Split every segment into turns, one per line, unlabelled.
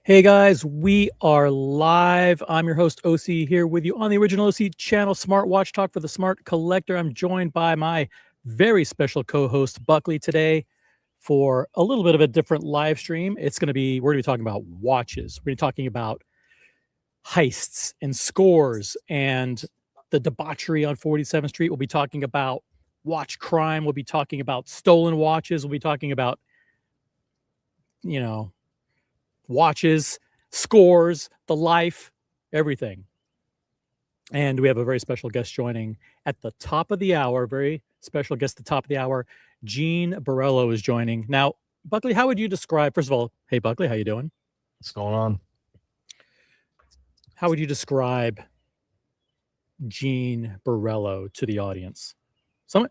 Hey guys, we are live. I'm your host OC here with you on the original OC channel, Smartwatch Talk for the Smart Collector. I'm joined by my very special co-host Buckley today for a little bit of a different live stream. We're going to be talking about watches. We're going to be talking about heists and scores and the debauchery on 47th Street. We'll be talking about watch crime. We'll be talking about stolen watches. We'll be talking about, watches, scores, the life, everything. And we have a very special guest joining at the top of the hour, very special guest at the top of the hour. Gene Borrello is joining. Now, Buckley, how would you describe, first of all, hey, Buckley, how you doing?
What's going on?
How would you describe Gene Borrello to the audience?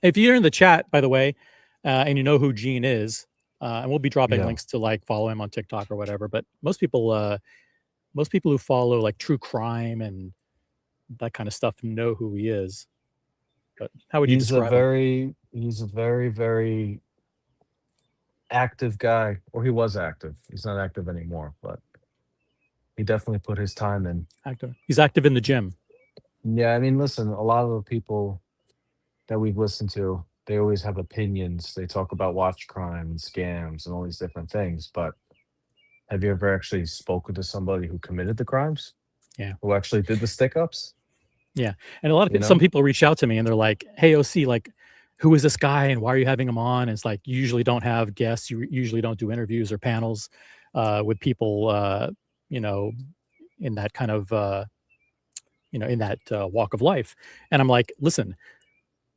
If you're in the chat, by the way, and you know who Gene is, and we'll be dropping links to follow him on TikTok or whatever. But most people who follow like true crime and that kind of stuff know who he is. But how would you describe him?
He's a very, very active guy, or he was active. He's not active anymore, but he definitely put his time in.
He's active in the gym.
Yeah, I mean, listen, a lot of the people that we've listened to, they always have opinions. They talk about watch crime and scams and all these different things. But have you ever actually spoken to somebody who committed the crimes?
Yeah.
Who actually did the stick-ups?
Yeah. And a lot of some people reach out to me and they're like, hey, OC, like, who is this guy and why are you having him on? And it's like, you usually don't have guests. You usually don't do interviews or panels with people, in that kind of, in that walk of life. And I'm like, listen,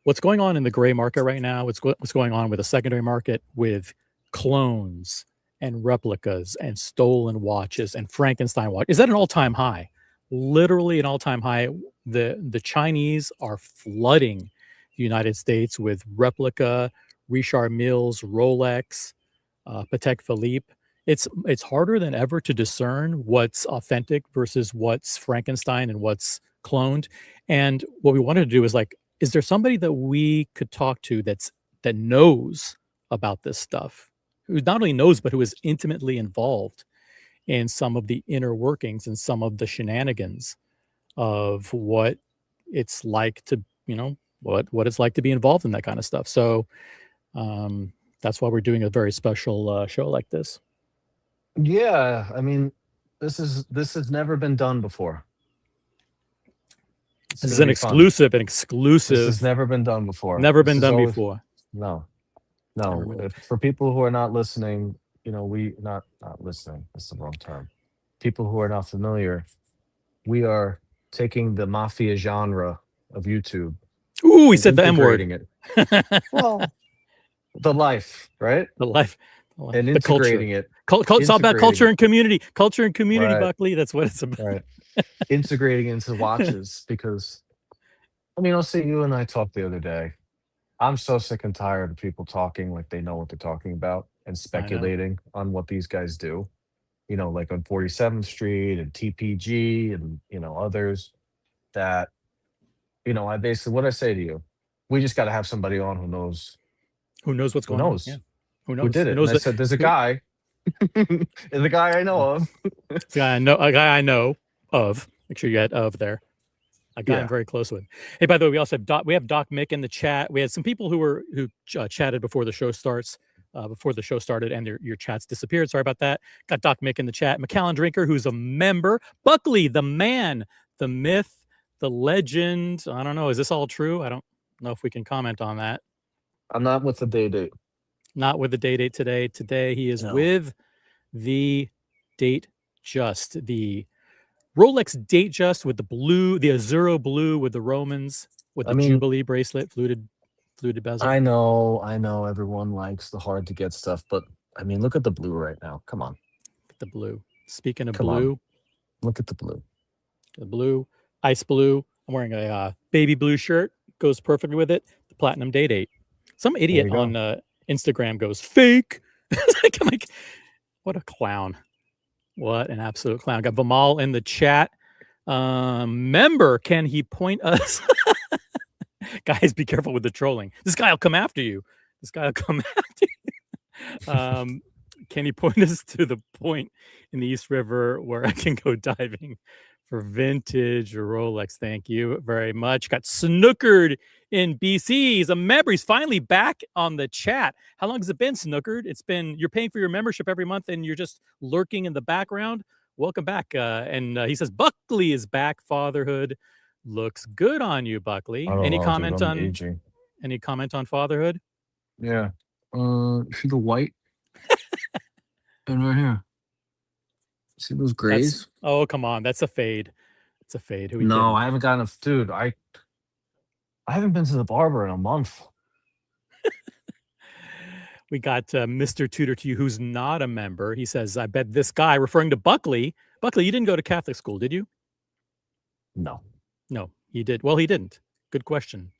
what's going on in the gray market right now? What's going on with the secondary market with clones and replicas and stolen watches and Frankenstein watch is at an all-time high, literally an all-time high. The Chinese are flooding the United States with replica Richard Milles, Rolex, Patek Philippe. It's harder than ever to discern what's authentic versus what's Frankenstein and what's cloned. And what we wanted to do is like, is there somebody that we could talk to that knows about this stuff, who not only knows, but who is intimately involved in some of the inner workings and some of the shenanigans of what it's like to, what it's like to be involved in that kind of stuff. So that's why we're doing a very special show like this.
Yeah, I mean, this has never been done before.
This is an exclusive. This
has never been done before.
Never been done before.
No. For people who are not listening, not listening. That's the wrong term. People who are not familiar, we are taking the mafia genre of YouTube.
Ooh, he said the M word.
It. Well, the life, right?
The life.
And integrating it.
It's all about culture and community. Culture and community, right. Buckley. That's what it's about.
Right. Integrating into watches because, I'll say you and I talked the other day. I'm so sick and tired of people talking like they know what they're talking about and speculating on what these guys do. Like on 47th Street and TPG and, others that, I basically, what I say to you, we just got to have somebody on who knows
what's going on. Yeah.
Who knows? Who did it? And I said, there's a guy. The guy I know of.
A guy I know of. Make sure you had of there. A guy I'm very close with. Hey, by the way, we also have Doc Mick in the chat. We had some people who chatted before the show started, and your chats disappeared. Sorry about that. Got Doc Mick in the chat. McAllen Drinker, who's a member. Buckley, the man, the myth, the legend. I don't know. Is this all true? I don't know if we can comment on that.
I'm not with the date.
Not with the date today. Today he is with the date just, the Rolex date just with the blue, the Azzurro blue with the Romans, with the Jubilee bracelet, fluted bezel.
I know everyone likes the hard to get stuff, but look at the blue right now. Come on.
The blue. Speaking of blue.
Look at the blue.
The blue, ice blue. I'm wearing a baby blue shirt. Goes perfectly with it. The platinum date. Some idiot on Instagram goes fake. I'm like, what a clown. What an absolute clown. Got Vimal in the chat. Member, can he point us? Guys, be careful with the trolling. This guy will come after you. Can you point us to the point in the East River where I can go diving for vintage Rolex? Thank you very much. Got snookered in BC. He's a member. He's finally back on the chat. How long has it been, snookered? It's been, you're paying for your membership every month and you're just lurking in the background. Welcome back. He says, Buckley is back. Fatherhood looks good on you, Buckley.
I don't
Any
know,
comment
dude. I'm
on
aging.
any comment on fatherhood?
Yeah. See the white? And right here. See those grays?
Oh, come on. That's a fade. It's a fade. Who
No, I haven't gotten a dude. I haven't been to the barber in a month.
We got Mr. Tutor to you, who's not a member. He says, I bet this guy, referring to Buckley. Buckley, you didn't go to Catholic school, did you?
No.
No, he did. Well, he didn't. Good question.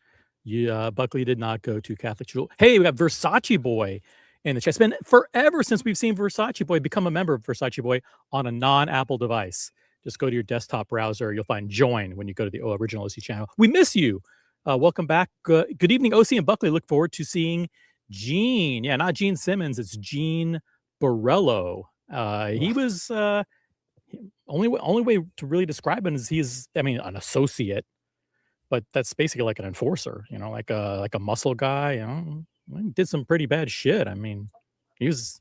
Buckley did not go to Catholic school. Hey, we got Versace Boy in the chat. It's been forever since we've seen Versace Boy. Become a member of Versace Boy on a non-Apple device. Just go to your desktop browser. You'll find join when you go to the original OC channel. We miss you. Welcome back. Good evening, OC and Buckley. Look forward to seeing Gene. Yeah, not Gene Simmons. It's Gene Borrello. He was only way to really describe him is he's, I mean, an associate, but that's basically like an enforcer, you know, like a muscle guy. You know, he did some pretty bad shit. I mean, he was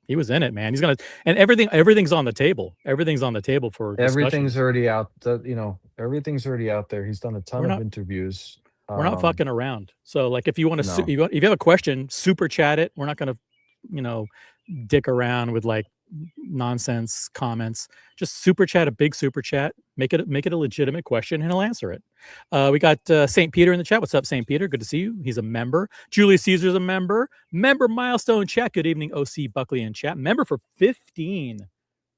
in it, man. He's gonna, and everything's on the table. Everything's on the table for
everything's
discussion.
already out. Everything's already out there. He's done a ton of interviews.
We're not fucking around. So, like, if you want to,
No.
if you have a question, super chat it. We're not gonna, dick around with like nonsense comments. Just super chat, a big super chat. Make it a legitimate question, and he'll answer it. We got St. Peter in the chat. What's up, St. Peter? Good to see you. He's a member. Julius Caesar's a member. Member milestone chat. Good evening, OC Buckley in chat. Member for 15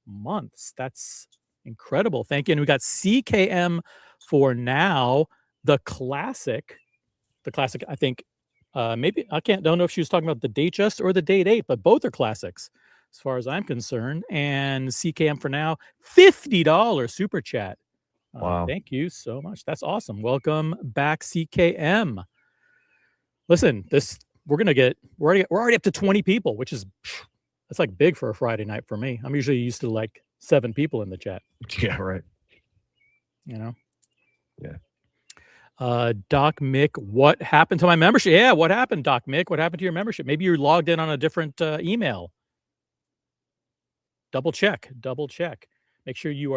months. That's incredible. Thank you. And we got CKM for now. The classic. I think maybe don't know if she was talking about the date just or the date 8, but both are classics as far as I'm concerned. And CKM for now, $50 super chat.
Wow.
Thank you so much. That's awesome. Welcome back, CKM. Listen, we're already up to 20 people, which is, that's like big for a Friday night for me. I'm usually used to like 7 people in the chat.
Yeah, right.
Yeah.
Doc
Mick, what happened to my membership? Yeah, what happened, Doc Mick? What happened to your membership? Maybe you're logged in on a different email. Double check. Make sure you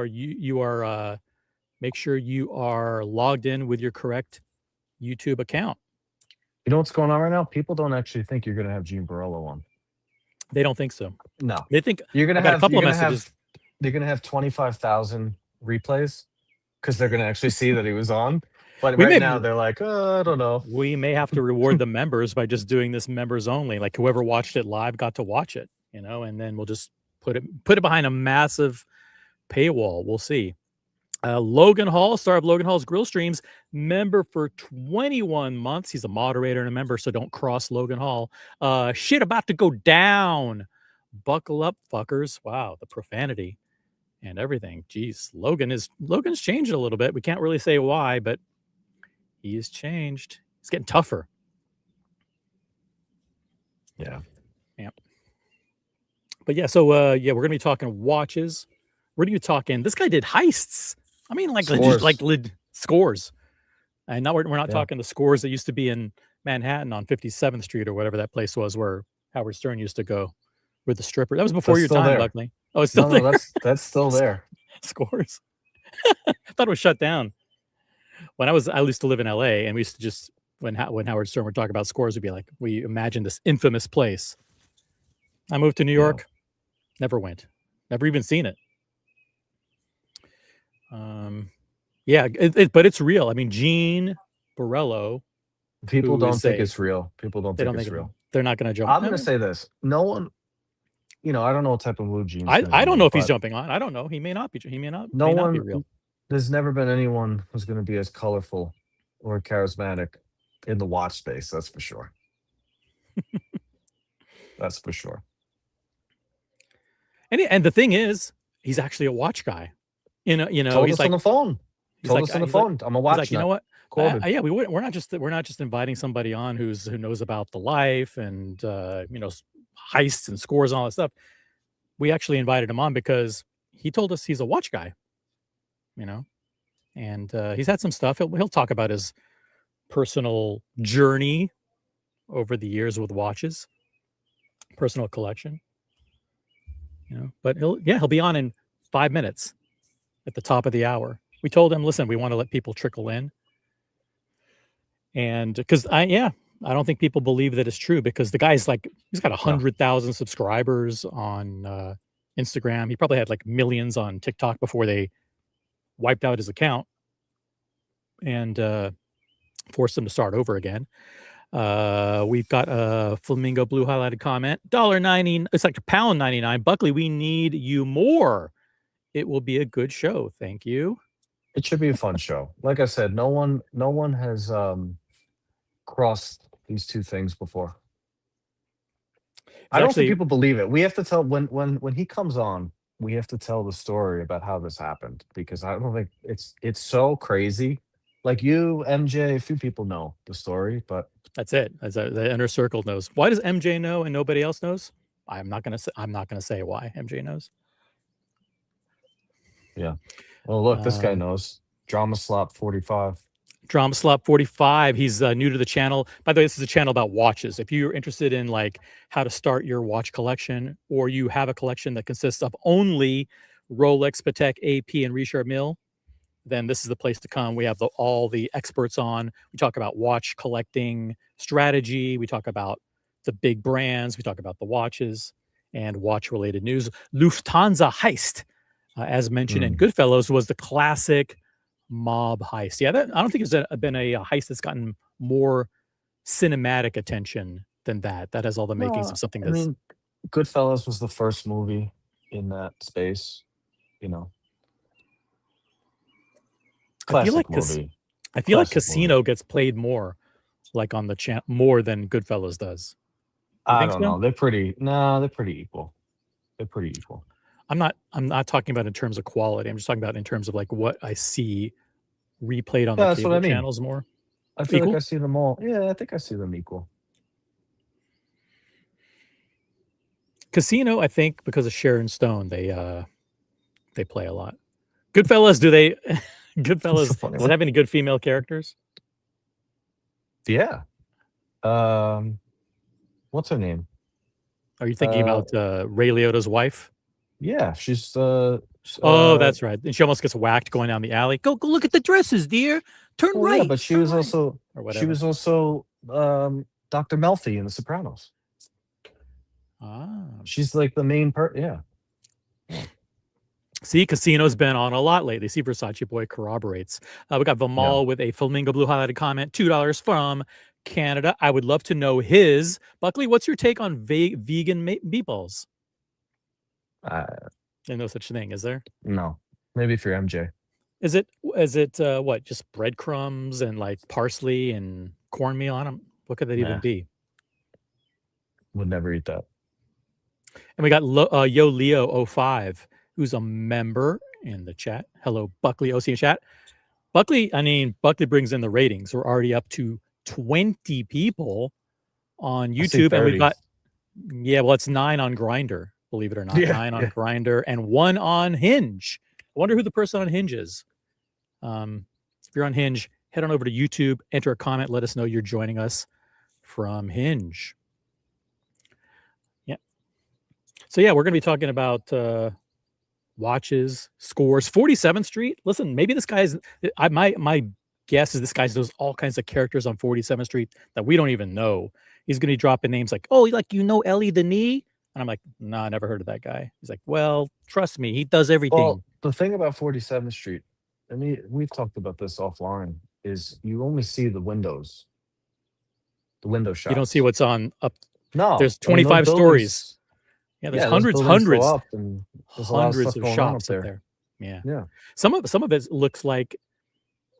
are logged in with your correct YouTube account.
You know what's going on right now? People don't actually think you're going to have Gene Borrello on.
They don't think so.
No,
they think
you're going to have
a couple of messages.
They're going to have 25,000 replays because they're going to actually see that he was on. But now they're like, I don't know.
We may have to reward the members by just doing this members only. Like whoever watched it live got to watch it, and then we'll just put it behind a massive paywall. We'll see. Logan Hall, star of Logan Hall's Grill Streams, member for 21 months. He's a moderator and a member, so don't cross Logan Hall. Shit about to go down. Buckle up, fuckers. Wow, the profanity and everything. Jeez, Logan's changed a little bit. We can't really say why, but he's changed. It's getting tougher.
Yeah.
But yeah, so we're gonna be talking watches. We're gonna be talking. This guy did heists. I mean, like scores. And now we're not talking the scores that used to be in Manhattan on 57th Street or whatever that place was where Howard Stern used to go with the stripper. That was before your time, Buckley. Oh, it's still there.
No, that's still there.
Scores. I thought it was shut down. When I used to live in LA, and we used to just when Howard Stern would talk about scores, we'd be like, we imagined this infamous place. I moved to New York, never went, never even seen it. But it's real. I mean, Gene Borrello.
People don't think it's real. People don't think it's real.
They're not going to jump.
I'm going to say this. No one, I don't know what type of mood Gene's
I don't know if he's jumping on. I don't know. He may not be. He may not.
No one.
Be real.
There's never been anyone who's going to be as colorful or charismatic in the watch space. That's for sure. That's for sure.
And the thing is, he's actually a watch guy.
Told us on the phone. Told us on the phone. I'm a watch.
Like, you know what? We're not just inviting somebody on who knows about the life and heists and scores and all that stuff. We actually invited him on because he told us he's a watch guy, and he's had some stuff. He'll talk about his personal journey over the years with watches, personal collection, But he'll be on in 5 minutes at the top of the hour. We told him, listen, we want to let people trickle in, and because I don't think people believe that it's true because the guy's like he's got 100,000 subscribers on Instagram. He probably had like millions on TikTok before they wiped out his account and forced him to start over again. We've got a flamingo blue highlighted comment. $1.90. It's like £1.99. Buckley, we need you more. It will be a good show. Thank you.
It should be a fun show. Like I said, no one has crossed these two things before. I don't think people believe it. We have to tell when he comes on, we have to tell the story about how this happened because I don't think it's so crazy. Like you, MJ, a few people know the story, but
that's it. As the inner circle knows. Why does MJ know and nobody else knows? I'm not gonna say why MJ knows.
Yeah. Oh, look, this guy knows. Drama Slop 45.
Drama Slop 45. He's new to the channel. By the way, this is a channel about watches. If you're interested in like how to start your watch collection, or you have a collection that consists of only Rolex, Patek, AP, and Richard Mille, then this is the place to come. We have all the experts on. We talk about watch collecting strategy. We talk about the big brands. We talk about the watches and watch-related news. Lufthansa heist, as mentioned in Goodfellas, was the classic mob heist. Yeah, I don't think there's been a heist that's gotten more cinematic attention than that. That has all the makings of something that's...
I mean, Goodfellas was the first movie in that space, Classic movie.
I feel like Casino gets played more, like on the channel, more than Goodfellas does.
I don't know. They're pretty equal. They're pretty equal.
I'm not talking about in terms of quality. I'm just talking about in terms of like what I see replayed on the cable channels more.
I feel like I see them all. Yeah, I think I see them equal.
Casino, I think, because of Sharon Stone, they play a lot. Goodfellas, do they? Goodfellas, does it have any good female characters?
Yeah. What's her name?
Are you thinking about Ray Liotta's wife?
Yeah, she's
oh, that's right. And she almost gets whacked going down the alley. Go look at the dresses, dear. Turn right.
Yeah, but she was also Dr. Melfi in The Sopranos. She's like the main yeah.
See, Casino's been on a lot lately. See, Versace Boy corroborates. We got Vimal with a flamingo blue highlighted comment. $2 from Canada. I would love to know his. Buckley, what's your take on vegan meatballs? There's no such thing, is there?
No. Maybe if you're MJ.
Is it what? Just breadcrumbs and like parsley and cornmeal on them? What could that even be?
Would never eat that.
And we got Yo Leo 05, who's a member in the chat. Hello, Buckley OC in chat. Buckley brings in the ratings. We're already up to 20 people on YouTube, and we've got it's 9 on Grindr. Believe it or not, 9 on Grindr and 1 on Hinge. I wonder who the person on Hinge is. If you're on Hinge, head on over to YouTube, enter a comment, let us know you're joining us from Hinge. Yeah. So we're going to be talking about watches, scores, 47th Street. Listen, maybe this guy's. My guess is this guy knows all kinds of characters on 47th Street that we don't even know. He's going to be dropping names like, Ellie Denis. And I'm like, no, I never heard of that guy. He's like, well, trust me, he does everything.
Well, the thing about 47th Street, I mean, we've talked about this offline, is you only see the windows. The window shots.
You don't see what's on up.
No.
There's 25 stories. Yeah, there's hundreds
up and
hundreds of shops up there. Yeah.
Yeah.
Some of it looks like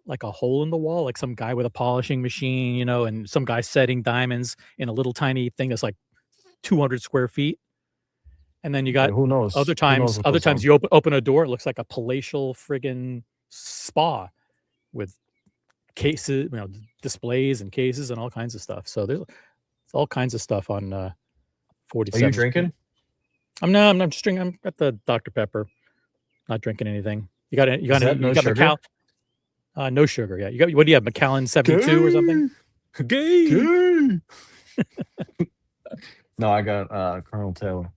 a hole in the wall, like some guy with a polishing machine, and some guy setting diamonds in a little tiny thing that's like 200 square feet. And then you got
who knows?
Other times you open a door, it looks like a palatial friggin' spa with cases, displays and cases and all kinds of stuff. So there's all kinds of stuff on
Are you
47th Street.
drinking?
I'm not just drinking. I'm got the Dr. Pepper. Not drinking anything. You got
Is that no
Macallan.
sugar?
No sugar. Yeah. You got, what do you have? Macallan 72 or something?
Gay.
Gay.
Gay. No, I got Colonel Taylor.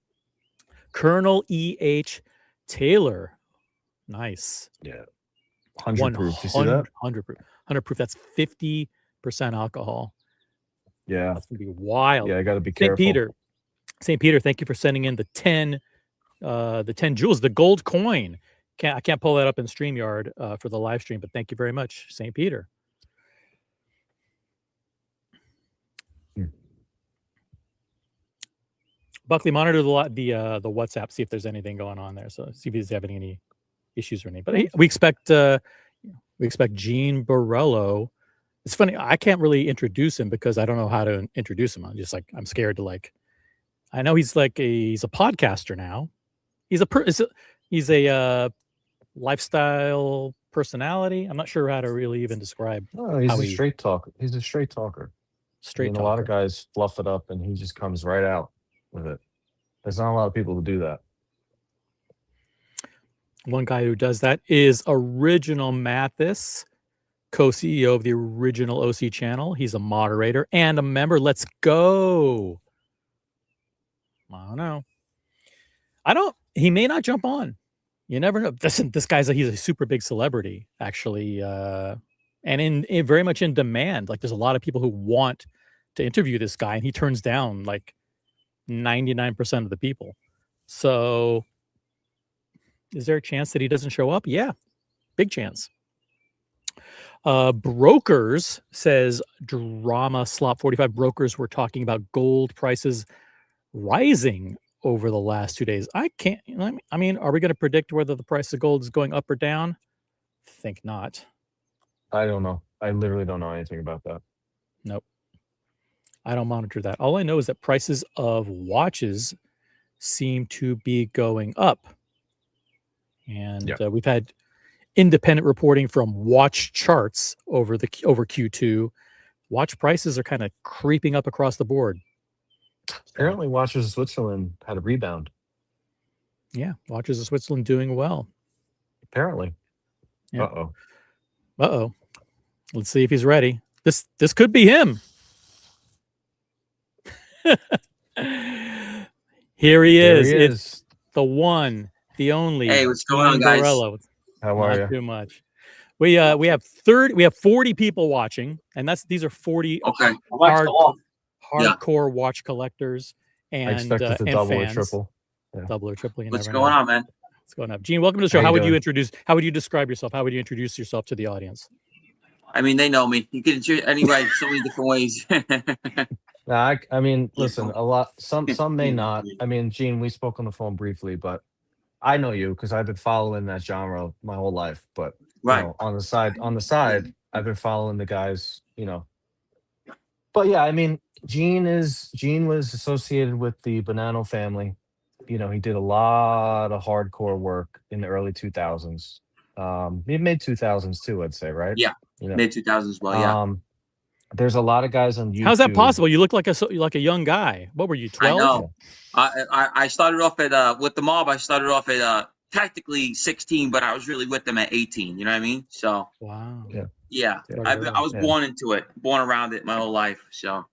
Colonel E.H. Taylor. Nice.
Yeah. 100 proof. You see that?
100 proof. 100 proof. That's 50% alcohol.
Yeah.
That's gonna be wild.
Yeah, I got to be careful.
St. Peter, thank you for sending in the 10 jewels, the gold coin. I can't pull that up in StreamYard for the live stream, but thank you very much, St. Peter. Buckley, monitor the WhatsApp, see if there's anything going on there. So see if he's having any issues or anything. But we expect Gene Borrello. It's funny, I can't really introduce him because I don't know how to introduce him. I'm scared to I know he's a podcaster now. He's a lifestyle personality. I'm not sure how to really even describe.
Oh, he's a straight talker. He's a straight talker. A lot of guys fluff it up, and he just comes right out with it. There's not a lot of people who do that.
One guy who does that is Original Mathis, co-CEO of the Original OC channel. He's a moderator and a member. Let's go. I don't know. He may not jump on. You never know. This guy's he's a super big celebrity, actually, and in very much in demand. Like there's a lot of people who want to interview this guy, and he turns down like 99% of the people. So is there a chance that he doesn't show up? Yeah, big chance. Brokers says Drama Slop 45 brokers were talking about gold prices rising over the last 2 days. I mean, are we going to predict whether the price of gold is going up or down? Think not.
I don't know. I literally don't know anything about that.
Nope. I don't monitor that. All I know is that prices of watches seem to be going up. And we've had independent reporting from watch charts over Q2. Watch prices are kind of creeping up across the board.
Apparently, Watches of Switzerland had a rebound.
Yeah, Watches of Switzerland doing well.
Apparently.
Yeah. Uh-oh. Let's see if he's ready. This could be him. Here he is. It's the one, the only.
Hey, what's going on, guys?
How are you?
Not too much. We have 40 people watching, and these are 40 hardcore watch collectors and
I expect it to double
fans.
or triple.
Yeah. Double or triple.
What's going on, man?
What's going on? Gene, welcome to the show. How would you describe yourself? How would you introduce yourself to the audience?
I mean, they know me. You can anyway, so many different ways.
I mean, listen, some may not. I mean, Gene, we spoke on the phone briefly, but I know you because I've been following that genre my whole life. But on the side, I've been following the guys, But yeah, I mean, Gene was associated with the Bonanno family. He did a lot of hardcore work in the early 2000s. Mid 2000s too, I'd say, right?
Yeah, mid 2000s. Well, yeah.
There's a lot of guys on YouTube.
How's that possible? You look like a young guy. What were you, 12?
I know. I started off at with the mob. I started off at tactically 16, but I was really with them at 18. You know what I mean? So
wow.
Yeah. I was born into it, born around it my whole life. So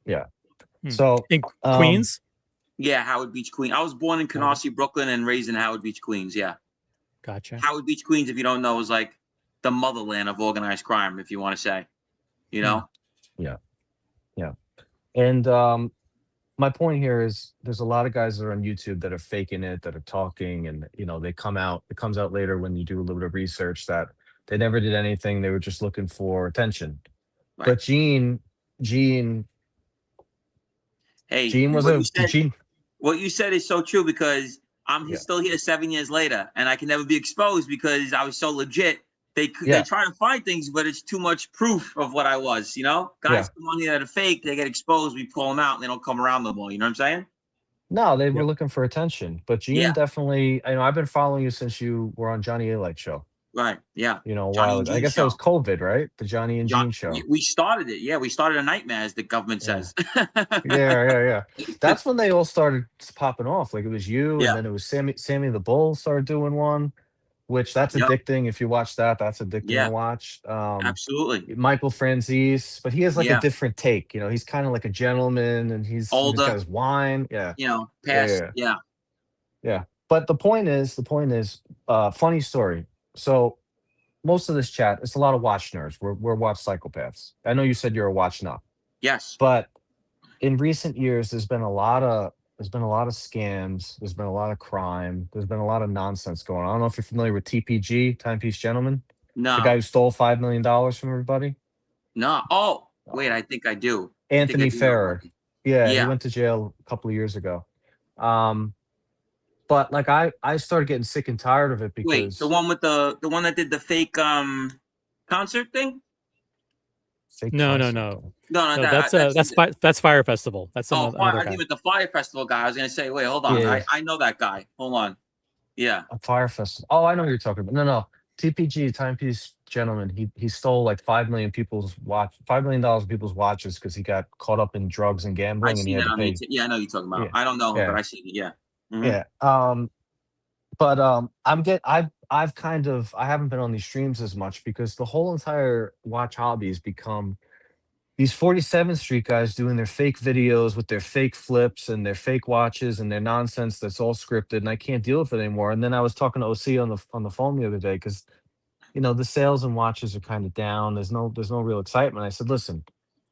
yeah. So
in Queens.
Yeah, Howard Beach, Queens. I was born in Canarsie, Brooklyn, and raised in Howard Beach, Queens. Yeah.
Gotcha.
Howard Beach, Queens, if you don't know, is like the motherland of organized crime, if you want to say.
Yeah. And my point here is there's a lot of guys that are on YouTube that are faking it, that are talking, and it comes out later when you do a little bit of research that they never did anything. They were just looking for attention. Right. But Gene was Gene.
What you said is so true because I'm still here 7 years later, and I can never be exposed because I was so legit. They try to find things, but it's too much proof of what I was. Guys come on here that are fake, they get exposed. We pull them out, and they don't come around no more. You know what I'm saying?
No, they were looking for attention. But Gene definitely. I've been following you since you were on Johnny A. Light show.
Right. Yeah.
You know, a
Johnny
while
and
ago. I
Gene
guess that was
show.
COVID, right? The Johnny and Gene show.
We started it. Yeah, we started a nightmare, as the government
Yeah.
says.
Yeah. That's when they all started popping off. Like it was you, and
Yeah.
then it was Sammy the Bull started doing one, which that's
Yep.
addicting. If you watch that, that's addicting to
Yeah.
watch.
Absolutely.
Michael Franzese, but he has like a
Yeah.
different take. You know, he's kind of like a gentleman, and he's got
Older.
his wine. Yeah,
Past. Yeah.
yeah. But the point is, funny story. So most of this chat, it's a lot of watch nerds. We're watch psychopaths. I know you said you're a watch nut,
Yes.
but in recent years, there's been a lot of scams. There's been a lot of crime. There's been a lot of nonsense going on. I don't know if you're familiar with TPG, Timepiece Gentleman, the guy
No.
who stole $5 million from everybody.
No. Oh, wait.
Uh,
I think I do. I think I
Anthony
do know
Ferrer.
about it.
Yeah, he
Yeah.
went to jail a couple of years ago. Um, but like I started getting sick and tired of it
Wait, the
because
one with the one that did the fake concert thing?
fake
No, no,
concert
no.
thing.
No,
No,
that's
that's Fire Festival. That's
oh,
another
I
guy.
think with the Fire Festival guy. I was gonna say, wait, hold on.
Yeah,
I know that guy. Hold on. Yeah.
a fire festival. Oh, I know what you're talking about. No. TPG, Timepiece Gentleman. He stole like $5 million of people's watches because he got caught up in drugs and
I
gambling, and he
seen
had
that
to
on the
pay.
yeah, I know you're talking about.
Yeah,
I don't know him, but
yeah,
I seen it. Yeah. Hmm.
yeah. But I haven't been on these streams as much because the whole entire watch hobby has become these 47th Street guys doing their fake videos with their fake flips and their fake watches and their nonsense that's all scripted, and I can't deal with it anymore. And then I was talking to OC on the phone the other day because the sales and watches are kind of down. There's no real excitement. I said, listen,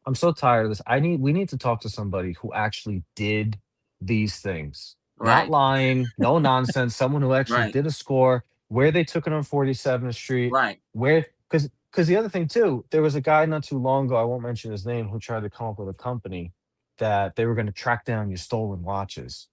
I'm so tired of this. We need to talk to somebody who actually did these things. Not
Right.
lying, no nonsense, someone who actually
Right.
did a score, where they took it on 47th Street,
Right.
where because the other thing too, there was a guy not too long ago, I won't mention his name, who tried to come up with a company that they were going to track down your stolen watches.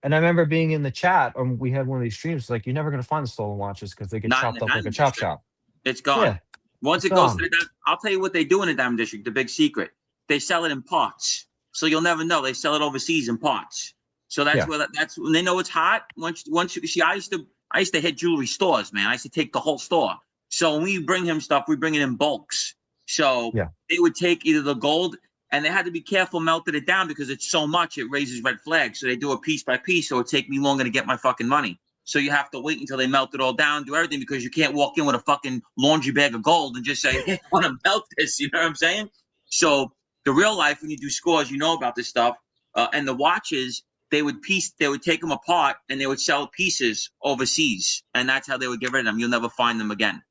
And I remember being in the chat, or we had one of these streams, like you're never going to find the stolen watches because they get
Not in
chopped
the
up like a
Diamond
chop
District.
shop.
It's gone.
Yeah,
Once
it's
it goes to
gone.
I'll tell you what they do in the Diamond District. The big secret. They sell it in parts, so you'll never know. They sell it overseas in parts. So that's
Yeah.
where that's when they know it's hot. Once you see, I used to hit jewelry stores, man. I used to take the whole store. So when we bring him stuff, we bring it in bulks. So
Yeah.
they would take either the gold, and they had to be careful melting it down because it's so much it raises red flags. So they do it piece by piece, so it take me longer to get my fucking money. So you have to wait until they melt it all down, do everything, because you can't walk in with a fucking laundry bag of gold and just say, hey, I want to melt this. You know what I'm saying? So the real life, when you do scores, you know about this stuff. And the watches, they would take them apart and they would sell pieces overseas. And that's how they would get rid of them. You'll never find them again.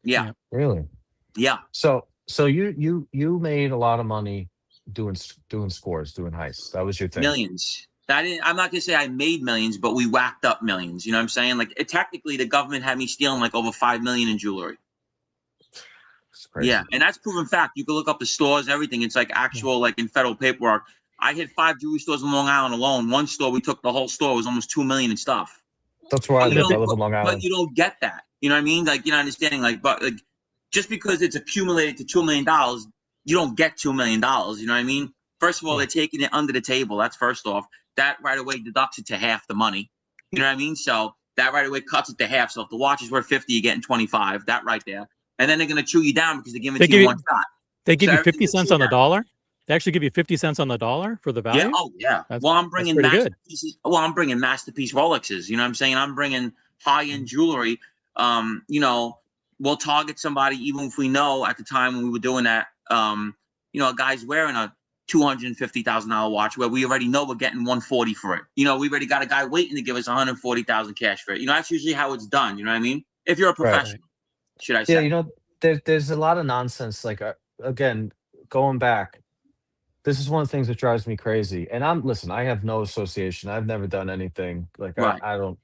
Yeah.
Really?
Yeah.
So you made a lot of money doing scores, doing heists. That was your thing.
Millions. I'm not gonna say I made millions, but we whacked up millions. You know what I'm saying? Like technically, the government had me stealing like over $5 million in jewelry.
It's crazy.
Yeah, and that's proven fact. You can look up the stores, everything. It's like actual, like in federal paperwork. I hit 5 jewelry stores in Long Island alone. One store, we took the whole store. It was almost $2 million in stuff.
That's where I
But you
live. I
don't-
live in Long
But
Island.
you don't get that. You know what I mean? Like you're not understanding. Like, but like, just because it's accumulated to $2 million, you don't get $2 million. You know what I mean? First of all,
Yeah.
they're taking it under the table. That's first off. That right away deducts it to half the money. You know what I mean? So that right away cuts it to half. So if the watch is worth 50, you're getting 25. That right there. And then they're gonna chew you down because they're giving it to you one shot.
They give
So
you
everything
50
gets
cents
chewed
on the
down.
dollar. They actually give you 50 cents on the dollar for the value.
Yeah. Oh yeah.
That's-
Well, I'm bringing
pretty good.
masterpieces. Well, I'm bringing masterpiece Rolexes. You know what I'm saying? I'm bringing high end jewelry. We'll target somebody even if we know at the time when we were doing that. A guy's wearing a $250,000 watch where we already know we're getting 140 for it. We already got a guy waiting to give us 140,000 cash for it. That's usually how it's done. You know what I mean? If you're a professional, should I say?
Yeah, there's a lot of nonsense. Like again, going back, this is one of the things that drives me crazy. And I have no association. I've never done anything like
Right.
I don't.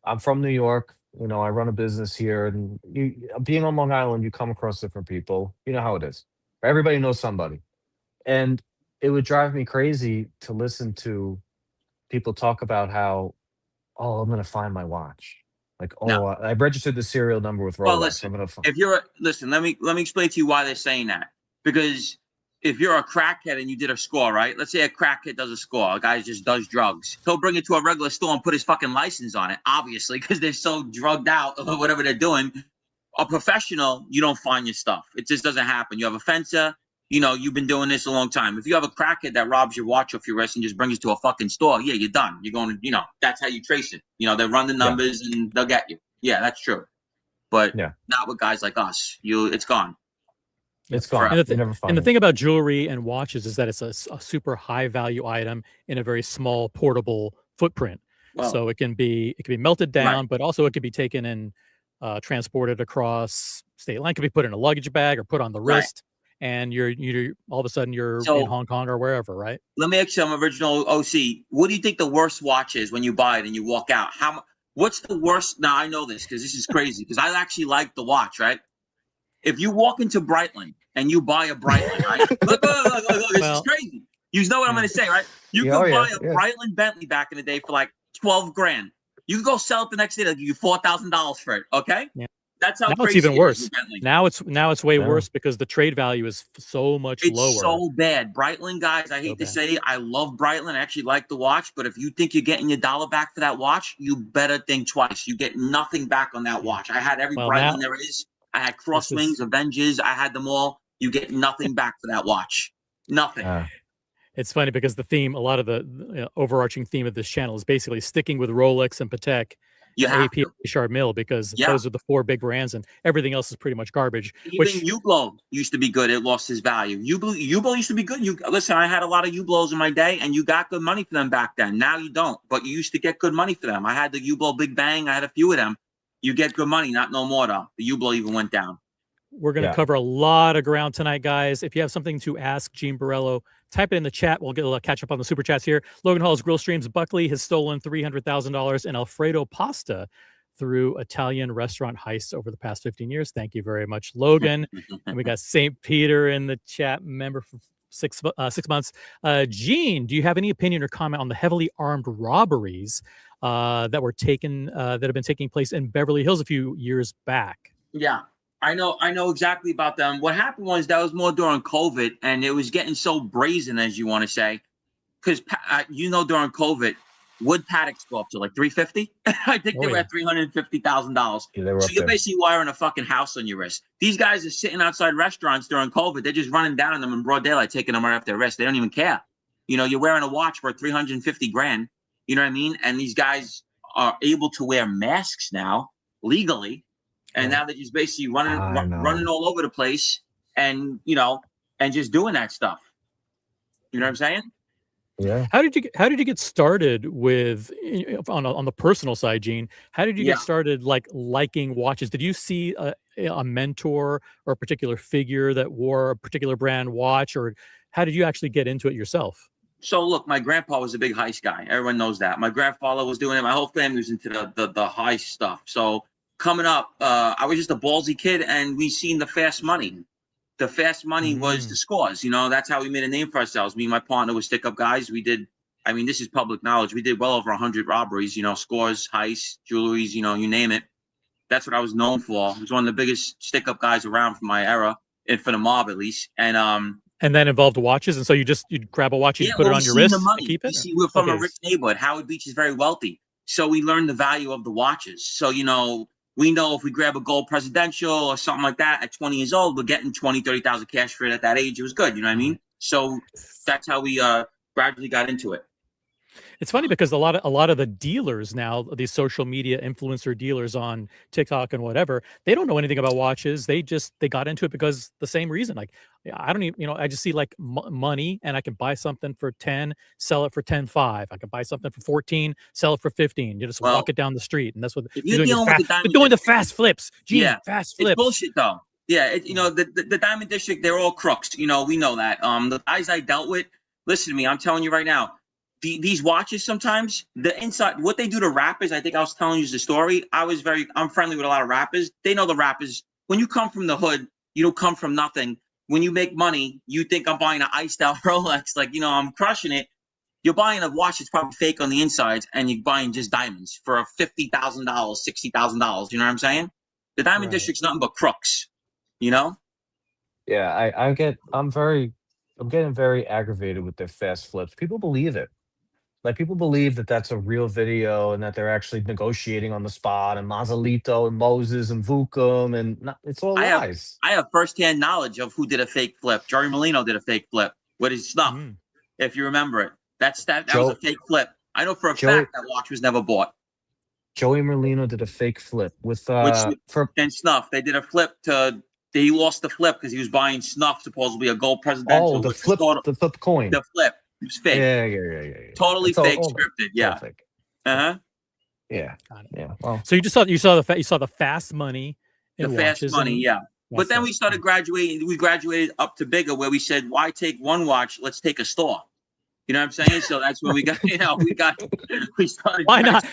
I'm from New York. I run a business here, and being on Long Island, you come across different people. You know how it is. Everybody knows somebody, and it would drive me crazy to listen to people talk about how, oh, I'm gonna find my watch. Like, oh,
No.
I registered the serial number with Rolex.
Well, listen,
I'm gonna find.
if you're listen, let me explain to you why they're saying that. Because if you're a crackhead and you did a score, right? Let's say a crackhead does a score. A guy just does drugs. He'll bring it to a regular store and put his fucking license on it, obviously, because they're so drugged out or whatever they're doing. A professional, you don't find your stuff. It just doesn't happen. You have a fencer, you've been doing this a long time. If you have a crackhead that robs your watch off your wrist and just brings it to a fucking store, yeah, you're done. You're going to, that's how you trace it. They run the numbers and they'll get you. Yeah, that's true. But not with guys like us. It's gone.
It's gone.
And the thing about jewelry and watches is that it's a super high value item in a very small portable footprint. Well, so it can be melted down, but also it could be taken and transported across state line. It could be put in a luggage bag or put on the wrist, and you're all of a sudden you're in Hong Kong or wherever, right?
Let me ask you some original OC. What do you think the worst watch is when you buy it and you walk out? What's the worst? Now I know this because this is crazy because I actually like the watch, right? If you walk into Breitling and you buy a Breitling, right? Look, this is crazy. You know what I'm going to say, right? You could buy a Breitling Bentley back in the day for like 12 grand. You can go sell it the next day. They'll give you $4,000 for it. Okay, that's how.
Now it's even worse. Now it's way worse because the trade value is so much lower.
It's so bad. Breitling guys, I hate to say it, I love Breitling. I actually like the watch, but if you think you're getting your dollar back for that watch, you better think twice. You get nothing back on that watch. I had every Breitling there is. I had Crosswings, Avengers. I had them all. You get nothing back for that watch. Nothing.
It's funny because the theme, a lot of the overarching theme of this channel is basically sticking with Rolex and Patek, AP, Richard Mille, because those are the four big brands, and everything else is pretty much garbage.
Even Hublot used to be good. It lost its value. Hublot used to be good. Listen, I had a lot of Hublots in my day, and you got good money for them back then. Now you don't, but you used to get good money for them. I had the Hublot Big Bang. I had a few of them. You get good money, not no more though. The Hublot even went down.
We're going to cover a lot of ground tonight, guys. If you have something to ask Gene Borrello, type it in the chat. We'll catch up on the super chats here. Logan Hall's Grill Streams. Buckley has stolen $300,000 in Alfredo pasta through Italian restaurant heists over the past 15 years. Thank you very much, Logan. And we got St. Peter in the chat, member for 6 months. Gene, do you have any opinion or comment on the heavily armed robberies that have been taking place in Beverly Hills a few years back?
Yeah, I know exactly about them. What happened was that was more during COVID, and it was getting so brazen, as you want to say, because during COVID, wood paddocks go up to like $350. I think they were at $350,000. So you're basically wiring a fucking house on your wrist. These guys are sitting outside restaurants during COVID. They're just running down on them in broad daylight, taking them right off their wrist. They don't even care. You're wearing a watch for 350 grand. You know what I mean? And these guys are able to wear masks now legally. And now they're just basically running all over the place and just doing that stuff. You know what I'm saying?
Yeah.
How did you get started with on the personal side, Gene? How did you get started liking watches? Did you see a mentor or a particular figure that wore a particular brand watch, or how did you actually get into it yourself?
So look, my grandpa was a big heist guy. Everyone knows that. My grandfather was doing it. My whole family was into the heist stuff. So coming up, I was just a ballsy kid, and we seen the fast money. The fast money was the scores. That's how we made a name for ourselves. Me and my partner were stick-up guys. We did, this is public knowledge. We did well over 100 robberies, scores, heists, jewelries, you name it. That's what I was known for. I was one of the biggest stick-up guys around for my era, and for the mob at least. And
that involved watches, and so you'd grab a watch and you put it on your wrist and keep it?
We're from a rich neighborhood. Howard Beach is very wealthy. So we learned the value of the watches. So, we know if we grab a gold presidential or something like that at 20 years old, we're getting 20, 30,000 cash for it at that age. It was good. You know what I mean? So that's how we gradually got into it.
It's funny because a lot of the dealers now, these social media influencer dealers on TikTok and whatever, they don't know anything about watches. They got into it because the same reason. Like, I don't even, I just see like money, and I can buy something for 10, sell it for 10.5. I can buy something for 14, sell it for 15. You just walk it down the street, and that's what
you're doing.
They're doing the fast flips. Gee, fast flips.
It's bullshit though. Yeah, the Diamond District, they're all crooks. We know that. The guys I dealt with, listen to me. I'm telling you right now. These watches sometimes, the inside, what they do to rappers, I think I was telling you the story. I'm friendly with a lot of rappers. They know the rappers. When you come from the hood, you don't come from nothing. When you make money, you think I'm buying an iced out Rolex, I'm crushing it. You're buying a watch that's probably fake on the insides, and you're buying just diamonds for $50,000, $60,000. You know what I'm saying? The Diamond District's nothing but crooks,
Yeah, I'm very I'm getting very aggravated with their fast flips. People believe it. Like people believe that that's a real video and that they're actually negotiating on the spot and Mazalito and Moses and Vukum and not, it's all
I have
lies.
I have firsthand knowledge of who did a fake flip. Jerry Molino did a fake flip with his snuff, if you remember it. That was a fake flip. I know for a fact that watch was never bought.
Joey Merlino did a fake flip with
and snuff. They did a flip to. He lost the flip because he was buying snuff, supposedly a gold presidential.
Oh, the flip coin.
The flip. It was fake.
Yeah.
Totally fake, scripted. Yeah.
Fake.
Uh-huh.
Yeah. Yeah. Well,
so you saw the fast money.
The fast money, yeah. But then we started graduating. We graduated up to bigger, where we said, "Why take one watch? Let's take a store." You know what I'm saying? So that's when we got. We started.
Why not?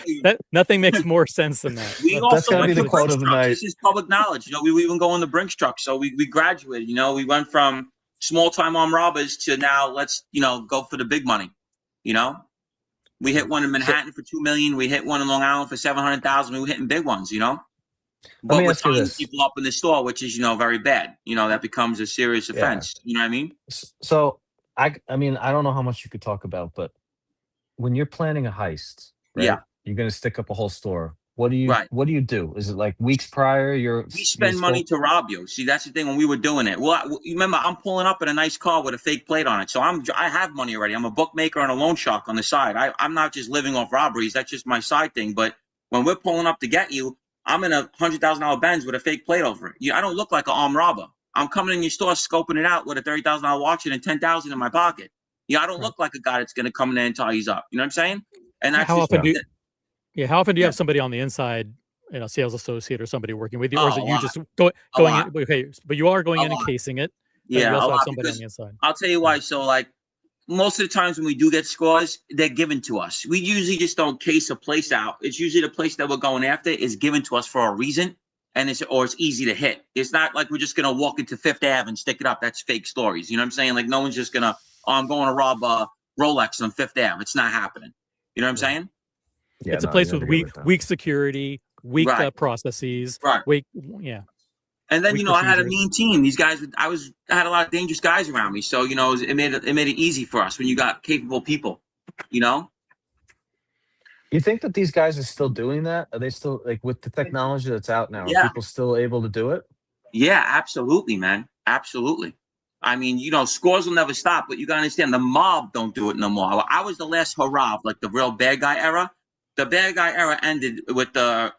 Nothing makes more sense than that.
We also went to Brinks trucks. This is public knowledge. We even go on the Brinks truck. So we graduated. We went from small time armed robbers to now let's go for the big money. We hit one in Manhattan for $2 million. We hit one in Long Island for $700,000. We were hitting big ones. But we're tying people up in the store, which is very bad. That becomes a serious offense. You know what I mean?
So I mean, I don't know how much you could talk about, but when you're planning a heist, right?
Yeah,
you're going to stick up a whole store. What do you do? Is it like weeks prior? We
spend money to rob you. See, that's the thing when we were doing it. Well, you remember, I'm pulling up in a nice car with a fake plate on it. So I have money already. I'm a bookmaker and a loan shark on the side. I'm not just living off robberies. That's just my side thing. But when we're pulling up to get you, I'm in a $100,000 Benz with a fake plate over it. I don't look like an armed robber. I'm coming in your store, scoping it out with a $30,000 watch and $10,000 in my pocket. I don't look like a guy that's going to come in there and tie you up. You know what I'm saying? And that's
how often do you have somebody on the inside, sales associate or somebody working with you, or is it you just going in? Okay, but you are going in and casing it.
Yeah,
you also have somebody on the inside.
I'll tell you why. So, most of the times when we do get scores, they're given to us. We usually just don't case a place out. It's usually the place that we're going after is given to us for a reason, and it's easy to hit. It's not like we're just gonna walk into Fifth Ave and stick it up. That's fake stories. You know what I'm saying? Like no one's just gonna, I'm going to rob Rolex on Fifth Ave. It's not happening. You know what I'm saying?
Yeah, it's a place with weak security, weak processes.
Right.
Yeah.
And then I had a mean team. These guys, I had a lot of dangerous guys around me. So it made it easy for us when you got capable people. You
think that these guys are still doing that? Are they still with the technology that's out now? Are people still able to do it?
Yeah, absolutely, man. Absolutely. I mean, scores will never stop, but you gotta understand the mob don't do it no more. I was the last hurrah, like the real bad guy era. The bad guy era ended with I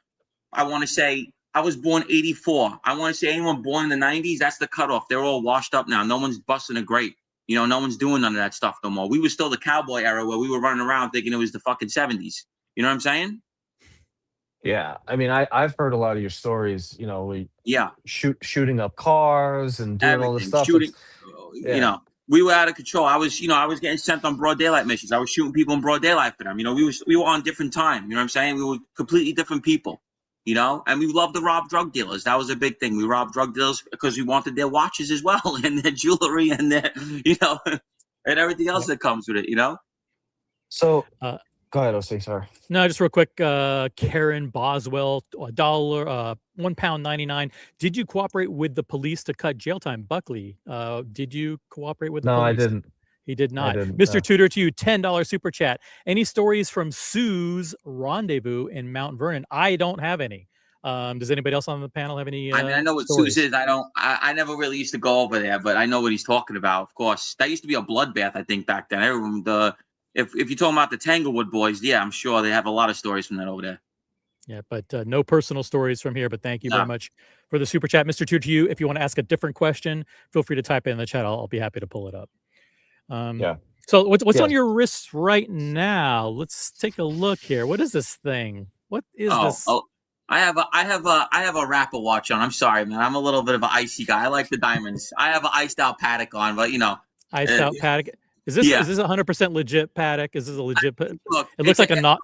want to say, I was born 84. I want to say anyone born in the 90s, that's the cutoff. They're all washed up now. No one's busting a grape. No one's doing none of that stuff no more. We were still the cowboy era where we were running around thinking it was the fucking 70s. You know what I'm saying?
Yeah. I mean, I've heard a lot of your stories, shooting up cars and doing all this stuff.
Shooting, we were out of control. I was getting sent on broad daylight missions. I was shooting people in broad daylight for them. We were on different time. You know what I'm saying? We were completely different people. And we loved to rob drug dealers. That was a big thing. We robbed drug dealers because we wanted their watches as well and their jewelry and their, and everything else that comes with it,
So go ahead, OC, sorry.
No, just real quick. Karen Boswell, $1, £1.99. Did you cooperate with the police to cut jail time? Buckley, did you cooperate with the police?
No, I didn't.
He did not. Mr. Tudor to you, $10 super chat. Any stories from Sue's rendezvous in Mount Vernon? I don't have any. Does anybody else on the panel have any?
I know what Sue's is. I never really used to go over there, but I know what he's talking about. Of course, that used to be a bloodbath. I think back then. If you're talking about the Tanglewood boys, yeah, I'm sure they have a lot of stories from that over there.
Yeah, but no personal stories from here. But thank you very much for the super chat, Mr. Tudor to you. If you want to ask a different question, feel free to type it in the chat. I'll be happy to pull it up. So what's on your wrists right now? Let's take a look here. What is this thing? What is this?
Oh, I have a Rapper watch on. I'm sorry, man. I'm a little bit of an icy guy. I like the diamonds. I have an iced out Patek on, but
iced out Patek. Is this 100% legit Patek? Is this a legit? Look, it looks like a knot.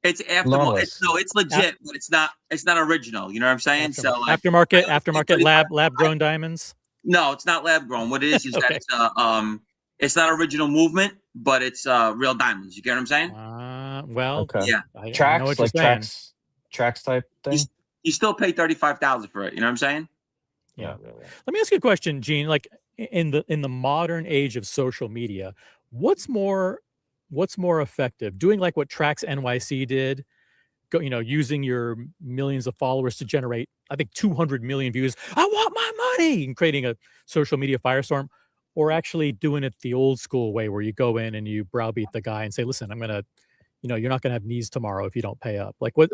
It's aftermarket. It's legit, but it's not original. You know what I'm saying? So
aftermarket lab grown diamonds.
No, it's not lab grown. What it is that it's not original movement, but it's real diamonds. You get what I'm saying?
Yeah.
Tracks type thing.
You still pay $35,000 for it. You know what I'm saying?
Yeah. Let me ask you a question, Gene. Like, in the modern age of social media, what's more effective? Doing like what Tracks NYC did, using your millions of followers to generate, I think, 200 million views. I want my money, and creating a social media firestorm, or actually doing it the old school way where you go in and you browbeat the guy and say, listen, I'm going to, you're not going to have knees tomorrow if you don't pay up. Like, what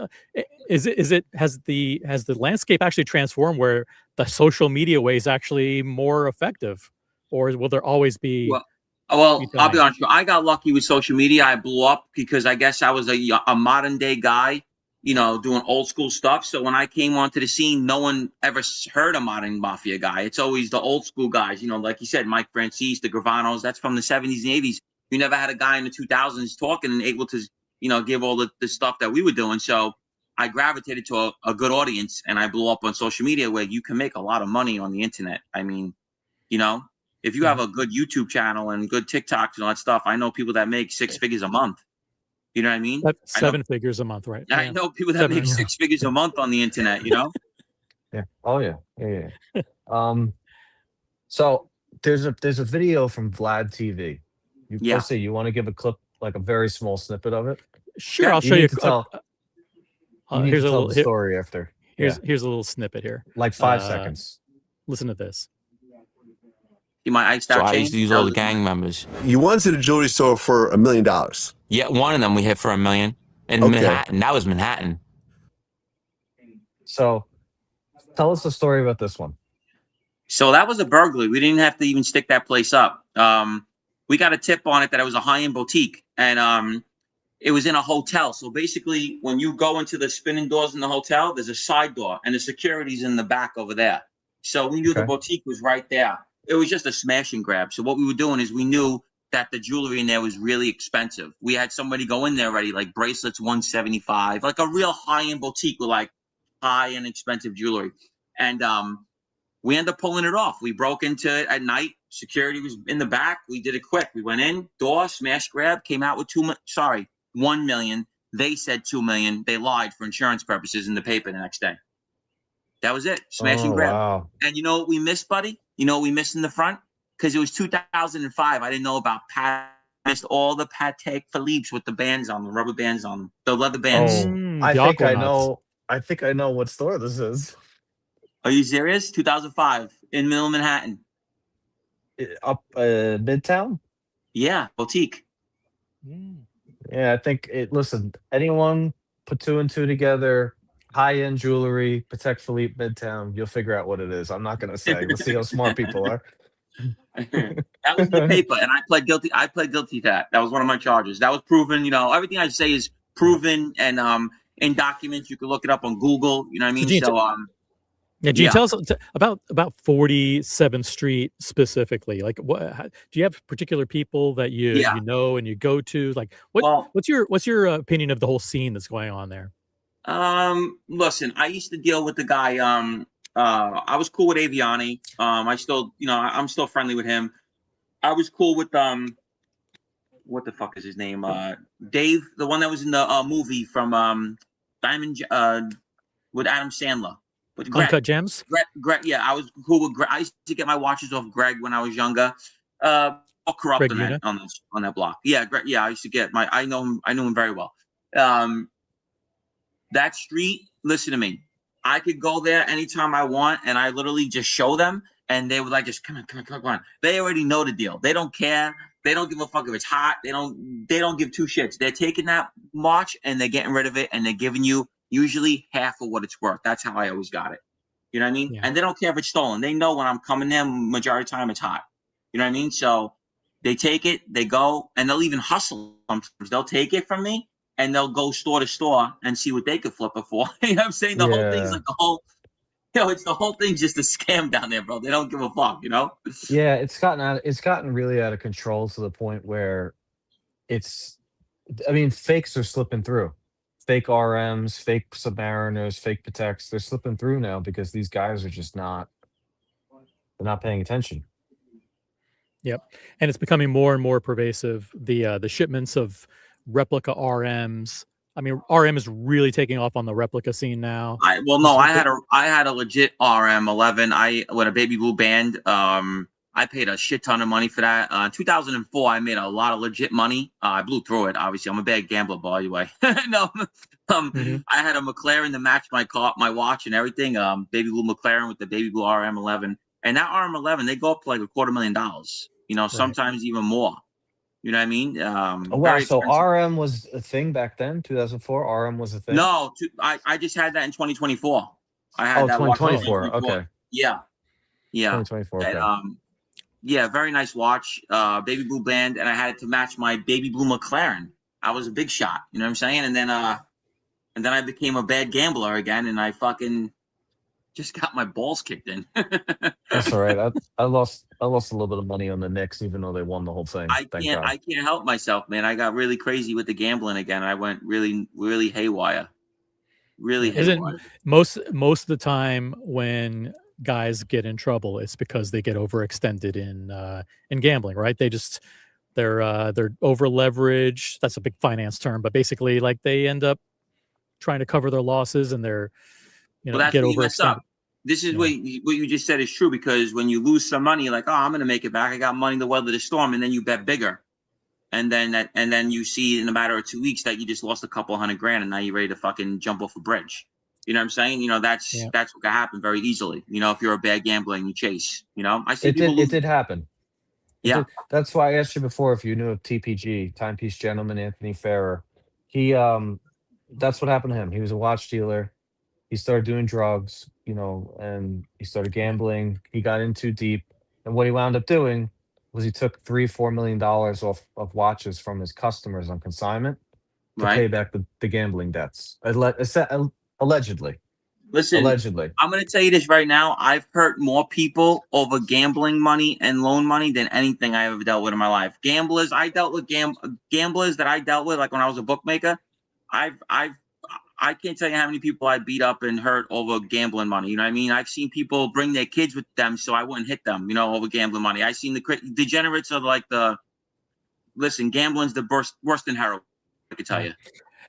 has the landscape actually transformed where the social media way is actually more effective, or will there always be?
Well, I'll be honest with you. I got lucky with social media. I blew up because I guess I was a modern day guy, doing old school stuff. So when I came onto the scene, no one ever heard a modern mafia guy. It's always the old school guys, like you said, Mike Francis, the Gravanos. That's from the 70s and 80s. You never had a guy in the 2000s talking and able to, give all the stuff that we were doing. So I gravitated to a good audience, and I blew up on social media where you can make a lot of money on the internet. I mean, if you have a good YouTube channel and good TikToks and all that stuff, I know people that make 6 figures a month. You know what I mean?
That's 7 figures a month, right?
I know people that make 6 figures a month on the internet,
Yeah. Oh yeah. So there's a video from Vlad TV. Let's see, you want to give a clip, like a very small snippet of it?
Sure, I'll show you.
Here's a little story after.
Here's a little snippet here.
Like 5 seconds.
Listen to this.
I
used to use all the gang members.
You went to the jewelry store for $1 million.
Yeah, one of them we hit for $1 million in Manhattan. That was Manhattan.
So, tell us the story about this one.
So that was a burglary. We didn't have to even stick that place up. We got a tip on it that it was a high-end boutique, and it was in a hotel. So basically, when you go into the spinning doors in the hotel, there's a side door, and the security's in the back over there. So we knew the boutique was right there. It was just a smash and grab. So what we were doing is we knew that the jewelry in there was really expensive. We had somebody go in there already, like bracelets, $175, like a real high-end boutique with like high and expensive jewelry. And we ended up pulling it off. We broke into it at night. Security was in the back. We did it quick. We went in, door, smash grab, came out with $1 million. They said $2 million. They lied for insurance purposes in the paper the next day. That was it. Smash and grab.
Wow.
And you know what we missed, buddy? You know what we missed in the front? Because it was 2005. I didn't know about missed all the Patek Philippe's with the bands on them, rubber bands on them, the leather bands.
I think I know what store this is.
Are you serious? 2005 in Middle Manhattan.
Up Midtown?
Yeah, boutique.
Yeah, I think listen, anyone put 2 and 2 together, high-end jewelry, Patek Philippe, Midtown, you'll figure out what it is. I'm not gonna say. Let's see how smart people are.
That was the paper, and I pled guilty. I pled guilty to that. That was one of my charges. That was proven. Everything I say is proven, and in documents. You can look it up on Google. You know what I mean?
Gene, tell us about 47th Street specifically. Like, do you have particular people that you know and you go to? Like, what's your opinion of the whole scene that's going on there?
Listen, I used to deal with the guy. I was cool with Aviani. I still, I'm still friendly with him. I was cool with what the fuck is his name? Dave, the one that was in the movie from Diamond with Adam Sandler. With Greg.
Uncut Gems?
Greg, yeah, I was cool with Greg. I used to get my watches off Greg when I was younger. All corrupt on that block. Yeah, Greg, yeah, I used to get I knew him very well. That street, listen to me. I could go there anytime I want, and I literally just show them, and they would like, just come on. They already know the deal. They don't care. They don't give a fuck if it's hot. They don't give 2 shits. They're taking that watch and they're getting rid of it, and they're giving you usually half of what it's worth. That's how I always got it. You know what I mean? Yeah. And they don't care if it's stolen. They know when I'm coming there, majority of the time it's hot. You know what I mean? So they take it, they go, and they'll even hustle sometimes. They'll take it from me, and they'll go store to store and see what they could flip it for. You know what I'm saying? The whole thing's like it's the whole thing's just a scam down there, bro. They don't give a fuck,
Yeah, it's gotten really out of control to the point where fakes are slipping through. Fake RMs, fake Submariners, fake Pateks, they're slipping through now because these guys are just not paying attention.
Yep. And it's becoming more and more pervasive. The shipments of replica RMs. I mean, RM is really taking off on the replica scene now. I had a legit RM 11. With a baby blue band. I
I paid a shit ton of money for that. 2004, I made a lot of legit money. I blew through it. Obviously, I'm a bad gambler, by the way. No, I had a McLaren to match my car, my watch, and everything. Baby blue McLaren with the baby blue RM11, and that RM11 they go up to like $250,000. You know, sometimes even more. You know what I mean?
Oh, wow. So RM was a thing back then, 2004. RM was a thing.
No, I just had that in 2024. I had
that
2024.
Watch okay.
Yeah.
2024. Okay.
And, yeah, very nice watch. Baby blue band, and I had it to match my baby blue McLaren. I was a big shot. You know what I'm saying? And then I became a bad gambler again, and I fucking just got my balls kicked in.
That's all right. I lost a little bit of money on the Knicks, even though they won the whole thing.
I can't help myself, man. I got really crazy with the gambling again. I went really, really haywire. Really haywire.
Most of the time when guys get in trouble, it's because they get overextended in gambling, right? They're over leveraged. That's a big finance term, but basically, like, they end up trying to cover their losses, and they're get overextended.
This is what you just said is true, because when you lose some money, you're like, oh, I'm going to make it back. I got money to weather the storm, and then you bet bigger, and then you see in a matter of 2 weeks that you just lost a couple $100,000, and now you're ready to fucking jump off a bridge. You know what I'm saying? You know, that's what can happen very easily. You know, if you're a bad gambler and you chase. You know, I see
it did happen.
Yeah,
that's why I asked you before if you knew of TPG, Timepiece Gentleman, Anthony Ferrer. He that's what happened to him. He was a watch dealer. He started doing drugs, you know, and he started gambling. He got in too deep, and what he wound up doing was he took $3-4 million off of watches from his customers on consignment to pay back the gambling debts. Allegedly.
Listen,
allegedly.
I'm going to tell you this right now. I've hurt more people over gambling money and loan money than anything I ever dealt with in my life. Gamblers, I dealt with gamblers that I dealt with, like when I was a bookmaker. I can't tell you how many people I beat up and hurt over gambling money. You know what I mean? I've seen people bring their kids with them so I wouldn't hit them, you know, over gambling money. I've seen the degenerates of listen, gambling's the worse than heroin, I can tell you.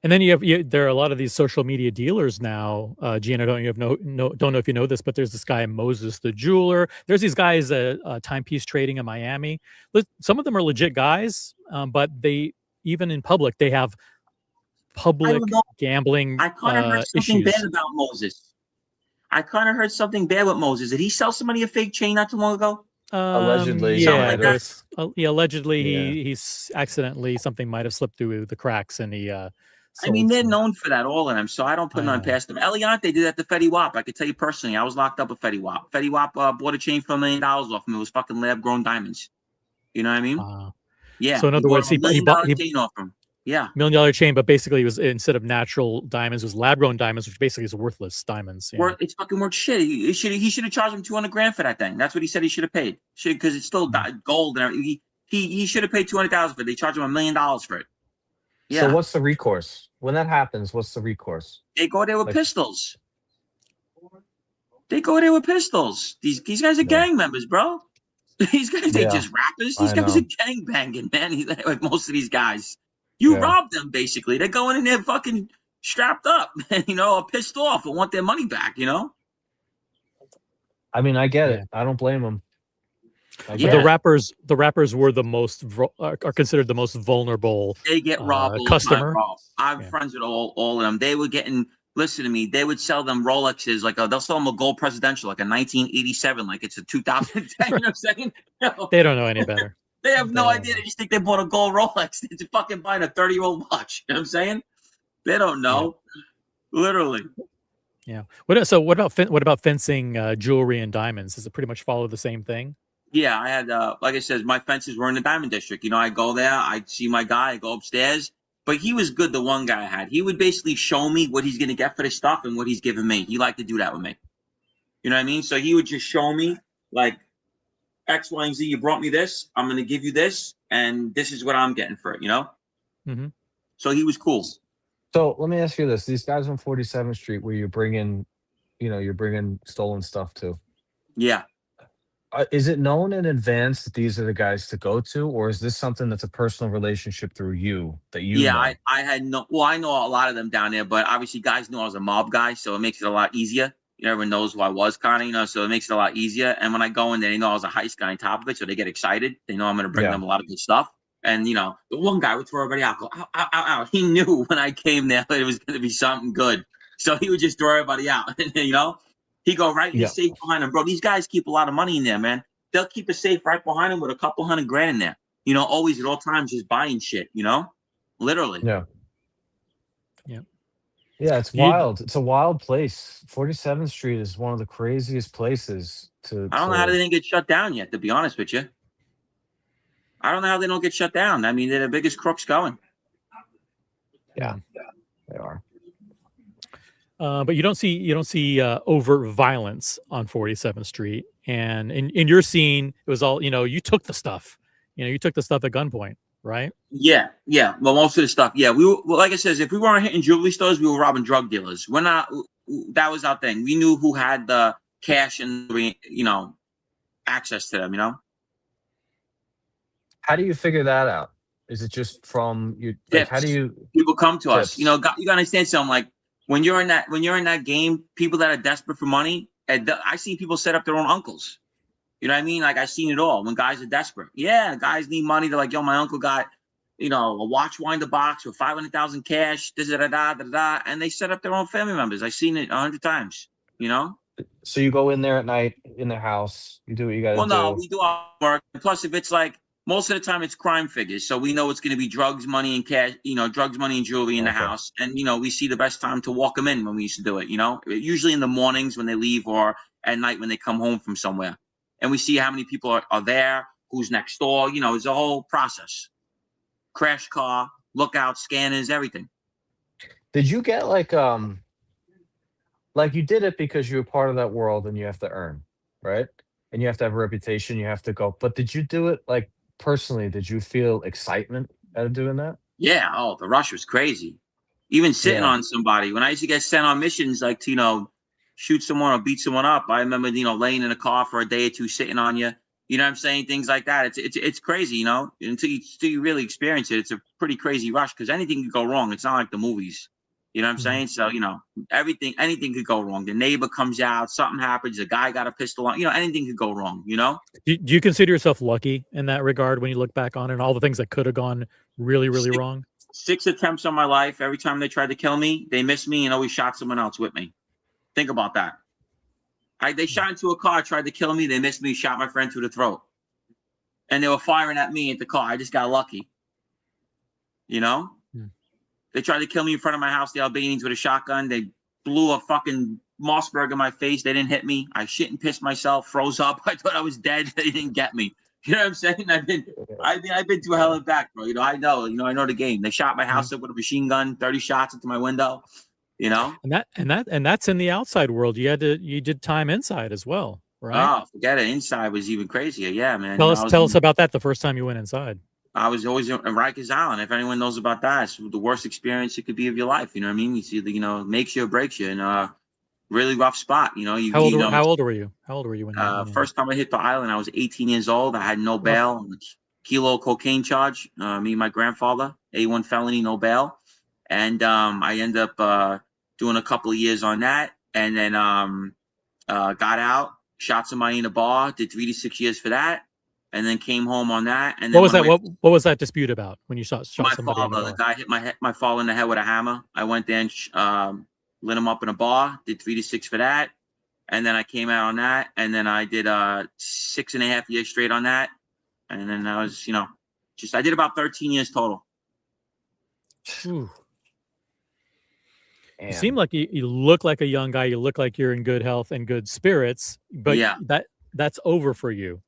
And then there are a lot of these social media dealers now. Gina, don't know if you know this, but there's this guy Moses the jeweler. There's these guys timepiece trading in Miami. Some of them are legit guys, but they, even in public, they have public gambling
I kind of heard something
issues.
bad about Moses. I kind of heard something bad with Moses. Did he sell somebody a fake chain not too long ago?
Allegedly,
allegedly he's accidentally, something might have slipped through the cracks, and he
I mean, they're known for that, all of them, so I don't put none past them. Eliante did that to Fetty Wap. I could tell you personally, I was locked up with Fetty Wap. Fetty Wap bought a chain for $1 million off him. It was fucking lab-grown diamonds. You know what I mean? Yeah.
So in other words, he bought
chain off him. Yeah.
$1 million chain, but basically it was, instead of natural diamonds, it was lab-grown diamonds, which basically is worthless diamonds.
It's fucking worth shit. He should have charged him $200,000 for that thing. That's what he said he should have paid. Because it's still gold and everything. He should have paid $200,000 for it. They charged him $1 million for it. Yeah.
So what's the recourse? When that happens, what's the recourse?
They go there with pistols. They go there with pistols. These guys are gang members, bro. These guys ain't just rappers. These guys are gang banging, man. Like most of these guys. You rob them, basically. They're going in there fucking strapped up, you know, or pissed off and want their money back, you know?
I mean, I get it. I don't blame them.
But the rappers were are considered the most vulnerable.
They get robbed.
Customer.
I'm friends with all of them. They were getting. Listen to me. They would sell them Rolexes, like they'll sell them a gold presidential, like a 1987, like it's a 2010. You know what I'm saying? No.
They don't know any better.
They have no idea. They just think they bought a gold Rolex. They're fucking buying a 30-year-old watch. You know what I'm saying? They don't know. Yeah. Literally.
Yeah. What about fencing jewelry and diamonds? Does it pretty much follow the same thing?
Yeah, I had like I said, my fences were in the Diamond District. You know, I go there, I see my guy, I go upstairs. But he was good, the one guy I had. He would basically show me what he's gonna get for the stuff and what he's giving me. He liked to do that with me. You know what I mean? So he would just show me like X, Y, and Z, you brought me this, I'm gonna give you this, and this is what I'm getting for it, you know?
Mm-hmm.
So he was cool.
So let me ask you this. These guys on 47th Street where you're bringing stolen stuff to.
Yeah.
Is it known in advance that these are the guys to go to, or is this something that's a personal relationship through you that you know?
I had no. Well, I know a lot of them down there, but obviously guys know I was a mob guy, so it makes it a lot easier. everyone knows who I was, kind of, so it makes it a lot easier. And when I go in there, they know I was a heist guy on top of it, so they get excited. They know I'm going to bring them a lot of good stuff. And the one guy would throw everybody out, go ow, ow, ow, ow. He knew when I came there that it was going to be something good, so he would just throw everybody out. He go right in the safe behind him, bro. These guys keep a lot of money in there, man. They'll keep a safe right behind him with a couple $100,000 in there. Always at all times just buying shit. Literally.
Yeah. Yeah, it's wild. It's a wild place. 47th Street is one of the craziest places to.
I don't know how they didn't get shut down yet, to be honest with you. I don't know how they don't get shut down. I mean, they're the biggest crooks going.
Yeah, they are.
But you don't see overt violence on 47th Street. And in your scene, it was all, you took the stuff. You took the stuff at gunpoint, right?
Yeah. Well, most of the stuff. Yeah, like I said, if we weren't hitting jewelry stores, we were robbing drug dealers. We're not. That was our thing. We knew who had the cash and access to them.
How do you figure that out? Is it just from you? Like, how do you?
People come to us. You gotta understand something. Like when you're in that game, people that are desperate for money. I seen people set up their own uncles. You know what I mean? Like, I've seen it all. When guys are desperate, guys need money. They're like, yo, my uncle got, a watch winder box with 500,000 cash. And they set up their own family members. I've seen it 100 times.
So you go in there at night in their house. You do what you got to do.
Well, no, we do our work. Plus, if it's like most of the time, it's crime figures. So we know it's going to be drugs, money, and cash. Drugs, money, and jewelry in the house. And we see the best time to walk them in when we used to do it. Usually in the mornings when they leave, or at night when they come home from somewhere. And we see how many people are there, who's next door. It's a whole process. Crash car, lookout, scanners, everything.
Did you get like you did it because you were part of that world and you have to earn, right? And you have to have a reputation, you have to go. But did you do it like personally? Did you feel excitement out of doing that?
Yeah. Oh, the rush was crazy. Even sitting on somebody. When I used to get sent on missions, like to, shoot someone or beat someone up. I remember, laying in a car for a day or two, sitting on you. You know what I'm saying? Things like that. It's crazy, until you really experience it. It's a pretty crazy rush because anything could go wrong. It's not like the movies. You know what I'm saying? So, anything could go wrong. The neighbor comes out, something happens, a guy got a pistol on, anything could go wrong,
Do you consider yourself lucky in that regard when you look back on it and all the things that could have gone really, really wrong?
6 attempts on my life. Every time they tried to kill me, they missed me and always shot someone else with me. Think about that. They shot into a car, tried to kill me. They missed me, shot my friend through the throat. And they were firing at me at the car. I just got lucky. They tried to kill me in front of my house, the Albanians, with a shotgun. They blew a fucking Mossberg in my face. They didn't hit me. I shit and pissed myself, froze up. I thought I was dead. They didn't get me. You know what I'm saying? I've been through hell and back, bro. I know the game. They shot my house up with a machine gun, 30 shots into my window. And
that's in the outside world. You did time inside as well, right?
Oh, forget it. Inside was even crazier. Yeah, man.
Tell us about that. The first time you went inside.
I was always in Rikers Island. If anyone knows about that, it's the worst experience it could be of your life. You know what I mean? You see, makes you or breaks you, and really rough spot.
How old were you? How old were you when?
First time I hit the island, I was 18 years old. I had no bail, kilo cocaine charge. Me and my grandfather, A1 felony, no bail, and I ended up doing a couple of years on that, and then got out, shot somebody in a bar, did 3 to 6 years for that, and then came home on that. And then
what was that dispute about when you shot
my
somebody?
Father, the guy hit my father in the head with a hammer. I went there and lit him up in a bar, did 3 to 6 for that, and then I came out on that, and then I did 6.5 years straight on that, and then I was I did about 13 years total.
Ooh. You seem like you look like a young guy. You look like you're in good health and good spirits, but that's over for you.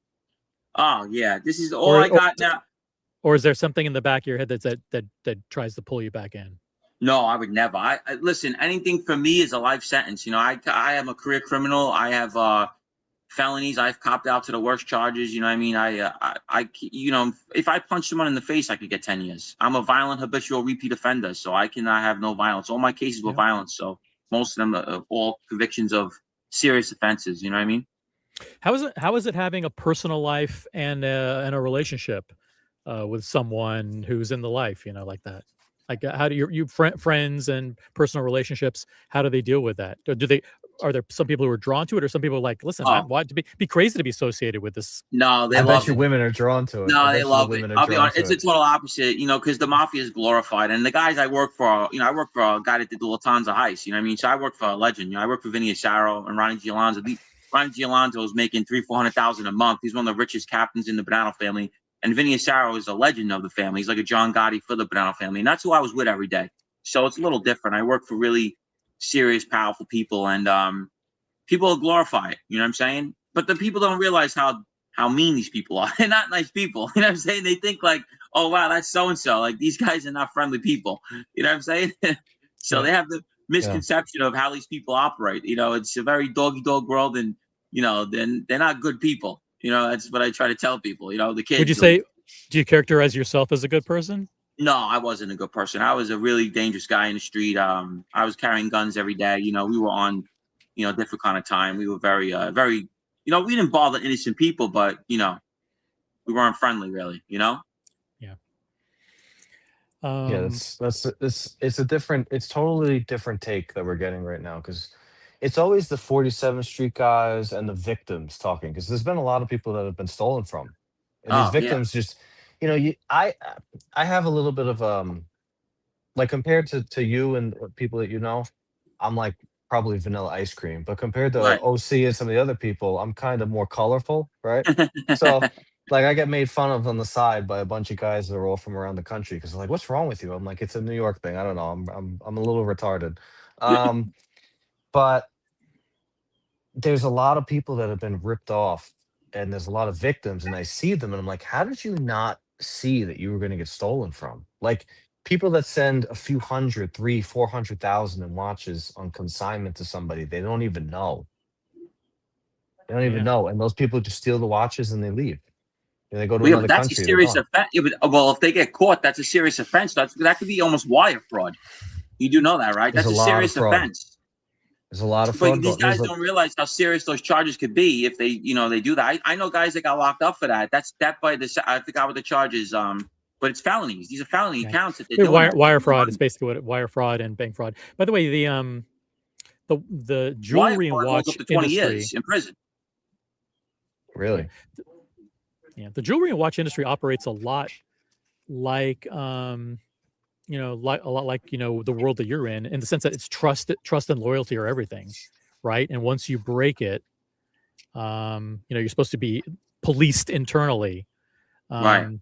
Oh yeah, this is all I got now.
Or is there something in the back of your head that tries to pull you back in?
No, I would never. I listen. Anything for me is a life sentence. I am a career criminal. I have felonies. I've copped out to the worst charges. You know what I mean? If I punch someone in the face, I could get 10 years. I'm a violent, habitual, repeat offender, so I cannot have no violence. All my cases were violence, so most of them are all convictions of serious offenses. You know what I mean?
How is it having a personal life and a relationship with someone who's in the life, like that? Like, how do you friends and personal relationships? How do they deal with that? are there some people who are drawn to it, or some people are like, listen, I want to be crazy to be associated with this?
No, they
I
love
bet you
it.
women are drawn to it.
No, they love it. I'll be honest, it's a total opposite, you know, because the mafia is glorified, and the guys I work for, you know, I work for a guy that did the Lufthansa heist. You know what I mean? So I work for a legend. You know, I work for Vinny Asaro and Ronnie Gialonzo. Ronnie Gialonzo is making $300,000-400,000 a month. He's one of the richest captains in the Bonanno family, and Vinny Asaro is a legend of the family. He's like a John Gotti for the Bonanno family, and that's who I was with every day. So it's a little different. I work for really serious, powerful people, and people glorify it. You know what I'm saying? But the people don't realize how mean these people are. They're not nice people. You know what I'm saying? They think like, oh wow, that's so and so. Like these guys are not friendly people. You know what I'm saying? So they have the misconception of how these people operate. You know, it's a very dog world, and you know, then they're not good people. You know, that's what I try to tell people. You know, the kids.
Would you say? Do you characterize yourself as a good person?
No, I wasn't a good person. I was a really dangerous guy in the street. I was carrying guns every day. You know, we were on, you know, different kind of time. We were very, very, you know, we didn't bother innocent people, but, you know, we weren't friendly really, you know?
Yeah.
Yeah, it's totally different take that we're getting right now, because it's always the 47th Street guys and the victims talking, because there's been a lot of people that have been stolen from. And these victims just, you know, I have a little bit of like, compared to you and people that you know, I'm like probably vanilla ice cream. But compared to OC and some of the other people, I'm kind of more colorful, right? So like, I get made fun of on the side by a bunch of guys that are all from around the country, because they're like, "What's wrong with you?" I'm like, "It's a New York thing. I don't know. I'm a little retarded." But there's a lot of people that have been ripped off, and there's a lot of victims, and I see them, and I'm like, how did you not see that you were going to get stolen from? Like, people that send a few hundred, 300,000-400,000 in watches on consignment to somebody, they don't even know. They don't even know, and those people just steal the watches and they leave. And they go to another
that's
country.
A serious offense. Well, if they get caught, that's a serious offense. That could be almost wire fraud. You do know that, right? That's a serious offense.
There's a lot of fraud.
But these guys don't realize how serious those charges could be if they, you know, they do that. I know guys that got locked up for that. That's by the, I forgot what the charges. But it's felonies. These are felony accounts that they're doing.
Wire fraud is basically what wire fraud and bank fraud. By the way, the jewelry and watch
up to 20 years in prison.
Really?
Yeah, the jewelry and watch industry operates a lot like you know, like a lot like, you know, the world that you're in the sense that it's trust and loyalty are everything, right? And once you break it, you know, you're supposed to be policed internally,
right?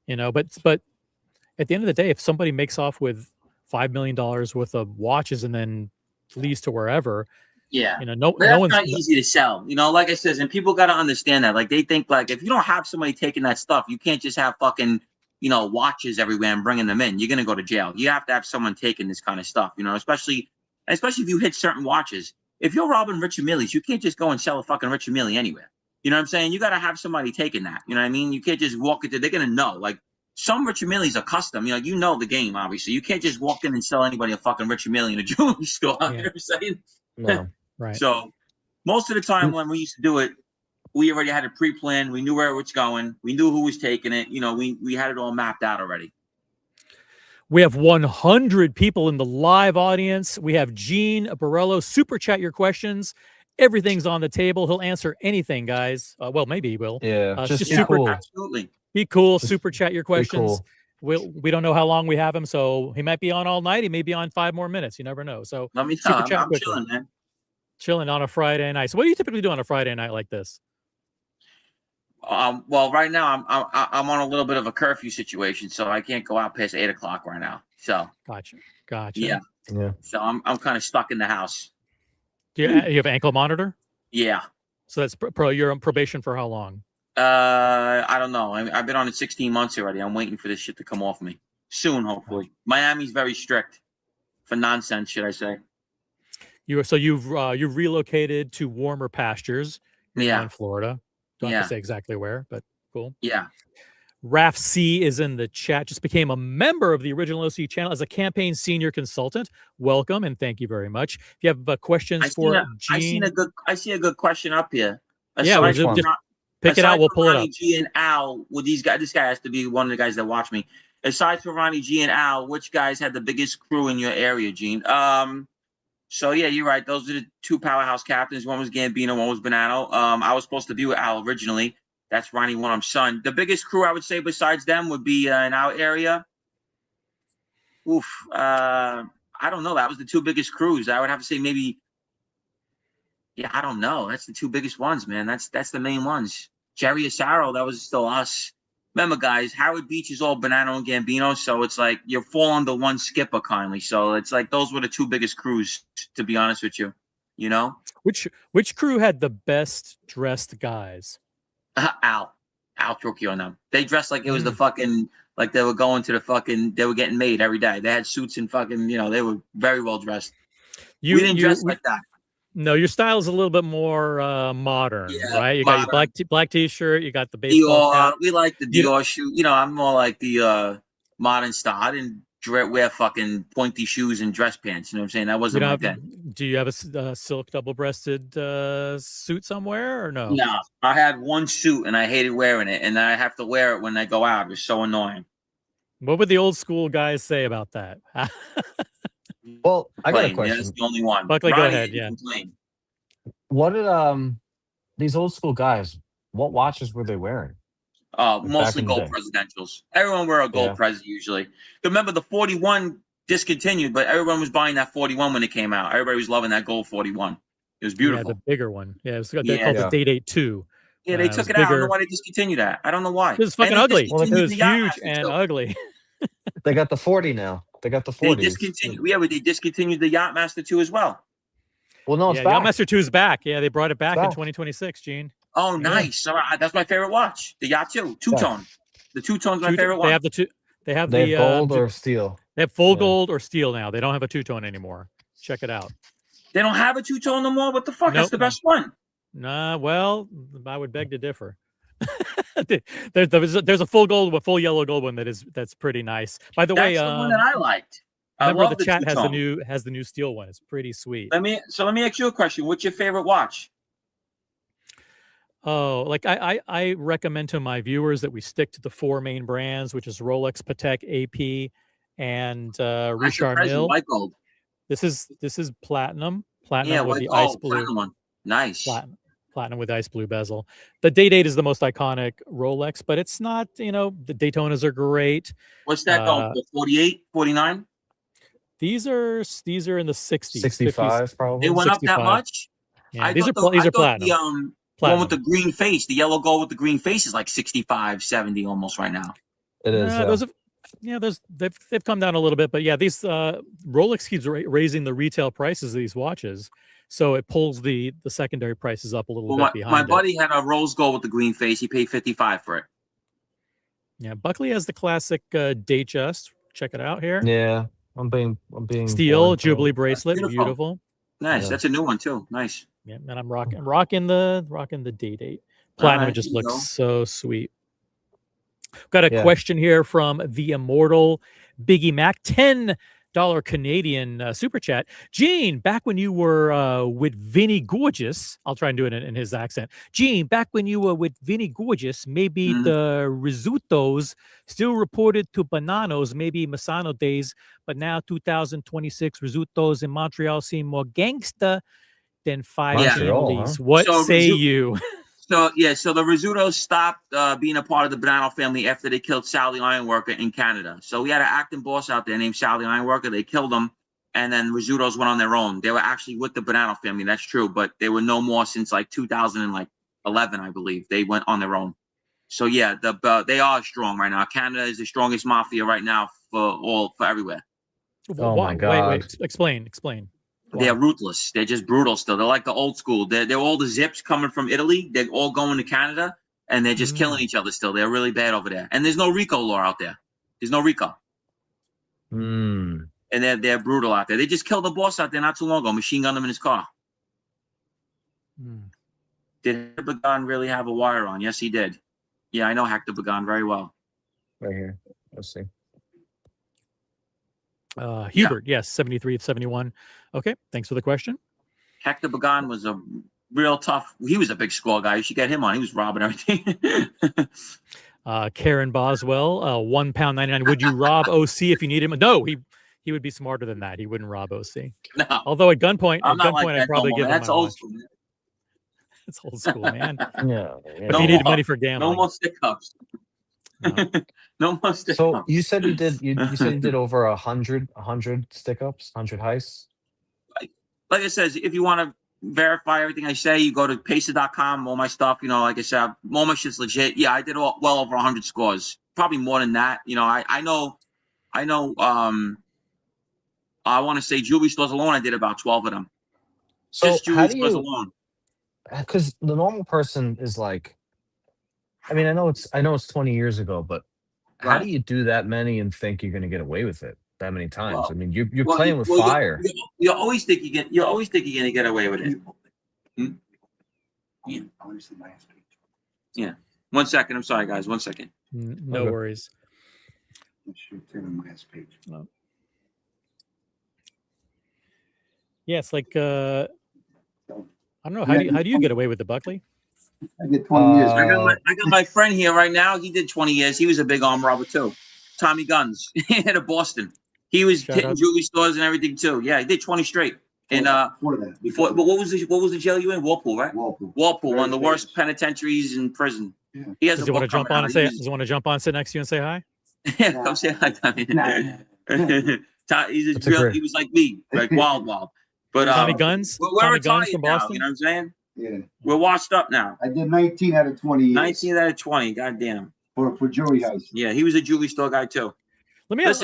You know, but at the end of the day, if somebody makes off with $5 million worth of watches and then leaves to wherever, you know, no one's
not easy to sell. You know, like I said, and people got to understand that. Like, they think like, if you don't have somebody taking that stuff, you can't just have fucking, you know, watches everywhere and bringing them in. You're gonna go to jail. You have to have someone taking this kind of stuff. You know, especially if you hit certain watches. If you're robbing Richard Milles, you can't just go and sell a fucking Richard Mille anywhere. You know what I'm saying? You got to have somebody taking that. You know what I mean? You can't just walk into. They're gonna know. Like, some Richard Milles are custom. You know the game, obviously. You can't just walk in and sell anybody a fucking Richard Mille in a jewelry store. You know what I'm saying?
No.
Right.
So most of the time when we used to do it, we already had it pre-planned. We knew where it was going. We knew who was taking it. You know, we had it all mapped out already.
We have 100 people in the live audience. We have Gene Borrello. Super chat your questions. Everything's on the table. He'll answer anything, guys. Well, maybe he will.
Yeah,
just
super
cool.
Absolutely.
Be cool. Super chat your questions.
Cool.
We don't know how long we have him, so he might be on all night. He may be on 5 more minutes. You never know. So
let me
super
chat. I'm chilling, man.
Chilling on a Friday night. So what do you typically do on a Friday night like this?
Well, right now I'm on a little bit of a curfew situation, so I can't go out past 8 o'clock right now. So
Gotcha.
Yeah. So I'm kind of stuck in the house.
Do you have an ankle monitor?
Yeah.
So that's you're on probation for how long?
I don't know. I've been on it 16 months already. I'm waiting for this shit to come off me soon, hopefully. Miami's very strict for nonsense, should I say?
You've relocated to warmer pastures.
Yeah.
In Florida. Don't have to say exactly where, but cool.
Yeah.
Raf C is in the chat. Just became a member of the original OC channel as a campaign senior consultant. Welcome and thank you very much. If you have questions for Gene,
I see a good question up here.
We'll just pick it out. We'll pull it up.
G and Al, with these guys, this guy has to be one of the guys that watch me. Aside from Ronnie G and Al, which guys had the biggest crew in your area, Gene? So yeah, you're right. Those are the two powerhouse captains. One was Gambino, one was Bonanno. I was supposed to be with Al originally. That's Ronnie One-Arm's son. The biggest crew I would say besides them would be in our area. Oof. I don't know. That was the two biggest crews. I would have to say maybe. Yeah, I don't know. That's the two biggest ones, man. That's the main ones. Jerry Asaro, that was still us. Remember, guys, Howard Beach is all Bonanno and Gambino, so it's like you're fall under one skipper kindly. So it's like those were the two biggest crews, to be honest with you. You know,
which crew had the best dressed guys?
Al Trujillo on them. They dressed like it was the fucking like they were going to the fucking. They were getting made every day. They had suits and fucking. You know, they were very well dressed. We didn't dress like that.
No, your style is a little bit more modern, right? You got your black t-shirt, you got the baseball cap.
We like the Dior shoe. You know, I'm more like the modern style. I didn't wear fucking pointy shoes and dress pants. You know what I'm saying? That wasn't like that.
Do you have a silk double-breasted suit somewhere or no?
No, I had one suit and I hated wearing it, and I have to wear it when I go out. It's so annoying.
What would the old school guys say about that?
Well, I got a question.
Yeah, that's the only one.
Buckley, go ahead. Yeah.
What did these old school guys? What watches were they wearing?
Mostly gold presidentials. Everyone wear a gold President usually. Remember the 41 discontinued, but everyone was buying that 41 when it came out. Everybody was loving that gold 41. It was beautiful.
Yeah, the bigger one. Yeah, it was called the Date 82.
Yeah, they took it out. I don't know why they discontinued that. I don't know why.
It was fucking ugly. Well, it was huge and ugly.
They got the 40 now. They got the 40.
They discontinued. Yeah, but they discontinued the Yachtmaster 2 as well.
Well, no, it's back.
Yachtmaster 2 is back. Yeah, they brought it back in 2026, Gene.
Oh, nice. All right. That's my favorite watch. The Yacht 2. Two-tone. The two-tone's my favorite watch.
They have the two. They have
the gold or steel.
They have full gold or steel now. They don't have a two-tone anymore. Check it out.
They don't have a two-tone no more? What the fuck? Nope. That's the best one.
Nah, well, I would beg to differ. There's a full gold, full yellow gold one that's pretty nice. By the way,
that's the one that I liked.
Remember the chat has the new steel one. It's pretty sweet.
Let me ask you a question. What's your favorite watch?
Oh, like I recommend to my viewers that we stick to the four main brands, which is Rolex, Patek, AP, and Richard Mille.
White gold.
This is platinum. Platinum with the ice blue.
Platinum one. Nice.
Platinum with ice blue bezel. The Date 8 is the most iconic Rolex, but it's not, the Daytonas are great.
What's that going for? 48, 49?
These are in the 60s.
65
50s.
probably.
They went 65. Up that much?
Yeah, these are platinum.
The one with the green face, the yellow gold with the green face is like 65, 70 almost right now.
It is.
They've come down a little bit, but yeah, these Rolex keeps raising the retail prices of these watches. So it pulls the secondary prices up a little bit behind
my buddy had a rose gold with the green face. He paid $55 for it.
Yeah, Buckley has the classic Datejust. Check it out here.
Yeah, I'm being
steel Jubilee bracelet, beautiful.
Nice. Yeah. That's a new one too. Nice.
Yeah, and I'm rocking the Date 8. Platinum just looks so sweet. Got a question here from the immortal Biggie Mac. $10 Canadian super chat. Gene, back when you were with Vinny Gorgeous, I'll try and do it in his accent. Gene, back when you were with Vinny Gorgeous, maybe the risottos still reported to Bonannos, maybe Masano days, but now 2026 risottos in Montreal seem more gangsta than 5 families. Huh? What say you?
So the Rizzutos stopped being a part of the Bonanno family after they killed Sal the Ironworker in Canada. So we had an acting boss out there named Sal the Ironworker. They killed him, and then Rizzutos went on their own. They were actually with the Bonanno family, that's true, but they were no more since like 2011, I believe. They went on their own. So yeah, they are strong right now. Canada is the strongest mafia right now for everywhere.
Oh my God!
Wait, explain.
They're ruthless. They're just brutal still. They're like the old school. They're all the zips coming from Italy. They're all going to Canada, and they're just killing each other still. They're really bad over there. And there's no RICO law out there. There's no RICO. And they're brutal out there. They just killed the boss out there not too long ago. Machine gunned him in his car. Did Hector Bagan really have a wire on? Yes, he did. Yeah, I know Hector Bagan very well.
Right here. Let's see.
Hubert, yes, 73 of 71. Okay, thanks for the question.
Hector Bagan was a real tough. He was a big score guy. You should get him on. He was robbing everything.
Karen Boswell, £1.99. Would you rob OC if you need him? No, he he would be smarter than that. He wouldn't rob OC.
No,
Although at gunpoint,
I'm not like
I'd
that no
probably
more,
give
man.
him
That's
my
old
watch.
school, man.
It's old school, man.
Yeah.
If
No
you needed
more.
money for
No
gambling.
more stick ups.
No.
No more stick
So
ups.
you said you did you said you did over 100 stick ups, 100 heists.
Like I said, if you want to verify everything I say, you go to pacer.com, all my stuff, you know, like I said, all my shit's legit. Yeah, I did well over 100 scores. Probably more than that. You know, I know, I want to say jewelry stores alone, I did about 12 of them.
So
Just
how
jewelry
do
stores
you?
alone.
Because the normal person is like, I mean, I know it's 20 years ago, but how do
Right.
you do that many and think you're going to get away with it that many times? I
Well,
mean, you're playing with fire.
You always think you always think you're gonna get away with it. Yeah. Yeah. 1 second. I'm sorry, guys. 1 second.
No
Okay.
worries. Oh. Yeah, it's like I don't know. How do you get away with it, Buckley?
I get 20 years.
I got my friend here right now. He did 20 years. He was a big arm robber too. Tommy Guns out of Boston. He was hitting jewelry stores and everything too. Yeah, he did 20 straight. And before, but what was the jail you in? Walpole, right? Walpole, one of the worst penitentiaries in prison.
Yeah.
He has
Does
a
he want to
book
jump
coming
on
out.
and say? Does he want to jump on, sit next to you, and say hi?
Yeah, come say hi, Tommy. He's he was like me, like wild. But
Tommy Guns.
we're
Tommy
retired
Guns from
now.
Boston.
You know what I'm saying?
Yeah.
We're washed up now.
I did 19 out of 20 years
19 out of 20. Goddamn.
for jewelry heist.
Yeah, he was a jewelry store guy too.
Let me ask.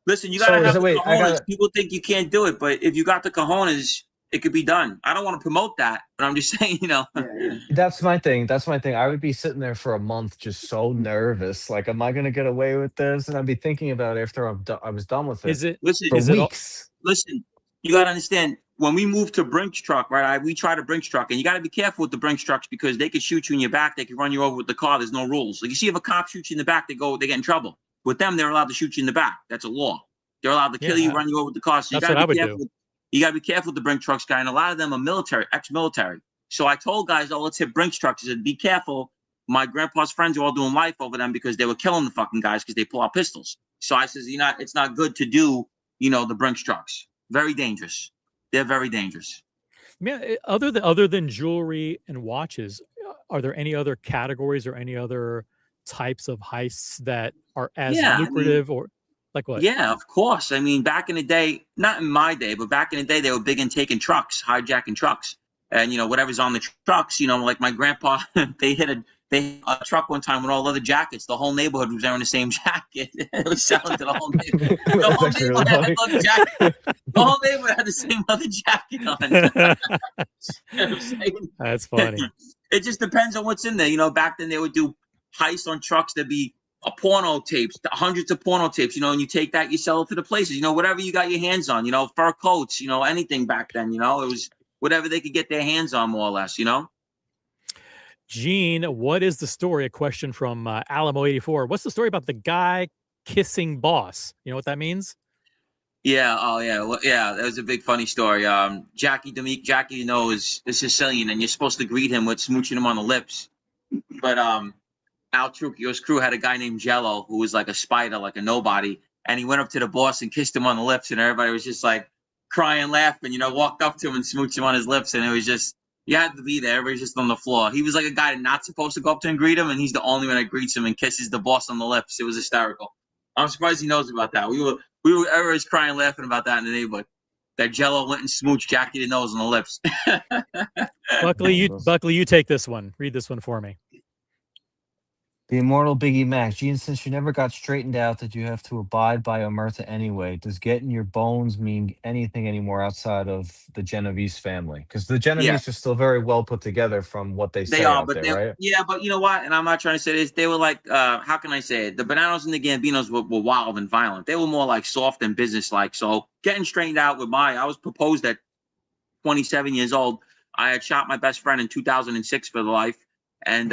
Listen, you gotta have the
wait,
cojones. People think you can't do it, but if you got the cojones, it could be done. I don't want to promote that, but I'm just saying, you know.
Yeah.
That's my thing. I would be sitting there for a month, just so nervous. Like, am I going to get away with this? And I'd be thinking about it after I was done with it.
Is it?
Listen,
for weeks?
Listen, you gotta understand. When we moved to Brinks truck, right? We tried a Brinks truck, and you gotta be careful with the Brinks trucks because they could shoot you in your back. They could run you over with the car. There's no rules. Like you see, if a cop shoots you in the back, they get in trouble. With them, they're allowed to shoot you in the back. That's a law. They're allowed to kill you, run you over with the car. So you gotta be careful. You gotta be careful with the Brinks trucks guy, and a lot of them are military, ex-military. So I told guys, "Oh, let's hit Brinks trucks." I said, "Be careful." My grandpa's friends are all doing life over them because they were killing the fucking guys because they pull out pistols. So I says, it's not good to do, the Brinks trucks. Very dangerous. They're very dangerous.
Man, other than jewelry and watches, are there any other categories or any other types of heists that are as lucrative or like what?
Yeah, of course. I mean, back in the day, not in my day, but back in the day, they were big in taking trucks, hijacking trucks, and whatever's on the trucks. Like my grandpa, they hit a truck one time with all leather jackets. The whole neighborhood was wearing the same jacket. It was selling to the whole neighborhood. The whole neighborhood had leather jacket. The whole neighborhood had the same leather jacket on. You know what I'm saying?
That's funny.
It just depends on what's in there. Back then they would do heists on trucks. There'd be porno tapes, hundreds of porno tapes, and you take that, you sell it to the places, whatever you got your hands on, fur coats, anything back then, it was whatever they could get their hands on, more or less,
Gene, what is the story? A question from Alamo84. What's the story about the guy kissing boss? You know what that means?
Yeah. Oh, yeah. Well, yeah, that was a big funny story. Jackie, is Sicilian, and you're supposed to greet him with smooching him on the lips. But Al Truccio's crew had a guy named Jello who was like a spider, like a nobody. And he went up to the boss and kissed him on the lips, and everybody was just like crying, laughing, walked up to him and smooched him on his lips. And it was just, you had to be there. Everybody's just on the floor. He was like a guy not supposed to go up to him and greet him, and he's the only one that greets him and kisses the boss on the lips. It was hysterical. I'm surprised he knows about that. Everybody's crying, laughing about that in the neighborhood. That Jello went and smooched Jackie the Nose on the lips.
Buckley, you take this one. Read this one for me.
The immortal Biggie Mac. Gene, since you never got straightened out that you have to abide by omerta anyway, does getting your bones mean anything anymore outside of the Genovese family? Because the Genovese are still very well put together from what they say out there, right?
Yeah, but you know what? And I'm not trying to say this. They were like, how can I say it? The Bonannos and the Gambinos were wild and violent. They were more like soft and business-like. So getting straightened out with I was proposed at 27 years old. I had shot my best friend in 2006 for the life. And,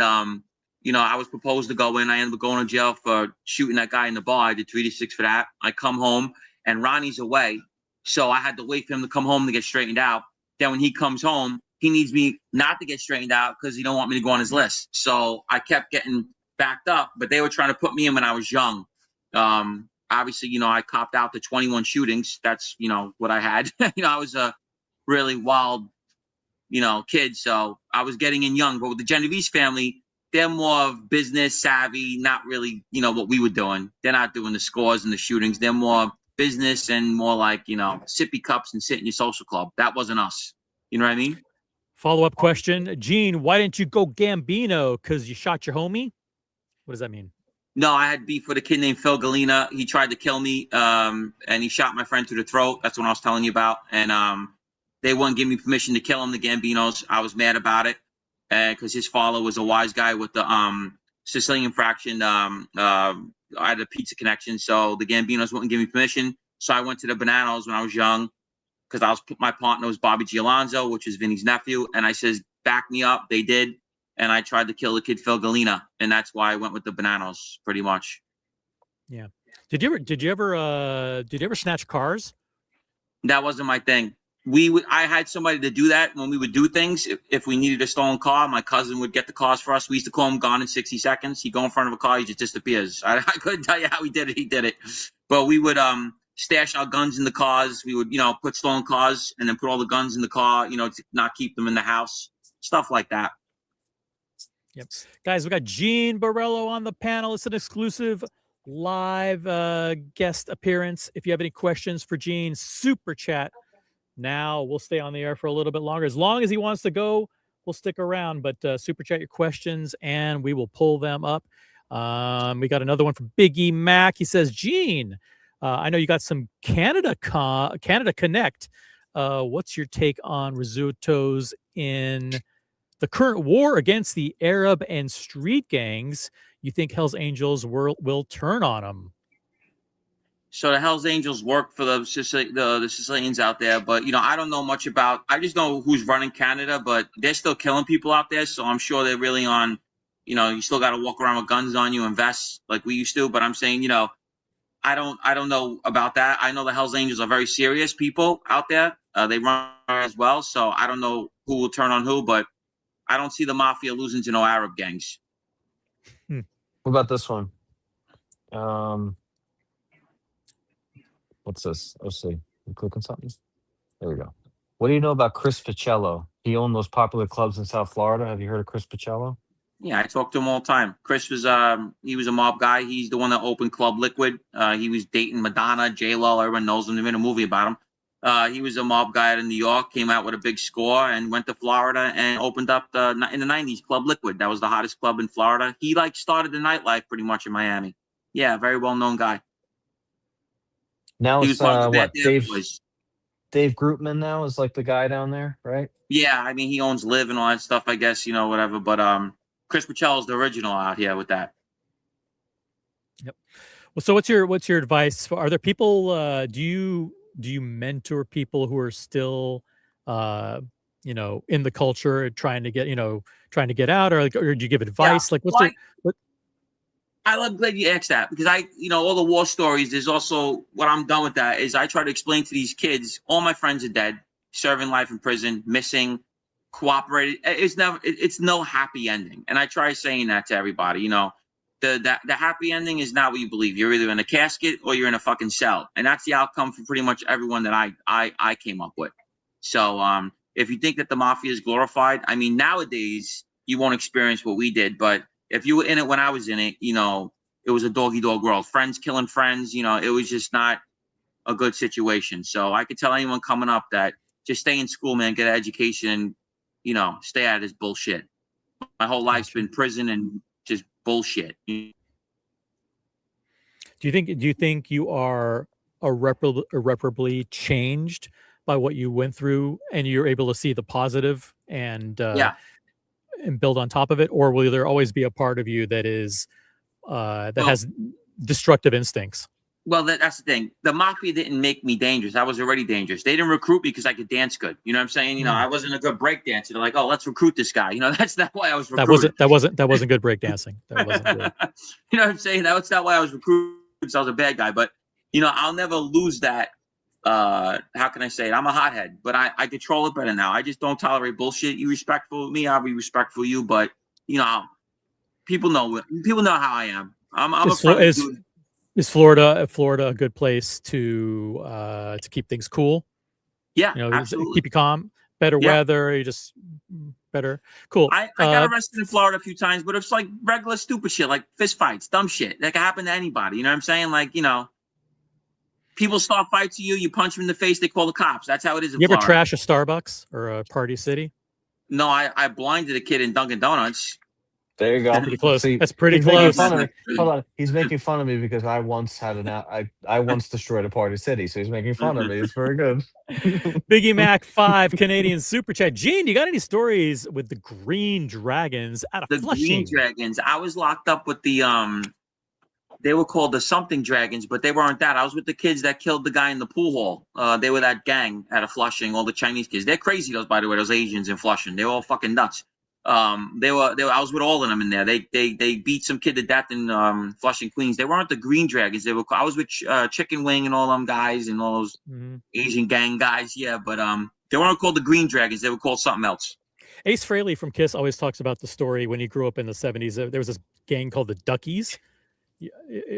I was proposed to go in. I ended up going to jail for shooting that guy in the bar. I did 3 to 6 for that. I come home, and Ronnie's away. So I had to wait for him to come home to get straightened out. Then when he comes home, he needs me not to get straightened out because he don't want me to go on his list. So I kept getting backed up, but they were trying to put me in when I was young. obviously, I copped out to 21 shootings. That's, what I had. I was a really wild, kid. So I was getting in young. But with the Genovese family, they're more of business savvy, not really, what we were doing. They're not doing the scores and the shootings. They're more business and more like, sippy cups and sit in your social club. That wasn't us. You know what I mean?
Follow-up question. Gene, why didn't you go Gambino? Because you shot your homie? What does that mean?
No, I had beef with a kid named Phil Galena. He tried to kill me, and he shot my friend through the throat. That's what I was telling you about. And they wouldn't give me permission to kill him, the Gambinos. I was mad about it because his father was a wise guy with the Sicilian fraction. I had a pizza connection, so the Gambinos wouldn't give me permission. So I went to the Bonannos when I was young because my partner was Bobby Gialonzo, which is Vinny's nephew. And I says, back me up. They did. And I tried to kill the kid Phil Galena, and that's why I went with the Bonannos, pretty much.
Yeah. Did you ever snatch cars?
That wasn't my thing. I had somebody to do that when we would do things. If we needed a stolen car, my cousin would get the cars for us. We used to call him Gone in 60 Seconds. He'd go in front of a car, he just disappears. I couldn't tell you how he did it. He did it. But we would stash our guns in the cars. We would, put stolen cars and then put all the guns in the car, to not keep them in the house. Stuff like that.
Yep. Guys, we got Gene Borrello on the panel. It's an exclusive live guest appearance. If you have any questions for Gene, super chat now. We'll stay on the air for a little bit longer. As long as he wants to go, we'll stick around, but super chat your questions and we will pull them up. We got another one from Biggie Mac. He says, Gene, I know you got some Canada Connect. What's your take on risottos in the current war against the Arab and street gangs? You think Hell's Angels will turn on them?
So the Hell's Angels work for the Sicilians out there, but I don't know much about. I just know who's running Canada, but they're still killing people out there. So I'm sure they're really on. You still got to walk around with guns on you and vests like we used to. But I'm saying, I don't know about that. I know the Hell's Angels are very serious people out there. They run as well, so I don't know who will turn on who, but I don't see the mafia losing to no Arab gangs.
What about this one? What's this? Let's see. You click on something? There we go. What do you know about Chris Picello? He owned those popular clubs in South Florida. Have you heard of Chris Picello?
Yeah, I talk to him all the time. Chris was he was a mob guy. He's the one that opened Club Liquid. He was dating Madonna, J-Lo. Everyone knows him. They made a movie about him. He was a mob guy out in New York, came out with a big score and went to Florida and opened up in the 90s Club Liquid. That was the hottest club in Florida. He started the nightlife pretty much in Miami. Yeah, very well-known guy.
Now
he
it's
what?
Dave Grootman now is like the guy down there, right?
Yeah, I mean he owns Live and all that stuff, I guess, whatever. But Chris Picello's the original out here with that.
Yep. Well, so what's your advice? Are there people? Do you mentor people who are still, in the culture, trying to get out, or do you give advice?
Yeah.
Like, what's what?
I'm glad you asked that because all the war stories. There's also what I'm done with that is I try to explain to these kids. All my friends are dead, serving life in prison, missing, cooperated. It's no happy ending, and I try saying that to everybody. The happy ending is not what you believe. You're either in a casket or you're in a fucking cell, and that's the outcome for pretty much everyone that I came up with. So if you think that the mafia is glorified, I mean nowadays you won't experience what we did, but if you were in it when I was in it, it was a dog-eat-dog world. Friends killing friends, it was just not a good situation. So I could tell anyone coming up that just stay in school, man, get an education, stay out of this bullshit. My whole life's been prison and just bullshit.
Do you think you are irreparably changed by what you went through, and you're able to see the positive and build on top of it, or will there always be a part of you that is has destructive instincts?
Well, that's the thing. The mafia didn't make me dangerous. I was already dangerous. They didn't recruit me because I could dance good. You know what I'm saying? I wasn't a good break dancer. They're like, oh, let's recruit this guy. That's not why I was recruited.
That wasn't good break dancing. That wasn't good.
You know what I'm saying? That's not why I was recruited. I was a bad guy. But I'll never lose that. How can I say it? I'm a hothead, but I control it better now. I just don't tolerate bullshit. You respectful of me, I'll be respectful of you. But people know how I am. I'm a dude.
Is Florida a good place to keep things cool?
Yeah,
You know,
absolutely.
keep you calm, better weather, you just better. Cool.
I got arrested in Florida a few times, but it's like regular stupid shit, like fist fights, dumb shit that can happen to anybody. You know what I'm saying? Like, you know, people start fights to you, you punch them in the face, they call the cops. That's how it is in
You ever
Florida.
trash a Starbucks or a Party City?
No, I blinded a kid in Dunkin' Donuts.
There you go.
Pretty close.
See,
that's pretty
he's
close.
Making fun of me. Hold on. He's making fun of me because I once had I once destroyed a Party City, so he's making fun of me. It's very good.
Biggie Mac 5 Canadian Super Chat. Gene, you got any stories with the Green Dragons out of Flushing?
Green Dragons. I was locked up with the they were called the something dragons, but they weren't that. I was with the kids that killed the guy in the pool hall. They were that gang out of Flushing, all the Chinese kids. They're crazy, those, by the way, those Asians in Flushing. They were all fucking nuts. They were I was with all of them in there. They beat some kid to death in Flushing, Queens. They weren't the Green Dragons. I was with Chicken Wing and all them guys and all those Asian gang guys. Yeah, but they weren't called the Green Dragons. They were called something else.
Ace Frehley from Kiss always talks about the story when he grew up in the 70s. There was this gang called the Duckies.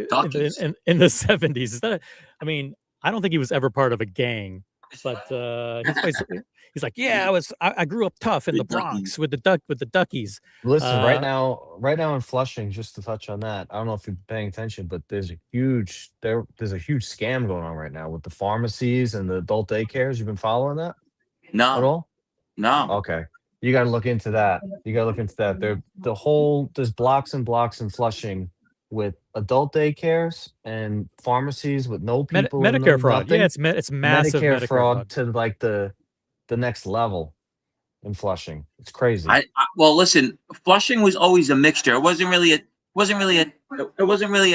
Duckies.
In the 70s. Is that I mean, I don't think he was ever part of a gang, but he's like, yeah, I grew up tough in the Bronx with the Duckies.
Listen, right now in Flushing, just to touch on that, I don't know if you're paying attention, but there's a huge scam going on right now with the pharmacies and the adult daycares. You've been following that?
No.
At all?
No.
Okay. You got to look into that. There's blocks and blocks in Flushing with adult daycares and pharmacies with no people in
Medicare
them,
fraud.
nothing.
Yeah, it's massive
Medicare fraud to like the next level in Flushing. It's crazy.
Well, listen, Flushing was always a mixture. It wasn't really an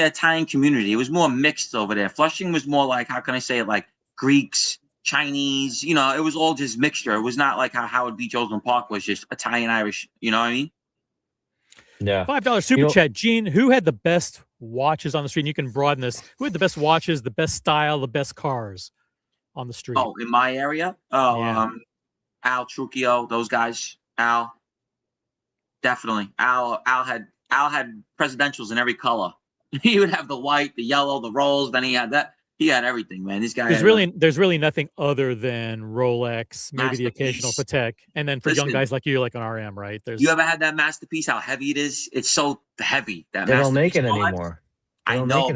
Italian community. It was more mixed over there. Flushing was more like, how can I say it, like Greeks, Chinese, you know, it was all just mixture. It was not like how Howard Beach Osborne Park was just Italian, Irish, you know what I mean?
Yeah.
$5 super chat. Gene, who had the best watches on the street? And you can broaden this. Who had the best watches, the best style, the best cars on the street?
Oh, in my area? Al Trucchio, those guys. Al. Definitely. Al had presidentials in every color. He would have the white, the yellow, the rose, then he had that. He had everything, man. This guy
there's really nothing other than Rolex, maybe the occasional Patek. And then for young guys like you, like an RM, right?
You ever had that masterpiece? How heavy it is? It's so heavy. That
they don't make it anymore.
I know.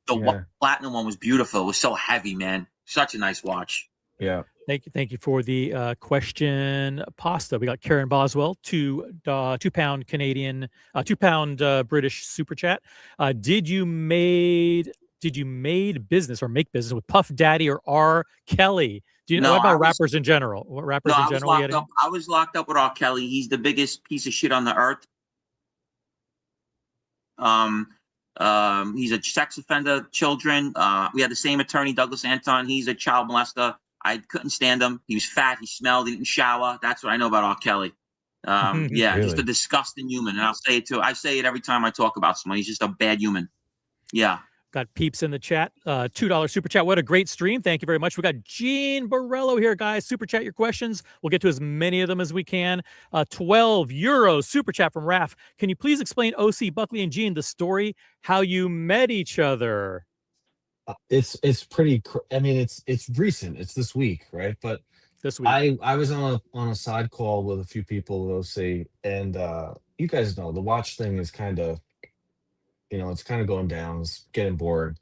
The platinum one was beautiful. It was so heavy, man. Such a nice watch.
Yeah.
Thank you for the question. Pasta. We got Karen Boswell, £2 Canadian, £2 British super chat. Did you make business with Puff Daddy or R. Kelly? Do you know about rappers in general? What rappers in general?
I was locked up with R. Kelly. He's the biggest piece of shit on the earth. He's a sex offender, children. We had the same attorney, Douglas Anton. He's a child molester. I couldn't stand him. He was fat. He smelled. He didn't shower. That's what I know about R. Kelly. Yeah, really? Just a disgusting human. And I'll say it too. I say it every time I talk about someone. He's just a bad human. Yeah.
Got Peeps in the chat. $2 super chat. What a great stream. Thank you very much. We got Gene Borrello here, guys. Super chat your questions. We'll get to as many of them as we can. 12 euros super chat from Raf. Can you please explain OC, Buckley, and Gene the story, how you met each other?
It's pretty. I mean, it's recent. It's this week, right? But
this week
I was on a side call with a few people at OC, and you guys know the watch thing is kind of. It's kind of going down. It's getting bored.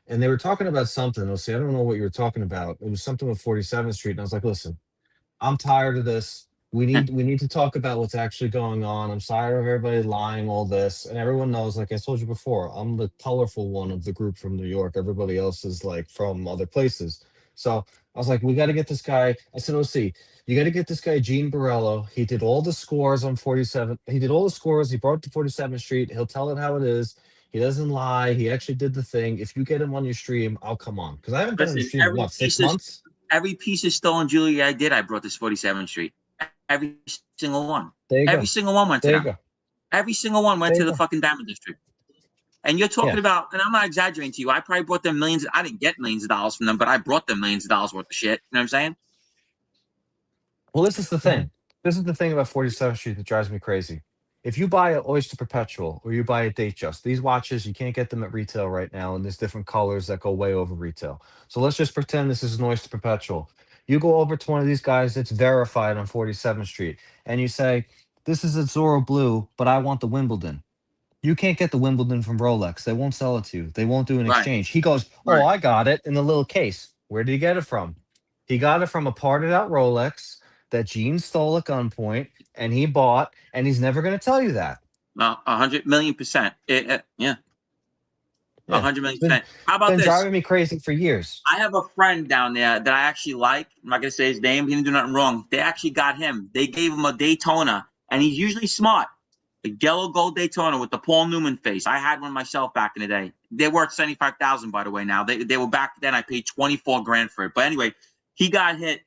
And they were talking about something. They'll say, I don't know what you were talking about. It was something with 47th Street. And I was like, listen, I'm tired of this. We need to talk about what's actually going on. I'm tired of everybody lying all this. And everyone knows, like I told you before, I'm the colorful one of the group from New York. Everybody else is like from other places. So I was like, we got to get this guy. I said, OC, you got to get this guy, Gene Borrello. He did all the scores on 47. He did all the scores. He brought it to 47th Street. He'll tell it how it is. He doesn't lie. He actually did the thing. If you get him on your stream, I'll come on. Because I haven't been on your stream in, 6 months?
Every piece of stolen jewelry I did, I brought this 47th Street. Every single one.
Every
single one went to them. Every single one went to the fucking Diamond District. And you're talking about, and I'm not exaggerating to you, I probably brought them millions. I didn't get millions of dollars from them, but I brought them millions of dollars worth of shit. You know what I'm saying?
Well, this is the thing. This is the thing about 47th Street that drives me crazy. If you buy an Oyster Perpetual or you buy a Datejust, these watches, you can't get them at retail right now, and there's different colors that go way over retail. So let's just pretend this is an Oyster Perpetual. You go over to one of these guys that's verified on 47th Street, and you say, this is a Zorro Blue, but I want the Wimbledon. You can't get the Wimbledon from Rolex. They won't sell it to you. They won't do an exchange. He goes, oh, I got it in the little case. Where did he get it from? He got it from a parted out Rolex that Gene stole at gunpoint and he bought, and he's never going to tell you that.
100,000,000%. Yeah. 100,000,000%. How about
been
this?
Driving me crazy for years.
I have a friend down there that I actually like. I'm not going to say his name. He didn't do nothing wrong. They actually got him. They gave him a Daytona, and he's usually smart. A yellow gold Daytona with the Paul Newman face. I had one myself back in the day. They're worth 75,000, by the way. Now they were back then. I paid 24 grand for it. But anyway, he got hit.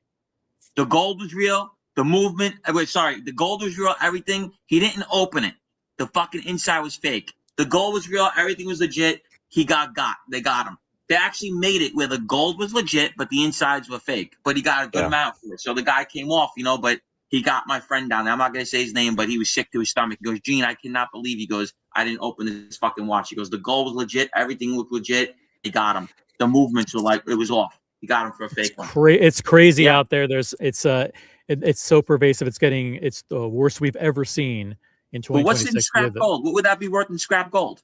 The gold was real. The movement. The gold was real. Everything. He didn't open it. The fucking inside was fake. The gold was real. Everything was legit. He got. They got him. They actually made it where the gold was legit, but the insides were fake. But he got a good amount for it. So the guy came off, but he got my friend down there. I'm not going to say his name, but he was sick to his stomach. He goes, Gene, I cannot believe. He goes, I didn't open this fucking watch. He goes, the gold was legit. Everything looked legit. He got him. The movements were like, it was off. He got him for a fake one.
It's crazy out there. It's so pervasive. It's the worst we've ever seen in 2026.
But what's in scrap gold? What would that be worth in scrap gold?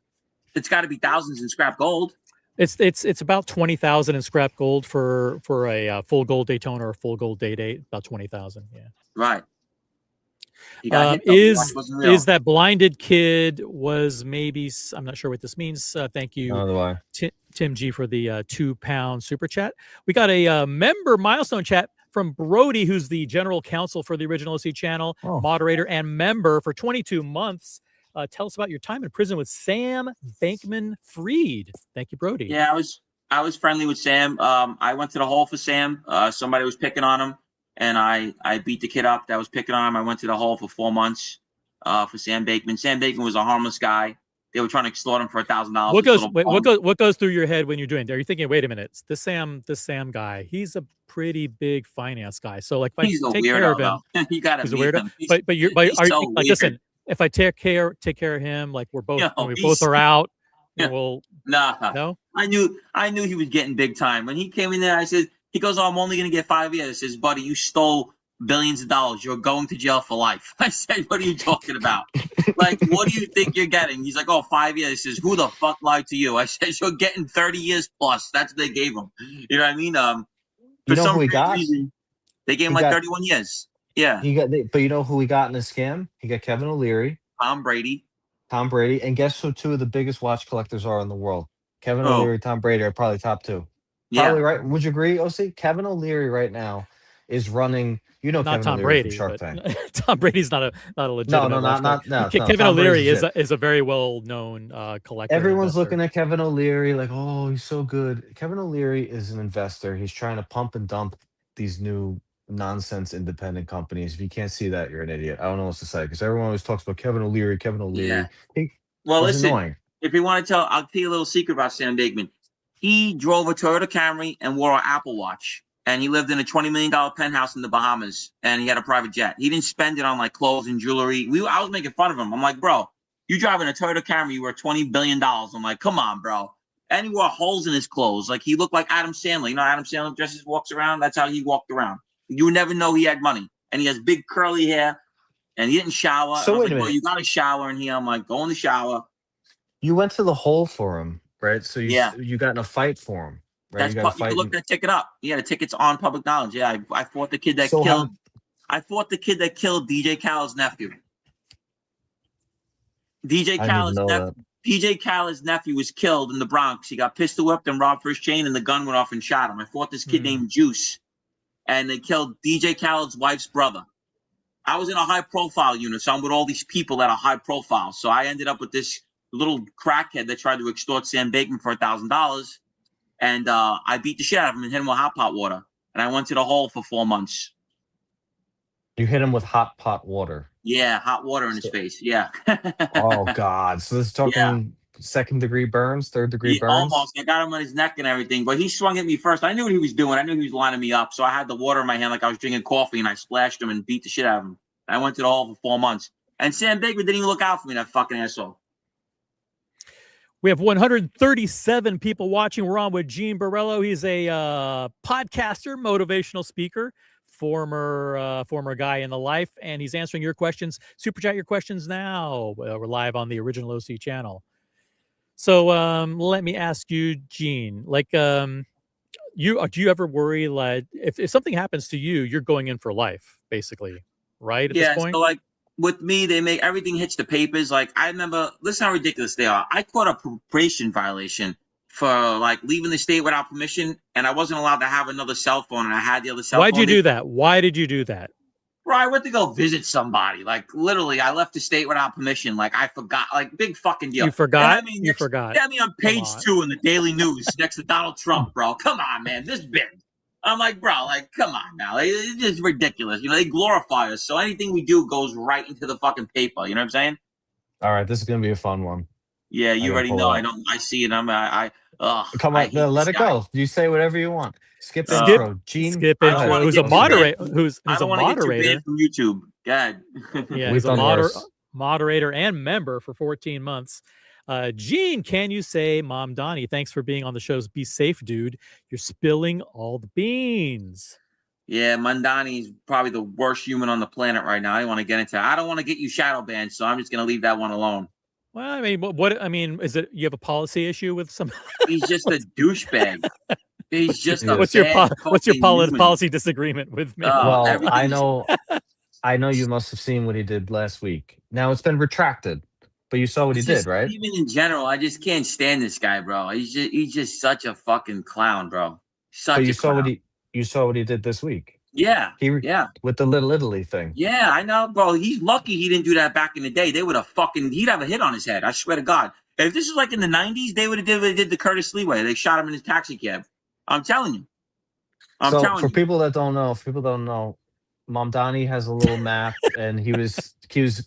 It's got to be thousands in scrap gold.
It's about 20,000 in scrap gold for a full gold Daytona or a full gold Day-Date. About 20,000. Yeah.
Right.
Is that blinded kid was maybe, I'm not sure what this means. Thank you, Tim G, for the £2 super chat. We got a member milestone chat from Brody, who's the general counsel for the Original OC channel, moderator and member for 22 months. Tell us about your time in prison with Sam Bankman-Fried. Thank you, Brody.
Yeah, I was friendly with Sam. I went to the hole for Sam. Somebody was picking on him, and I beat the kid up that was picking on him. I went to the hole for 4 months for Sam Bankman. Sam Bankman was a harmless guy. They were trying to extort him for $1,000.
What goes through your head when you're doing that? Are you thinking, wait a minute, this Sam guy, he's a pretty big finance guy. So like, if
he's
I take
weirdo,
care of him,
you gotta
he's a
meet
weirdo.
him.
But are you
so
like, listen, if I take care of him, like we're both when we both are out, we'll no.
I knew he was getting big time. When he came in there, I said, he goes, oh, I'm only gonna get 5 years. I says, buddy, you stole billions of dollars. You're going to jail for life. I said, what are you talking about? Like, what do you think you're getting? He's like, oh, 5 years. He says, who the fuck lied to you? I said, you're getting 30 years plus. That's what they gave him. You know what I mean? For some reason, they gave him like 31 years. Yeah.
But you know who he got in a scam? He got Kevin O'Leary.
Tom Brady.
And guess who two of the biggest watch collectors are in the world? Kevin O'Leary, Tom Brady are probably top two. Probably right. Would you agree, OC? Kevin O'Leary right now is running.
Not
Kevin
Tom
O'Leary
Brady,
from Shark Tank.
Tom Brady's not a legitimate.
No.
Kevin
Tom
O'Leary is a very well known collector.
Everyone's looking at Kevin O'Leary like, oh, he's so good. Kevin O'Leary is an investor. He's trying to pump and dump these new nonsense independent companies. If you can't see that, you're an idiot. I don't know what to say because everyone always talks about Kevin O'Leary.
Yeah. Listen,
annoying.
If you want to tell, I'll tell you a little secret about Sam Bankman. He drove a Toyota Camry and wore an Apple Watch. And he lived in a $20 million penthouse in the Bahamas, and he had a private jet. He didn't spend it on like clothes and jewelry. I was making fun of him. I'm like, bro, you driving a Toyota Camry, you were $20 billion. I'm like, come on, bro. And he wore holes in his clothes. Like he looked like Adam Sandler. You know, Adam Sandler dresses, walks around. That's how he walked around. You would never know he had money. And he has big curly hair, and he didn't shower.
So wait a minute.
Well, you got to shower in here. I'm like, go in the shower.
You went to the hole for him, right? So you got in a fight for him. Right,
you can look that ticket up. Yeah, the ticket's on public knowledge. Yeah, I fought the kid that killed. I fought the kid that killed DJ Khaled's nephew. DJ Khaled's nephew was killed in the Bronx. He got pistol whipped and robbed for his chain, and the gun went off and shot him. I fought this kid named Juice, and they killed DJ Khaled's wife's brother. I was in a high-profile unit, so I'm with all these people that are high-profile. So I ended up with this little crackhead that tried to extort Sam Bankman for $1,000. And I beat the shit out of him and hit him with hot pot water. And I went to the hole for 4 months.
You hit him with hot pot water?
Yeah, hot water in his face. Yeah.
Oh, God. So this is talking second-degree burns, third-degree burns?
Almost. I got him on his neck and everything. But he swung at me first. I knew what he was doing. I knew he was lining me up. So I had the water in my hand like I was drinking coffee, and I splashed him and beat the shit out of him. I went to the hole for 4 months. And Sam Baker didn't even look out for me, that fucking asshole.
We have 137 people watching. We're on with Gene Borrello. He's a podcaster, motivational speaker, former guy in the life, and he's answering your questions. Super chat your questions now. We're live on the Original OC channel. So let me ask you, Gene, like, do you ever worry, like, if something happens to you, you're going in for life, basically, right? At this point?
So like with me, they make everything hits the papers. Like I remember, listen how ridiculous they are. I caught a probation violation for like leaving the state without permission, and I wasn't allowed to have another cell phone, and I had the other cell phone.
Why'd you do that? Why did you do that?
Bro, I went to go visit somebody. Like literally, I left the state without permission. Like I forgot. Like big fucking deal.
You forgot?
You forgot. They had me on page 2 in the Daily News next to Donald Trump, bro. Come on, man. This big. I'm like, bro, like, come on now. Like, it's just ridiculous. You know, they glorify us. So anything we do goes right into the fucking paper. You know what I'm saying?
All right, this is gonna be a fun one.
Yeah, you already know. I see it. Come on,
let it go. You say whatever you want. Skip intro. Gene.
Skip intro. Who's a moderator? Who's
I don't
a moderator?
Get you banned from YouTube. God.
Yeah, he's a moderator and member for 14 months. Gene, can you say, Mom Donnie, thanks for being on the shows. Be safe, dude. You're spilling all the beans.
Yeah, Mondani's probably the worst human on the planet right now. I don't want to get into it. I don't want to get you shadow banned, so I'm just going to leave that one alone.
Well, I mean, I mean, is it you have a policy issue with some?
He's just a douchebag. He's just a
what's your policy disagreement with me?
Well, I know you must have seen what he did last week. Now it's been retracted. But you saw what he did, right?
Even in general, I just can't stand this guy, bro. He's just such a fucking clown, bro.
But you saw what he did this week.
Yeah.
With the Little Italy thing.
Yeah, I know, bro. He's lucky he didn't do that back in the day. They would have he'd have a hit on his head. I swear to God. If this was like in the 90s, they would have did the Curtis Leeway. They shot him in his taxi cab. I'm telling you.
For people that don't know, Mom Donnie has a little map, and he was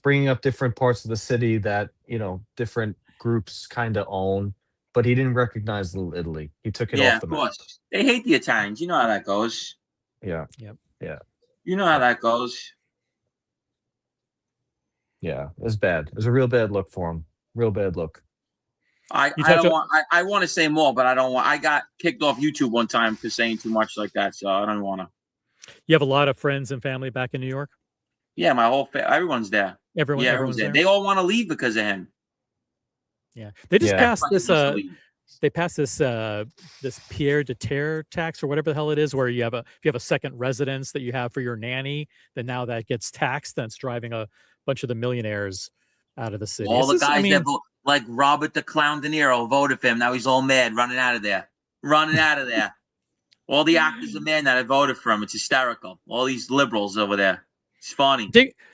bringing up different parts of the city that, you know, different groups kind of own, but he didn't recognize Little Italy. He took it off the map. Yeah, of course.
They hate the Italians. You know how that goes.
Yeah.
Yep.
Yeah.
You know how that goes.
Yeah, it was bad. It was a real bad look for him. Real bad look.
I want to say more, but I don't want. I got kicked off YouTube one time for saying too much like that, so I don't want to.
You have a lot of friends and family back in New York?
Yeah, my whole everyone's there. Everyone's there. They all want to leave because of him.
Yeah. They just passed this this Pierre de Terre tax or whatever the hell it is, where if you have a second residence that you have for your nanny, then now that gets taxed, then it's driving a bunch of the millionaires out of the city.
All the guys that vote, like Robert the Clown De Niro voted for him. Now he's all mad, running out of there. All the actors are mad that I voted for him. It's hysterical. All these liberals over there. It's funny.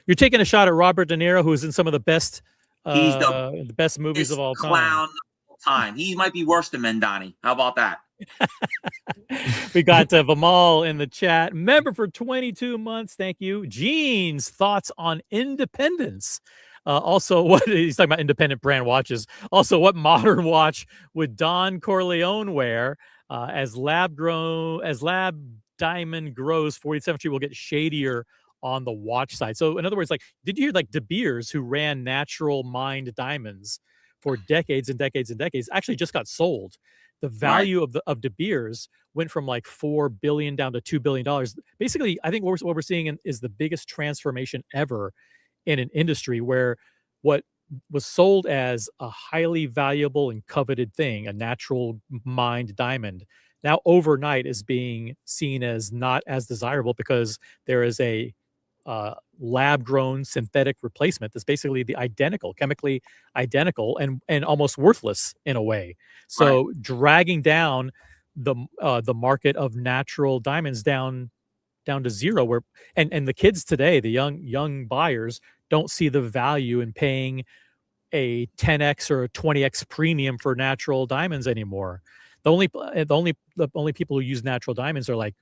You're taking a shot at Robert De Niro, who's in some of the best the best movies of all time.
Clown of all time. He might be worse than Mondani. How about that?
We got Vimal in the chat. Member for 22 months. Thank you. Gene's thoughts on independence. Also, what he's talking about independent brand watches. Also, what modern watch would Don Corleone wear? As lab diamond grows, 47th Street will get shadier on the watch side. So in other words, like, did you hear like De Beers, who ran Natural Mind Diamonds for decades and decades and decades, actually just got sold. The value of De Beers went from like $4 billion down to $2 billion. Basically, I think what we're seeing is the biggest transformation ever in an industry where what was sold as a highly valuable and coveted thing, a natural mined diamond, now overnight is being seen as not as desirable because there is a lab-grown synthetic replacement that's basically chemically identical and almost worthless in a way. So dragging down the market of natural diamonds down to zero, where and the kids today, the young buyers, don't see the value in paying a 10x or a 20x premium for natural diamonds anymore. The only people who use natural diamonds are like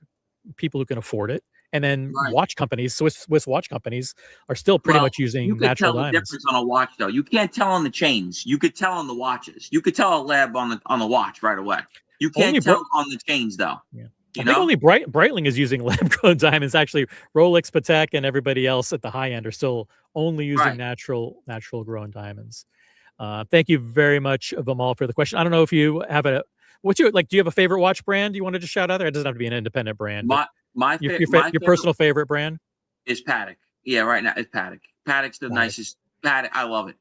people who can afford it, and then watch companies, Swiss watch companies, are still pretty much using natural diamonds. You could tell the
difference on a watch, though. You can't tell on the chains. You could tell on the watches. You could tell a lab on the watch right away. You can't tell on the chains, though.
Yeah.
You
I think
know?
only Breitling is using lab-grown diamonds. Actually, Rolex, Patek, and everybody else at the high end are still only using natural grown diamonds. Thank you very much, Vimal, for the question. I don't know if you have do you have a favorite watch brand you wanted to shout out there? It doesn't have to be an independent brand.
My
your personal favorite brand
is Patek. Yeah, right now it's Patek. Patek's the nicest. Patek, I love it.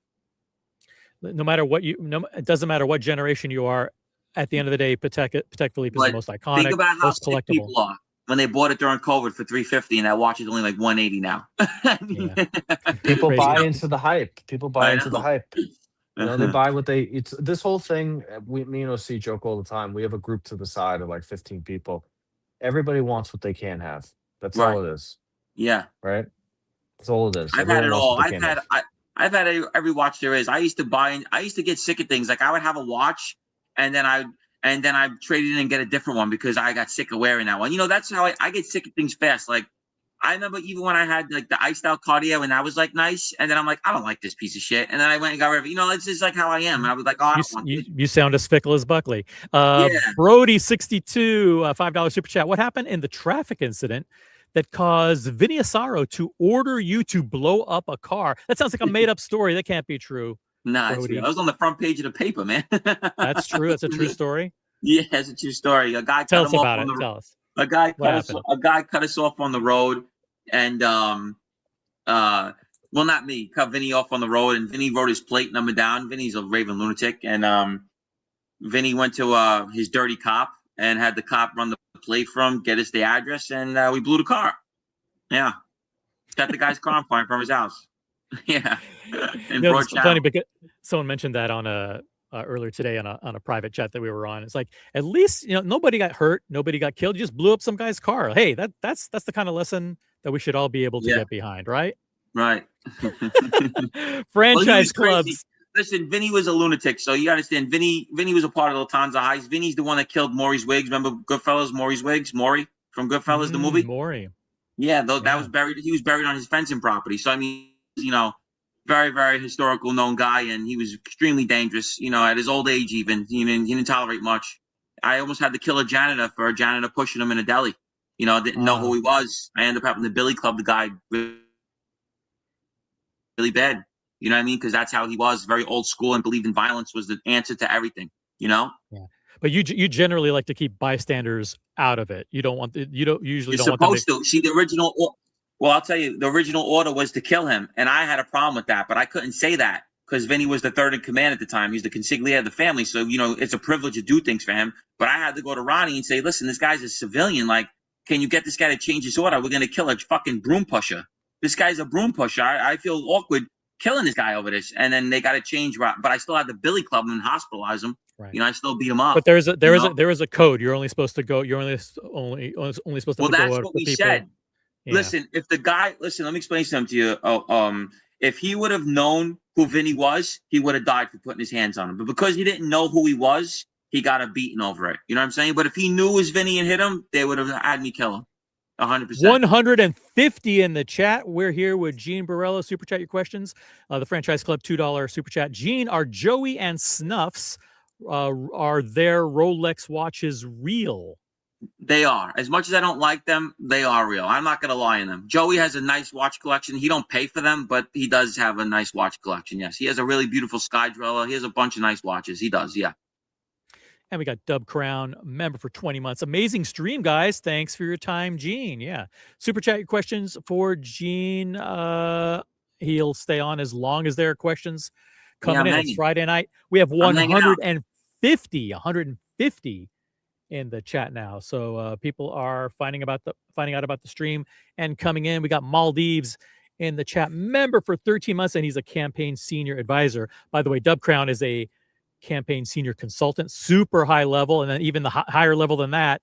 No matter what it doesn't matter what generation you are. At the end of the day, Patek Philippe is the most iconic,
think about how
most
sick
collectible.
people are when they bought it during COVID for $350, and that watch is only like $180 now.
People
Crazy.
buy into the hype. People buy into the hype. You know, they buy what they. It's this whole thing. Me and OC joke all the time. We have a group to the side of like 15 people. Everybody wants what they can't have. That's all it is.
Yeah.
Right. That's all it is.
I've had it all. I've had every watch there is. I used to get sick of things. Like I would have a watch, and then I trade it in and get a different one because I got sick of wearing that one. You know, that's how I get sick of things fast. Like I remember even when I had like the iced out Cartier when that was like nice, and then I'm like, I don't like this piece of shit, and then I went and got rid of it. You know, it's just like how I am. And I was like, oh, I don't want this.
You sound as fickle as Buckley. Brody62, $5 super chat. What happened in the traffic incident that caused Vinny Asaro to order you to blow up a car? That sounds like a made up story. That can't be true.
Nah, it's real. I was on the front page of the paper, man.
That's true. That's a true story.
Yeah, it's a true story. A guy
Tell
cut
us
him
about
off
it.
on the
Tell us.
A guy cut us off on the road, and well, not me. Cut Vinny off on the road, and Vinny wrote his plate number down. Vinny's a raving lunatic, and Vinny went to his dirty cop and had the cop run the plate from, get us the address, and we blew the car. Yeah, got the guy's car on fire from his house. Yeah,
it's funny because someone mentioned that on earlier today on a private chat that we were on. It's like, at least nobody got hurt, nobody got killed. You just blew up some guy's car. Hey, that's the kind of lesson that we should all be able to get behind, right?
Right.
Franchise clubs.
Listen, Vinny was a lunatic, so you understand. Vinny was a part of Lufthansa heist. Vinny's the one that killed Maury's Wigs. Remember Goodfellas? Maury's Wigs. Maury from Goodfellas, the movie.
Maury.
Yeah, that was buried. He was buried on his fencing property. So I mean, very, very historical known guy, and he was extremely dangerous. At his old age, even he didn't tolerate much. I almost had to kill a janitor for a janitor pushing him in a deli. Didn't know who he was. I ended up having to billy club the guy really bad. You know what I mean? Because that's how he was, very old school, and believed in violence was the answer to everything. Yeah.
But you generally like to keep bystanders out of it. You don't want
You're supposed to see the original. Well, I'll tell you, the original order was to kill him, and I had a problem with that, but I couldn't say that because Vinny was the third in command at the time. He's the consigliere of the family, so it's a privilege to do things for him. But I had to go to Ronnie and say, "Listen, this guy's a civilian. Like, can you get this guy to change his order? We're gonna kill a fucking broom pusher. This guy's a broom pusher. I feel awkward killing this guy over this." And then they got to change, but I still had to billy club him and hospitalize him. Right. I still beat him up.
But there is a code. You're only supposed to go. You're only supposed to.
Well,
go
that's
out
what we
people.
said.
Yeah.
Listen, let me explain something to you. If he would have known who Vinny was, he would have died for putting his hands on him. But because he didn't know who he was, he got a beating over it. You know what I'm saying? But if he knew it was Vinny and hit him, they would have had me kill him. 100%.
150 in the chat. We're here with Gene Borrello. Super chat your questions. The Franchise Club $2 super chat. Gene, are Joey and Snuffs are their Rolex watches real?
They are. As much as I don't like them, they are real. I'm not going to lie on them. Joey has a nice watch collection. He don't pay for them, but he does have a nice watch collection. Yes, he has a really beautiful Sky Dweller. He has a bunch of nice watches. He does, yeah.
And we got Dub Crown, member for 20 months. Amazing stream, guys. Thanks for your time, Gene. Yeah. Super chat your questions for Gene. He'll stay on as long as there are questions coming in. It's Friday night. We have 150 in the chat now. So people are finding out about the stream and coming in. We got Maldives in the chat, member for 13 months, and he's a campaign senior advisor. By the way, Dub Crown is a campaign senior consultant, super high level, and then even the higher level than that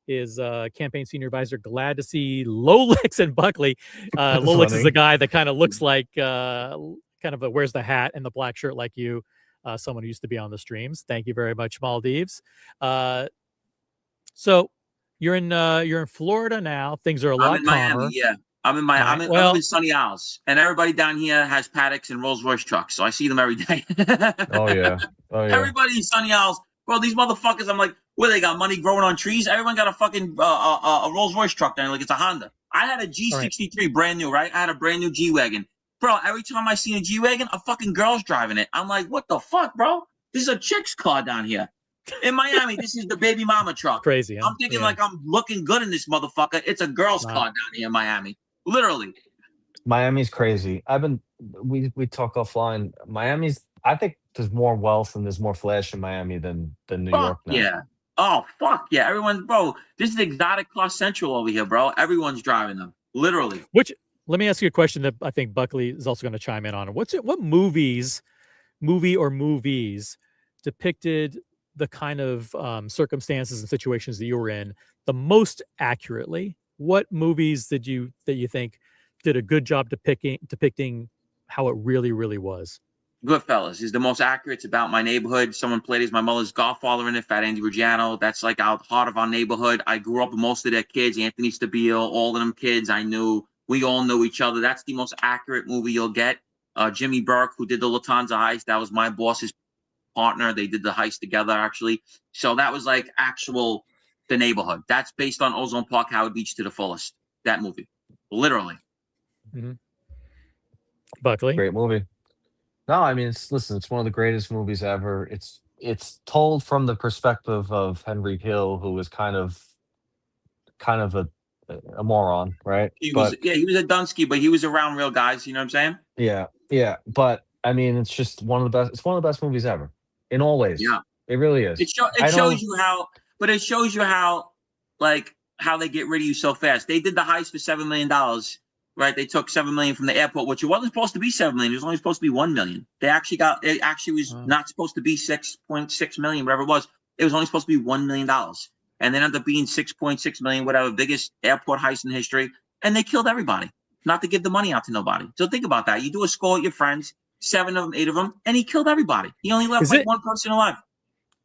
is campaign senior advisor. Glad to see Lolex and Buckley. Lolex is the guy that kind of looks like wears the hat and the black shirt like you, someone who used to be on the streams. Thank you very much, Maldives. So you're in Florida now. Things are a lot calmer.
Miami, yeah. I'm in Sunny Isles, and everybody down here has Patek's and Rolls Royce trucks, so I see them every day.
Oh yeah.
Everybody in Sunny Isles, bro. These motherfuckers. I'm like, Where they got money growing on trees. Everyone got a fucking a Rolls Royce truck down like it's a Honda. I had a G63 brand new, right? I had a brand new G-Wagon. Bro, every time I see a G-Wagon, a fucking girl's driving it. I'm like, what the fuck, bro? This is a chick's car down here. In Miami, this is the baby mama truck.
Crazy, huh?
I'm thinking like I'm looking good in this motherfucker. It's a girl's car down here in Miami. Literally.
Miami's crazy. We talk offline. I think there's more wealth and there's more flash in Miami than New York now.
Yeah. Oh, fuck yeah. Everyone's, bro, this is exotic car central over here, bro. Everyone's driving them. Literally.
Let me ask you a question that I think Buckley is also going to chime in on. What movie or movies depicted the kind of circumstances and situations that you were in the most accurately? What movies that you think did a good job depicting how it really, really was?
Goodfellas is the most accurate. It's about my neighborhood. Someone played as my mother's godfather in it, Fat Andy Reggiano. That's like out heart of our neighborhood. I grew up with most of their kids, Anthony Stabile, all of them kids I knew. We all know each other. That's the most accurate movie you'll get. Jimmy Burke, who did the Lufthansa heist, that was my boss's partner. They did the heist together, actually. So that was like the neighborhood. That's based on Ozone Park, Howard Beach to the fullest. That movie. Literally.
Mm-hmm. Buckley?
Great movie. No, I mean, it's one of the greatest movies ever. It's told from the perspective of Henry Hill, who was kind of a moron, right?
He was a Dunsky, but he was around real guys. You know what I'm saying?
Yeah. But I mean, it's just one of the best. It's one of the best movies ever, in all ways.
Yeah,
it really is.
It shows you how, like, how they get rid of you so fast. They did the heist for $7 million, right? They took $7 million from the airport, which it wasn't supposed to be $7 million. It was only supposed to be $1 million. It actually was not supposed to be $6.6 million, whatever it was. It was only supposed to be $1 million. And then ended up being 6.6 million, whatever, biggest airport heist in history. And they killed everybody, not to give the money out to nobody. So think about that. You do a score with your friends, 7 of them, 8 of them, and he killed everybody. He only left one person alive.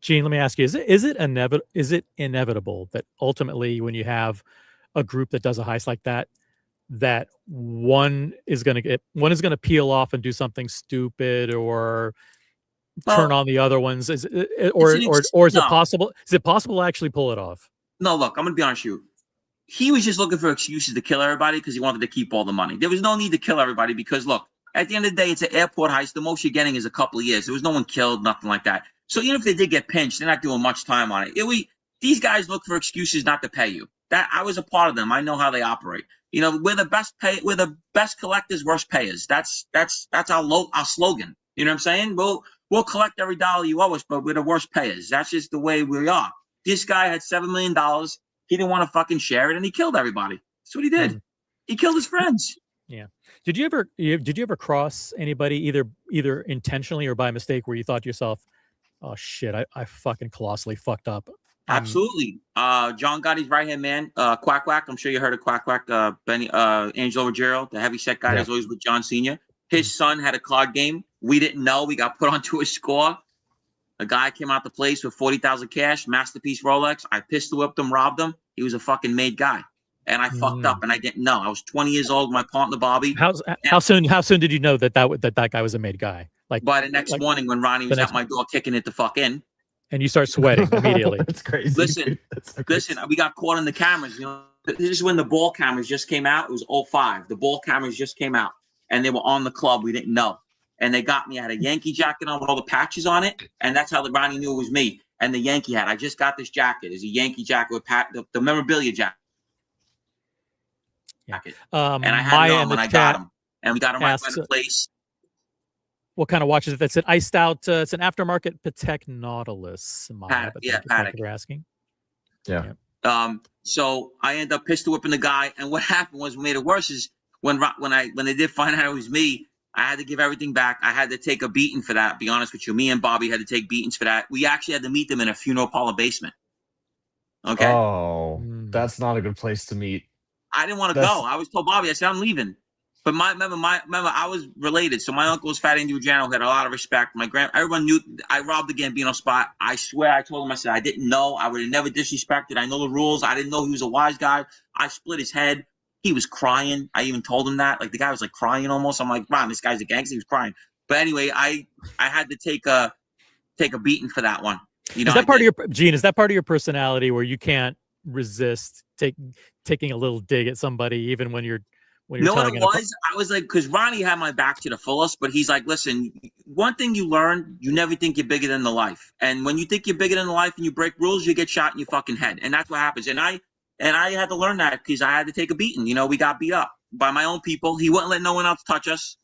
Gene, let me ask you: Is it inevitable that ultimately, when you have a group that does a heist like that, that one is going to peel off and do something stupid or turn on the other ones? Is it possible? Is it possible to actually pull it off?
No, look, I'm gonna be honest with you. He was just looking for excuses to kill everybody because he wanted to keep all the money. There was no need to kill everybody because, look, at the end of the day, it's an airport heist. The most you're getting is a couple of years. There was no one killed, nothing like that. So even if they did get pinched, they're not doing much time on it. These guys look for excuses not to pay you. That I was a part of them. I know how they operate. You know, we're the best collectors, worst payers. That's our slogan. You know what I'm saying? We'll collect every dollar you owe us, but we're the worst payers. That's just the way we are. This guy had $7 million. He didn't want to fucking share it, and he killed everybody. That's what he did. Mm-hmm. He killed his friends.
Yeah. Did you ever cross anybody either intentionally or by mistake where you thought to yourself, "Oh shit, I fucking colossally fucked up"?
Absolutely. John Gotti's right-hand man, Quack Quack. I'm sure you heard of Quack Quack. Angelo Ruggiero, the heavyset guy that's always with John Sr. His son had a card game. We didn't know. We got put onto a score. A guy came out the place with 40,000 cash, masterpiece Rolex. I pistol whipped him, robbed him. He was a fucking made guy. And I fucked up, and I didn't know. I was 20 years old. My partner Bobby.
How soon did you know that guy was a made guy? Like
by the next morning when Ronnie was at my door kicking it the fuck in.
And you start sweating immediately.
That's crazy.
Listen, we got caught in the cameras. You know, this is when the ball cameras just came out. It was 2005. The ball cameras just came out, and they were on the club. We didn't know, and they got me. I had a Yankee jacket on with all the patches on it, and that's how Ronnie knew it was me. And the Yankee hat. I just got this jacket. It's a Yankee jacket with the memorabilia jacket.
Yeah.
And I had it on when I got him, and we got him right by the place.
What kind of watch is it? That's an iced out. It's an aftermarket Patek Nautilus.
Patek.
You're asking.
Yeah.
So I ended up pistol whipping the guy, and what happened was, what made it worse is when they did find out it was me, I had to give everything back. I had to take a beating for that. To be honest with you, me and Bobby had to take beatings for that. We actually had to meet them in a funeral parlor basement. Okay.
Oh, that's not a good place to meet.
I didn't want to go. I was told Bobby, I said, I'm leaving. But remember, I was related. So my uncle was Fat Andy Reggiano, who had a lot of respect. Everyone knew I robbed the Gambino spot. I swear, I told him, I said, I didn't know. I would have never disrespected. I know the rules. I didn't know he was a wise guy. I split his head. He was crying. I even told him that. Like, the guy was like crying almost. I'm like, Ron, this guy's a gangster. He was crying. But anyway, I had to take a beating for that one. You know,
Is that part of your Gene? Is that part of your personality where you can't resist taking a little dig at somebody, even when you're
know what
telling
it was? I was like, because Ronnie had my back to the fullest, but he's like, listen, one thing you learn, you never think you're bigger than the life. And when you think you're bigger than the life and you break rules, you get shot in your fucking head. And that's what happens. And I had to learn that because I had to take a beating. You know, we got beat up by my own people. He wouldn't let no one else touch us.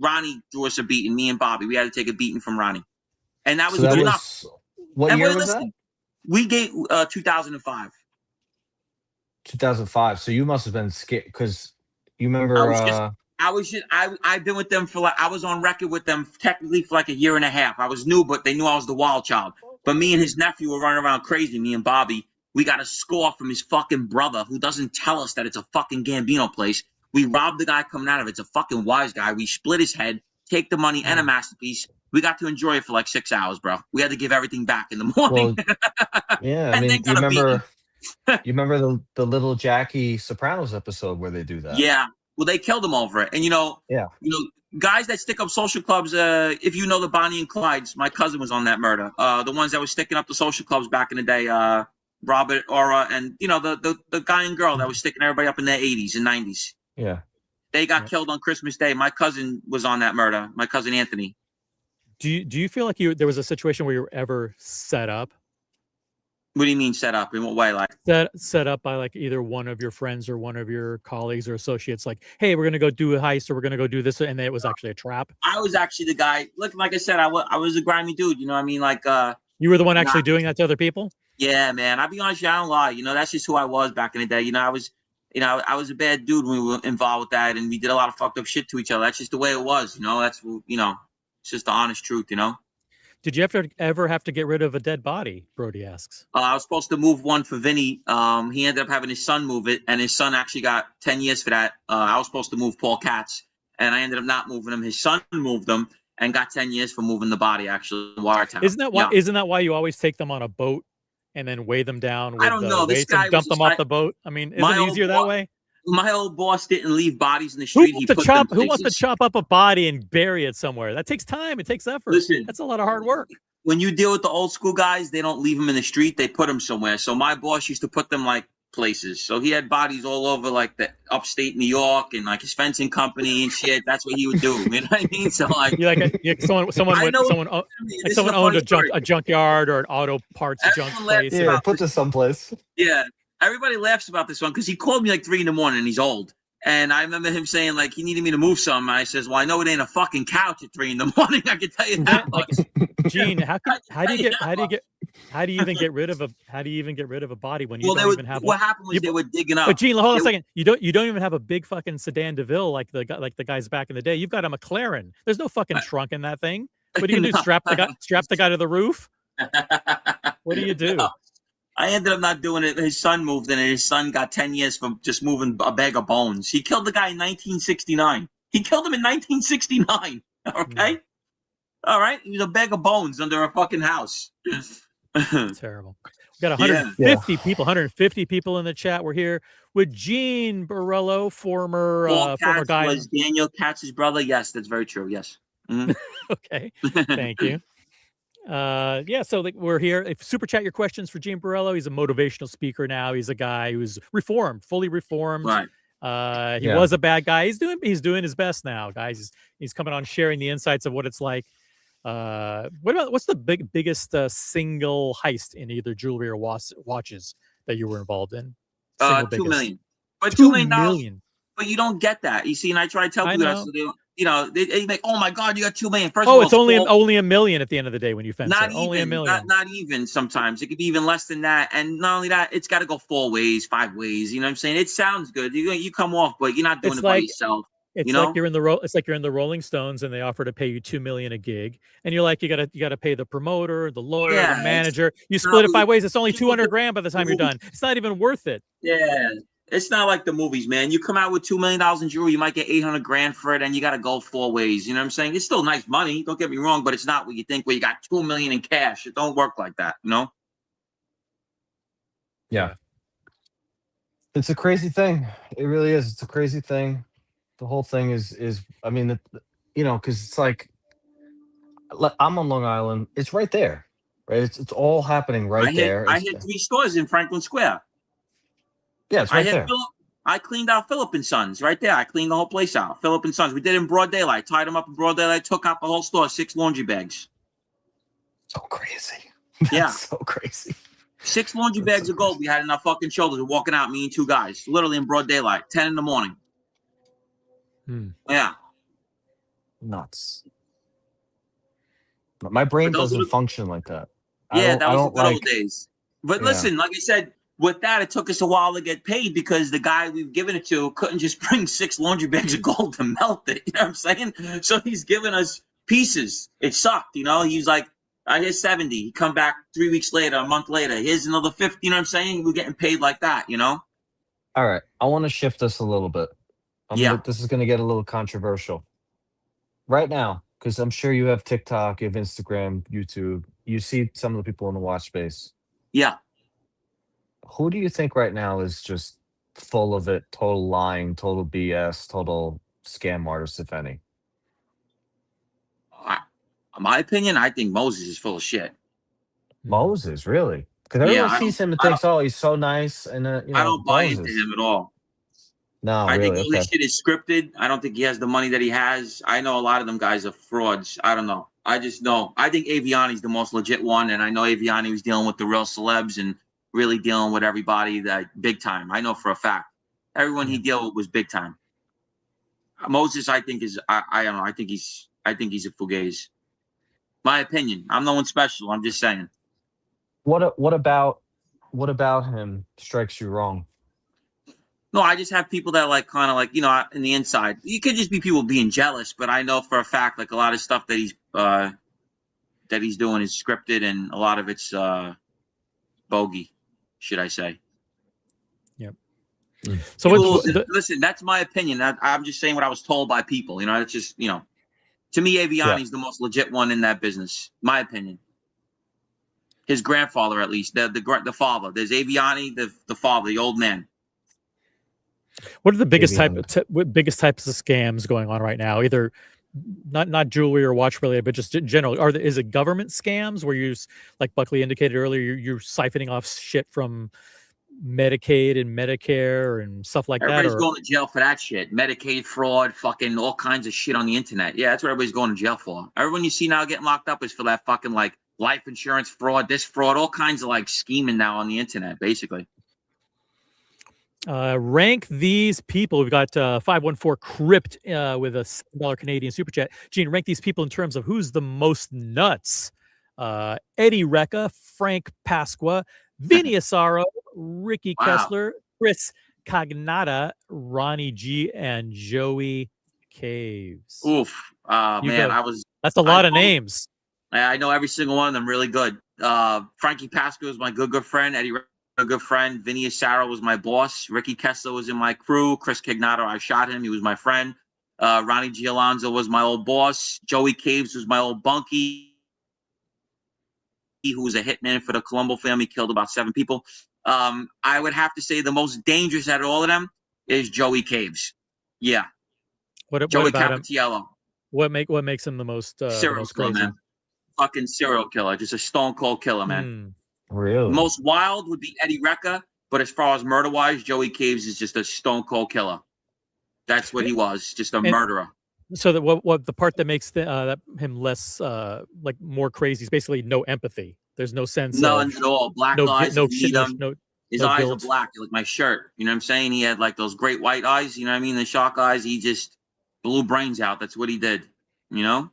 Ronnie threw us a beating, me and Bobby. We had to take a beating from Ronnie. And that was good enough.
What year was that?
We gave 2005.
2005. So you must have been scared because you remember.
I've been with them for like, I was on record with them technically for like a year and a half. I was new, but they knew I was the wild child. But me and his nephew were running around crazy. Me and Bobby, we got a score from his fucking brother who doesn't tell us that it's a fucking Gambino place. We robbed the guy coming out of it. It's a fucking wise guy. We split his head, take the money and a masterpiece. We got to enjoy it for like 6 hours, bro. We had to give everything back in the morning.
Well, yeah, I mean, you remember the little Jackie Sopranos episode where they do that?
Yeah. Well, they killed him over it. And you know, guys that stick up social clubs, if you know the Bonnie and Clydes, my cousin was on that murder. The ones that were sticking up the social clubs back in the day, Robert, Aura, and you know, the guy and girl that was sticking everybody up in their 80s and 90s.
Yeah.
They got killed on Christmas Day. My cousin was on that murder, my cousin Anthony.
Do you feel like there was a situation where you were ever set up?
What do you mean set up? In what way? Like
set up by like either one of your friends or one of your colleagues or associates, like, hey, we're gonna go do a heist or we're gonna go do this, and then it was actually a trap?
I was actually the guy. Look, like I said, I was a grimy dude. You know what I mean? Like
you were the one actually doing that to other people?
Yeah, man. I'll be honest, I don't lie. You know, that's just who I was back in the day. You know, I was a bad dude when we were involved with that, and we did a lot of fucked up shit to each other. That's just the way it was. You know, it's just the honest truth. You know.
Did you ever have to get rid of a dead body? Brody asks.
I was supposed to move one for Vinny. He ended up having his son move it, and his son actually got 10 years for that. I was supposed to move Paul Katz, and I ended up not moving him. His son moved them and got 10 years for moving the body, actually, in Watertown.
Isn't that why you always take them on a boat and then weigh them down with
I don't know.
weights and dump them off the boat? I mean, isn't it easier that way?
My old boss didn't leave bodies in the street.
Who wants to chop up a body and bury it somewhere? That takes time. It takes effort.
Listen,
that's a lot of hard work.
When you deal with the old school guys, they don't leave them in the street. They put them somewhere. So my boss used to put them like places. So he had bodies all over like the upstate New York and like his fencing company and shit. That's what he would do. You know what I mean? So like, someone owned a junkyard or an auto parts junk place.
Yeah, put this someplace.
Yeah. Everybody laughs about this one because he called me like 3 a.m. and he's old. And I remember him saying like he needed me to move something. I says, well, I know it ain't a fucking couch at 3 a.m. I can tell you that much.
Gene, how do you even get rid of a body when you don't even have
what happened was they were digging up.
But Gene, hold on a second. You don't even have a big fucking sedan DeVille like the guys back in the day. You've got a McLaren. There's no fucking trunk in that thing. What do you do? Strap the guy to the roof? What do you do?
No. I ended up not doing it. His son moved in, and his son got 10 years for just moving a bag of bones. He killed the guy in 1969. He killed him in 1969. Okay? All right? He was a bag of bones under a fucking house.
Terrible. We got 150 people in the chat. We're here with Gene Borrello, former guy.
Was Daniel Katz's brother? Yes, that's very true. Yes. Mm-hmm.
Okay. Thank you. So we're here. Super chat your questions for Gene Borrello. He's a motivational speaker now. He's a guy who's fully reformed.
Right.
He was a bad guy. He's doing his best now, guys. He's coming on sharing the insights of what it's like. What's the biggest single heist in either jewelry or watches that you were involved in?
$2 million. But
$2 million.
But you don't get that. You see, and I try to tell people that, so they make, oh my God, you got $2 million. First of all,
it's only $1 million at the end of the day when you fence it. Only $1 million.
Not even sometimes. It could be even less than that. And not only that, it's got to go 4 ways, 5 ways. You know what I'm saying? It sounds good. You come off, but you're not doing it by yourself.
It's like you're in the Rolling Stones and they offer to pay you $2 million a gig, and you're like, you gotta pay the promoter, the lawyer, the manager. You split it 5 ways. It's only $200,000 by the time you're done. It's not even worth it.
Yeah. It's not like the movies, man. You come out with $2 million in jewelry, you might get $800,000 for it, and you got to go 4 ways. You know what I'm saying? It's still nice money. Don't get me wrong, but it's not what you think. Where you got $2 million in cash. It don't work like that. You know?
Yeah. It's a crazy thing. It really is. It's a crazy thing. The whole thing is. I mean, because it's like I'm on Long Island. It's right there, right? It's all happening right there.
I hit 3 stores in Franklin Square.
Yeah, it's right there.
I cleaned out Philip and Sons right there. I cleaned the whole place out. Philip and Sons. We did it in broad daylight. Tied them up in broad daylight. Took out the whole store. 6 laundry bags.
So crazy.
Yeah.
So crazy.
6 laundry bags of gold we had in our fucking shoulders. We're walking out, me and 2 guys, literally in broad daylight, 10 in the morning. Yeah.
Nuts. My brain doesn't function like that.
Yeah, that was the good old days. But listen, like I said, with that, it took us a while to get paid because the guy we've given it to couldn't just bring 6 laundry bags of gold to melt it. You know what I'm saying? So he's giving us pieces. It sucked, you know? He's like, here's 70. He come back 3 weeks later, a month later. Here's another 50. You know what I'm saying? We're getting paid like that, you know?
All right. I want to shift this a little bit. This is going to get a little controversial. Right now, because I'm sure you have TikTok, you have Instagram, YouTube. You see some of the people in the watch space.
Yeah.
Who do you think right now is just full of it, total lying, total BS, total scam artists, if any?
My opinion, I think Moses is full of shit.
Moses, really? Because everyone sees him and thinks, "Oh, he's so nice," and you know,
I don't buy into him at all.
No,
I
really.
think all this shit is scripted. I don't think he has the money that he has. I know a lot of them guys are frauds. I don't know. I just know. I think Aviani's the most legit one, and I know Aviani was dealing with the real celebs and really dealing with everybody that big time. I know for a fact. Everyone he dealt with was big time. Moses, I think is I don't know. I think he's a fugazi. My opinion. I'm no one special. I'm just saying.
What about him strikes you wrong?
No, I just have people that like kind of like, you know, in the inside. You could just be people being jealous, but I know for a fact like a lot of stuff that he's doing is scripted and a lot of it's bogey, should I say.
Yep.
So listen, that's my opinion. I'm just saying what I was told by people. You know, it's just, you know, to me, Aviani's the most legit one in that business. My opinion. His grandfather, at least, the father. There's Aviani, the father, the old man.
What are the biggest types of scams going on right now? Either not jewelry or watch related, but just in general. Is it government scams where you, like Buckley indicated earlier, you're siphoning off shit from Medicaid and Medicare and stuff like
Everybody's going to jail for that shit. Medicaid fraud, fucking all kinds of shit on the internet. Yeah, that's what everybody's going to jail for. Everyone you see now getting locked up is for that fucking like life insurance fraud, this fraud, all kinds of like scheming now on the internet, basically.
Rank these people. We've got 514 Crypt with a $7 Canadian super chat. Gene, rank these people in terms of who's the most nuts. Eddie Recca, Frank Pasqua, Vinny Asaro, Ricky Kessler, Chris Cagnata, Ronnie G, and Joey Caves.
Oof. Man,
that's a lot of names.
I know every single one of them really good. Frankie Pasqua was my good friend. Eddie Recca, a good friend. Vinny Asaro was my boss. Ricky Kessler was in my crew. Chris Cagnata, I shot him. He was my friend. Ronnie G. Alonzo was my old boss. Joey Caves was my old bunkie, who was a hitman for the Colombo family, killed about 7 people. I would have to say the most dangerous out of all of them is Joey Caves. Yeah.
Joey about
Capitiello.
Him? What makes him the most
serial killer, man? Fucking serial killer, just a stone cold killer, man.
Really?
The most wild would be Eddie Recca, but as far as murder wise, Joey Caves is just a stone cold killer. That's what he was, just a murderer.
So that what the part that makes him less like more crazy is basically no empathy. There's no sense.
None at all. Black eyes. His eyes
guilt.
are black, like my shirt. You know what I'm saying? He had like those great white eyes. You know what I mean? The shark eyes. He just blew brains out. That's what he did. You know?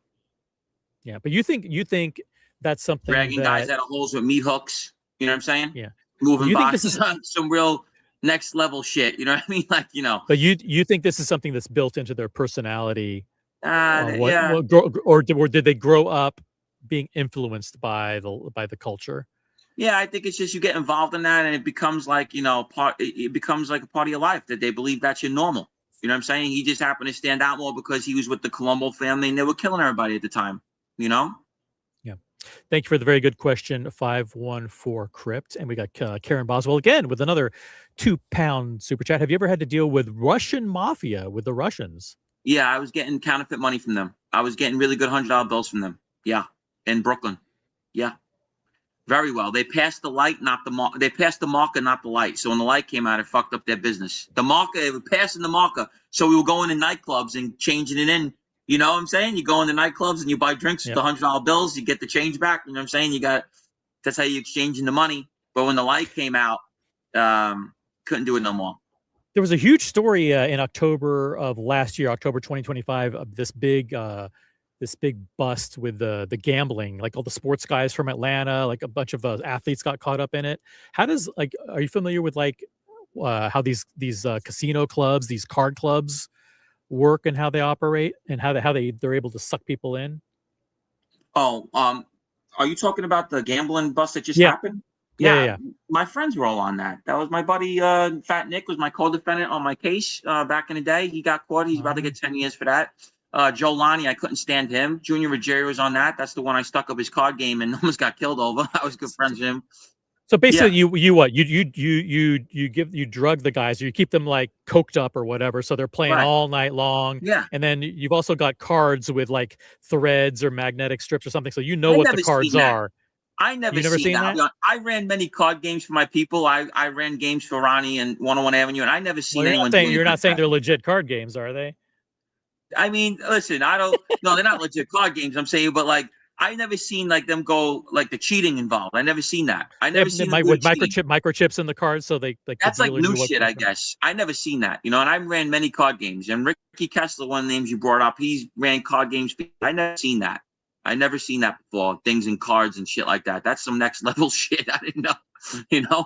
Yeah, but you think that's something
dragging guys out of holes with meat hooks. You know what I'm saying?
Yeah.
Moving boxes on some real next level shit. You know what I mean? Like, you know.
But you think this is something that's built into their personality?
Yeah.
Or did they grow up being influenced by the culture?
Yeah, I think it's just you get involved in that and it becomes like, you know, it becomes like a part of your life that they believe that's your normal. You know what I'm saying? He just happened to stand out more because he was with the Colombo family and they were killing everybody at the time. You know?
Yeah. Thank you for the very good question, 514 Crypt. And we got Karen Boswell again with another £2 super chat. Have you ever had to deal with Russian mafia, with the Russians?
Yeah, I was getting counterfeit money from them. I was getting really good $100 bills from them. Yeah. In Brooklyn. Yeah. Very well. They passed the light, not the marker. They passed the marker, not the light. So when the light came out, it fucked up their business. The marker, they were passing the marker. So we were going to nightclubs and changing it in. You know what I'm saying? You go into nightclubs and you buy drinks with the $100 bills. You get the change back. You know what I'm saying? That's how you exchanging the money. But when the light came out, couldn't do it no more.
There was a huge story in October of last year, October 2025, of this big bust with the gambling, like all the sports guys from Atlanta, like a bunch of athletes got caught up in it. How does, like, are you familiar with like how these casino clubs, these card clubs work and how they operate and how they're able to suck people in?
Oh, are you talking about the gambling bust that just happened?
Yeah.
My friends were all on that. That was my buddy, Fat Nick was my co-defendant on my case back in the day. He got caught. He's about to get 10 years for that. Joe Lonnie, I couldn't stand him. Junior Ruggiero was on that. That's the one I stuck up his card game and almost got killed over. I was good friends with him.
So basically, you drug the guys, or you keep them like coked up or whatever, so they're playing all night long.
Yeah,
and then you've also got cards with like threads or magnetic strips or something, so you know what the cards are.
I never seen that. I ran many card games for my people. I ran games for Ronnie and 101 Avenue, and I never seen anyone.
You're not saying they're legit card games, are they?
I mean, listen, I don't. No, they're not legit card games. I'm saying, but like, I never seen like them go like the cheating involved. I never seen that. I never seen
with microchips in the cards, so they like.
That's like new shit, I guess. I never seen that, you know. And I ran many card games. And Ricky Kessler, one of the names you brought up, he's ran card games. I never seen that. I never seen that before. Things in cards and shit like that. That's some next level shit. I didn't know, you know.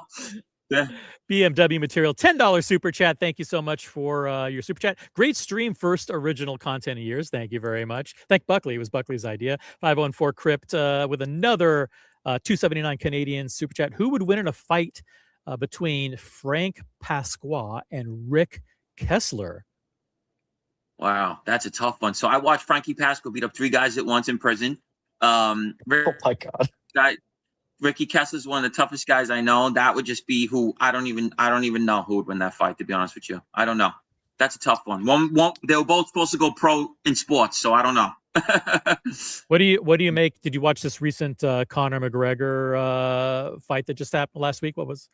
BMW material, $10 super chat. Thank you so much for your super chat. Great stream, first original content of years. Thank you very much. Thank Buckley. It was Buckley's idea. 514 Crypt with another 279 Canadian super chat. Who would win in a fight between Frank Pasqua and Rick Kessler?
Wow, that's a tough one. So I watched Frankie Pasqua beat up 3 guys at once in prison.
Oh my God.
Ricky Kessler's one of the toughest guys I know. That would just be who I don't even know who would win that fight, to be honest with you. I don't know. That's a tough one. They were both supposed to go pro in sports, so I don't know.
What do you make? Did you watch this recent Conor McGregor fight that just happened last week? What was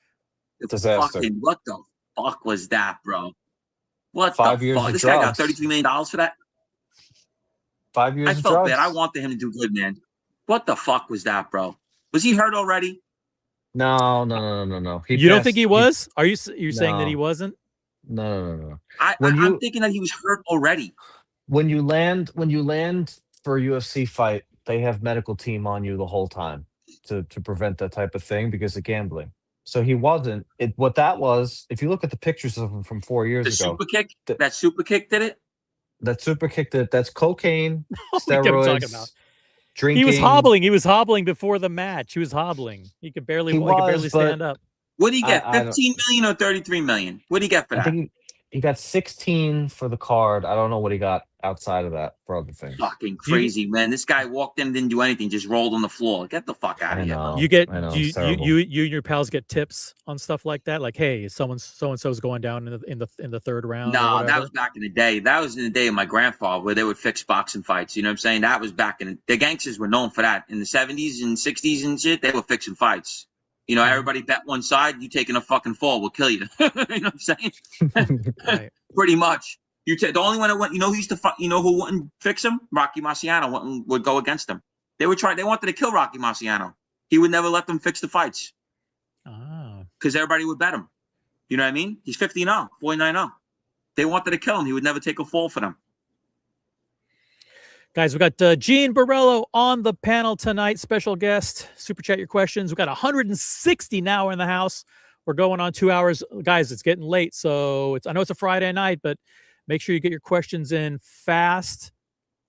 disaster?
What the fuck was that, bro? What
5
the
years
fuck?
of
This
drugs.
guy got $33 million for that?
5 years
I
of
felt
drugs.
bad. I wanted him to do good, man. What the fuck was that, bro? Was he hurt already?
No.
You don't think he was? Are you saying that he wasn't?
No.
I'm thinking that he was hurt already.
When you land for a UFC fight, they have medical team on you the whole time to prevent that type of thing because of gambling. So he wasn't. What that was, if you look at the pictures of him from 4 years ago.
Super kick? That super kick did it?
That super kick did it. That's cocaine, steroids.
What I'm talking about.
Drinking.
He was hobbling. He was hobbling before the match. He was hobbling. He could barely stand up.
What did he get? 15 million or 33 million? What did he get for that?
I think he got 16 for the card. I don't know what he got outside of that for other things.
Fucking crazy, man. This guy walked in, didn't do anything, just rolled on the floor. Get the fuck out of here. Bro.
You get you and your pals get tips on stuff like that? Like, hey, so and so's going down in the third round.
No, that was back in the day. That was in the day of my grandfather where they would fix boxing fights. You know what I'm saying? That was back in the gangsters were known for that. In the 70s and 60s and shit, they were fixing fights. You know, everybody bet one side, you taking a fucking fall will kill you. You know what I'm saying? Right. Pretty much. The only one that went, you know, who used to fight, you know, who wouldn't fix him? Rocky Marciano would go against him. They wanted to kill Rocky Marciano. He would never let them fix the fights. Because everybody would bet him. You know what I mean? He's 50-0, 49-0. They wanted to kill him. He would never take a fall for them.
Guys, we got Gene Borrello on the panel tonight. Special guest. Super chat your questions. We got 160 now in the house. We're going on 2 hours. Guys, it's getting late. So I know it's a Friday night, but make sure you get your questions in fast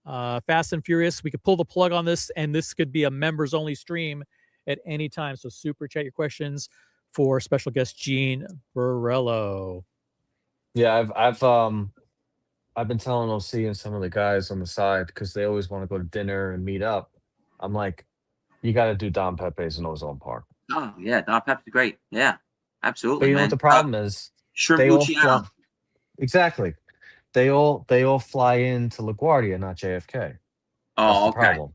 and furious. We could pull the plug on this, and this could be a members only stream at any time. So super chat your questions for special guest Gene Borrello.
Yeah, I've been telling OC and some of the guys on the side because they always want to go to dinner and meet up. I'm like, you got to do Don Pepe's in Ozone Park.
Oh yeah, Don Pepe's great. Yeah, absolutely.
But you know what the problem is? They all fly, exactly. They all fly into LaGuardia, not JFK.
Oh,
That's the problem.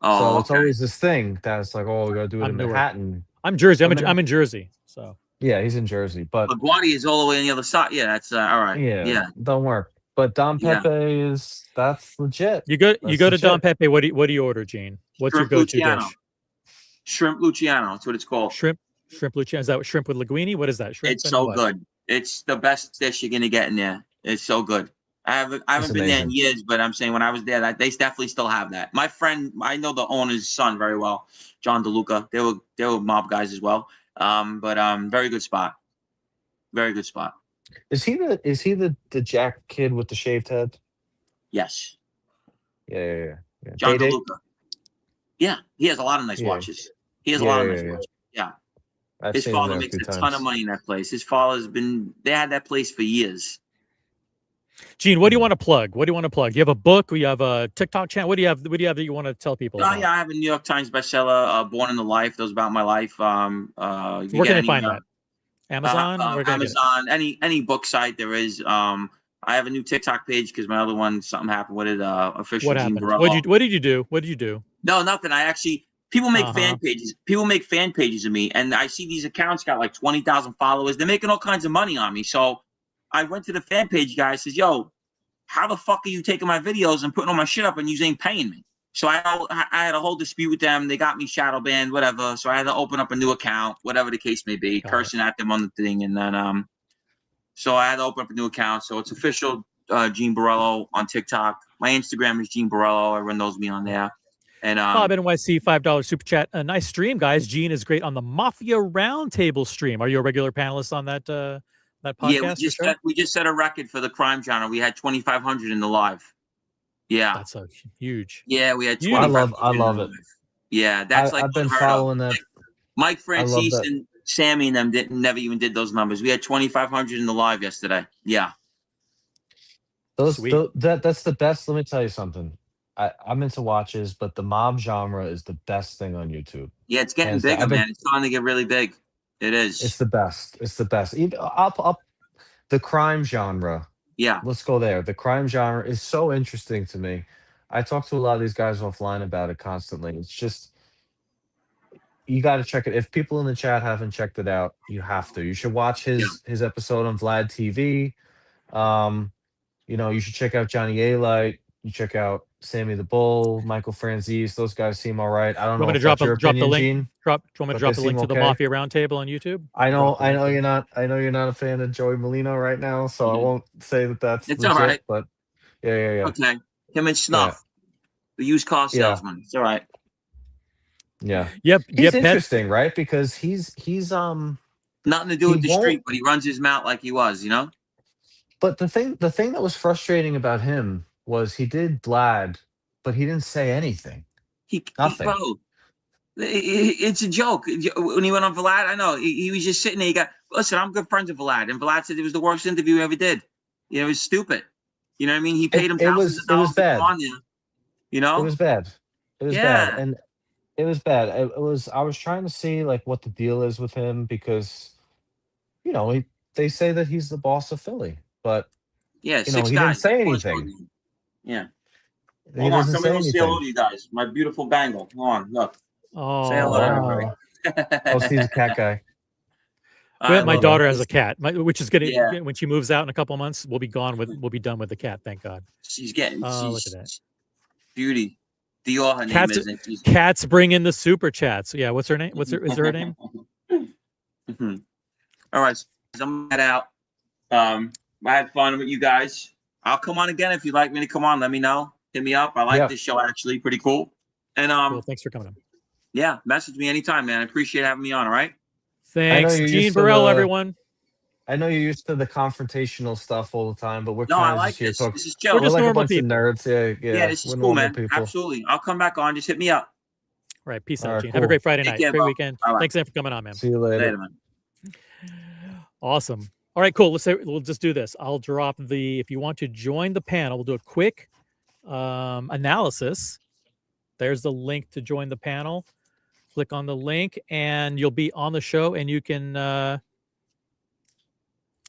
Oh,
So it's
okay.
always this thing that's like, oh, we gotta do it
I'm
in
Newark.
Manhattan.
I'm Jersey.
But
I'm in Jersey. So
yeah, he's in Jersey, but
LaGuardia is all the way on the other side. Yeah, that's all right.
yeah,
Yeah,
don't work. But Don
yeah.
Pepe that's legit.
you go
That's
to Don
legit.
Pepe. What do you order, Gene? What's your
Shrimp
go-to
Luciano.
dish?
Shrimp Luciano. That's what it's called.
Shrimp Luciano. Is that what, shrimp with linguine? What is that? Shrimp
It's
and
so
what?
good. It's the best dish you're gonna get in there. It's so good. I haven't been there in
amazing.
years, but I'm saying when I was there, they definitely still have that. My friend, I know the owner's son very well, John DeLuca. They were mob guys as well. Very good spot. Very good spot.
Is he the Jack kid with the shaved head?
Yes,
Yeah.
John
Day-Day?
DeLuca. Yeah, he has a lot of nice
Yeah.
watches. He has a lot of nice
Yeah.
watches. Yeah.
I've
His
seen him
father
there a
makes
few
a ton of
times.
money in that place. His father's they had that place for years.
Gene, what do you want to plug? What do you want to plug? Do you have a book? Do you have a TikTok channel? What do you have? What do you have that you want to tell people
Oh
about?
yeah, I have a New York Times bestseller, Born in the Life. That was about my life.
Where can they find that? Amazon? Where can I get it?
Amazon, any book site there is. I have a new TikTok page because my other one, something happened with it. Official
What
Gene
happened?
Borrello.
What did you do? What did you do?
No, nothing. I actually people make
Uh-huh.
fan pages. People make fan pages of me, and I see these accounts got like 20,000 followers. They're making all kinds of money on me. So I went to the fan page guy. I says, "Yo, how the fuck are you taking my videos and putting all my shit up and you ain't paying me?" So I had a whole dispute with them. They got me shadow banned, whatever. So I had to open up a new account, whatever the case may be, cursing at them on the thing, and then so I had to open up a new account. So it's official Gene Borrello on TikTok. My Instagram is Gene Borrello. Everyone knows me on there. And
Bob NYC $5 super chat. A nice stream, guys. Gene is great on the Mafia Roundtable stream. Are you a regular panelist on that that podcast?
Yeah, we just set a record for the crime genre. We had 2,500 in the live. Yeah,
that's a huge.
Yeah, we had
Huge.
2,500.
I love it.
Yeah, that's
I've been
unheard
following
of.
that.
Mike Francis
that.
and Sammy and them never even did those numbers. We had 2,500 in the live yesterday. Yeah.
That's the best. Let me tell you something. I'm into watches, but the mob genre is the best thing on YouTube.
Yeah, it's getting bigger, man. It's starting to get really big. It is.
It's the best. It's the best. Even up the crime genre.
Yeah.
Let's go there. The crime genre is so interesting to me. I talk to a lot of these guys offline about it constantly. It's just you got to check it. If people in the chat haven't checked it out, you have to. You should watch his episode on Vlad TV. You should check out Johnny A-Light. You check out Sammy the Bull, Michael Franzese. Those guys seem all right. I don't know if that's your opinion, Gene.
Do you want me to drop the link to the Mafia Roundtable on YouTube?
I know you're not. I know you're not a fan of Joey Molino right now, so I won't say that that's
it's
legit.
All right.
But yeah.
Okay, him and Snuff, the used car salesman. It's all right.
Yeah.
Yep.
He's interesting, right? Because he's
nothing to do with the street, but he runs his mouth like he was,
But the thing that was frustrating about him was he did Vlad, but he didn't say anything. Nothing.
Bro, it's a joke. When he went on Vlad, I know he was just sitting there. Listen, I'm good friends with Vlad, and Vlad said it was the worst interview he ever did. It was stupid. You know what I mean? He paid him thousands of dollars to come on there.
It was bad. It was bad, and it was bad. It was. I was trying to see like what the deal is with him because, they say that he's the boss of Philly, but
yeah,
he didn't say anything.
Yeah.
Hold on,
somebody will say hello to you guys. My beautiful bangle. Hold on, look.
Oh,
say hello, everybody.
Oh, he's a cat guy.
My daughter has a cat, which is getting when she moves out in a couple of months, we'll be done with the cat. Thank God.
She's getting.
Look at that.
Beauty. Dior, her name is.
Cats bring in the super chats. Yeah, what's her name? Is there a name?
All right, so I'm head out. I had fun with you guys. I'll come on again if you'd like me to come on. Let me know. Hit me up. I like this show actually, pretty cool. And
cool. Thanks for coming on.
Yeah, message me anytime, man. I appreciate having me on. All right.
Thanks, Gene Borrello, everyone.
I know you're used to the confrontational stuff all the time, but we're
I like this. This is chill.
We're just
like
normal
a bunch
people.
of nerds. Yeah,
this is cool, man.
People.
Absolutely. I'll come back on. Just hit me up.
All right. Peace out,
right,
Gene.
cool.
Have a great Friday night.
Care,
great
bro.
weekend.
Bye-bye.
Thanks again for coming on, man.
See you later.
Man.
Awesome. All right, cool. We'll just do this. I'll drop if you want to join the panel, we'll do a quick analysis. There's the link to join the panel. Click on the link and you'll be on the show and you can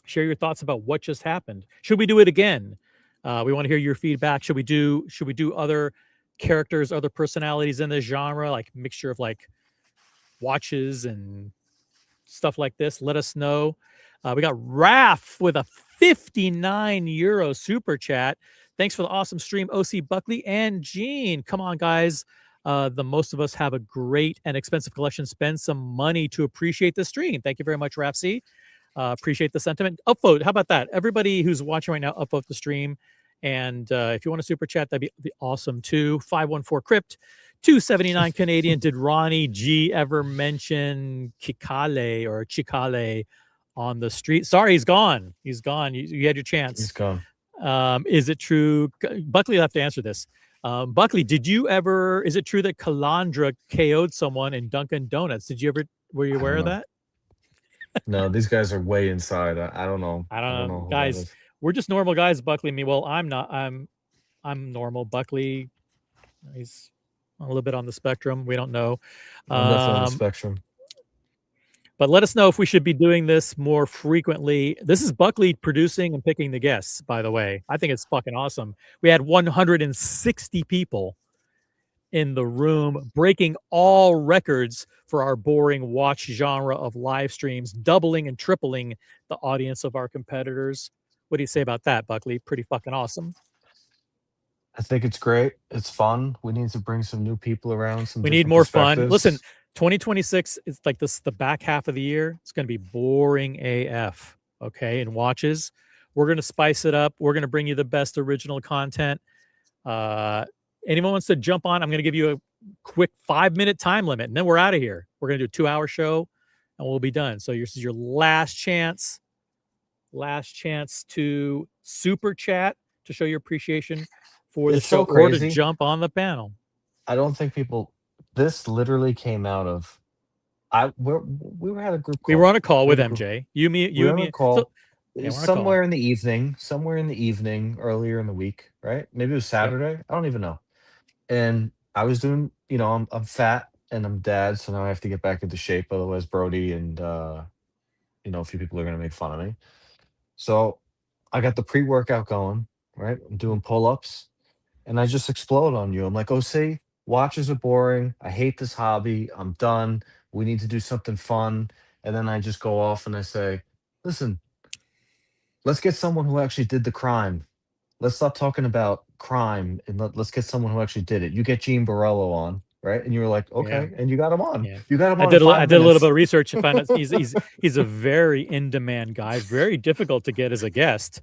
share your thoughts about what just happened. Should we do it again? We want to hear your feedback. Should we do other characters, other personalities in this genre, like mixture of like watches and stuff like this, let us know. We got Raph with a 59 euro super chat. Thanks for the awesome stream, OC Buckley and Gene. Come on, guys. The most of us have a great and expensive collection. Spend some money to appreciate the stream. Thank you very much, Raph C. Appreciate the sentiment. Upvote. How about that? Everybody who's watching right now, upvote the stream. And if you want to super chat, that'd be awesome too. 514 Crypt, 279 Canadian. Did Ronnie G ever mention Kikale or Chikale on the street? Sorry, he's gone. He's gone. You had your chance.
He's gone.
Is it true? Buckley, you'll have to answer this. Buckley, is it true that Calandra KO'd someone in Dunkin' Donuts? Were you aware of that?
No, these guys are way inside. I don't know.
I don't know.
Who
Guys,
that is.
we're just normal guys, Buckley and me. Well, I'm not. I'm normal. Buckley, he's a little bit on the spectrum. We don't know.
I'm definitely on the spectrum.
But let us know if we should be doing this more frequently. This is Buckley producing and picking the guests, by the way. I think it's fucking awesome. We had 160 people in the room, breaking all records for our boring watch genre of live streams, doubling and tripling the audience of our competitors. What do you say about that, Buckley? Pretty fucking awesome.
I think it's great. It's fun. We need to bring some new people around.
We need more fun. Listen, 2026 is like this, the back half of the year. It's going to be boring AF. Okay. And watches, we're going to spice it up. We're going to bring you the best original content. Anyone wants to jump on, I'm going to give you a quick 5-minute time limit and then we're out of here. We're going to do a 2-hour show and we'll be done. So this is your last chance to super chat to show your appreciation for the show or to jump on the panel.
I don't think this literally came out of, we were at a group call.
We were on a call with MJ. You and me.
Call. Somewhere in the evening, earlier in the week, right? Maybe it was Saturday. Yep. I don't even know. And I was doing, I'm fat and I'm dad, so now I have to get back into shape. Otherwise, Brody and a few people are gonna make fun of me. So I got the pre-workout going, right? I'm doing pull-ups, and I just explode on you. I'm like, see, watches are boring. I hate this hobby. I'm done. We need to do something fun. And then I just go off and I say, listen, let's get someone who actually did the crime. Let's stop talking about crime and let's get someone who actually did it. You get Gene Borrello on, right? And you were like, okay, and you got him on.
Yeah.
You got him on.
I did a little bit of research to find out he's a very in-demand guy, very difficult to get as a guest.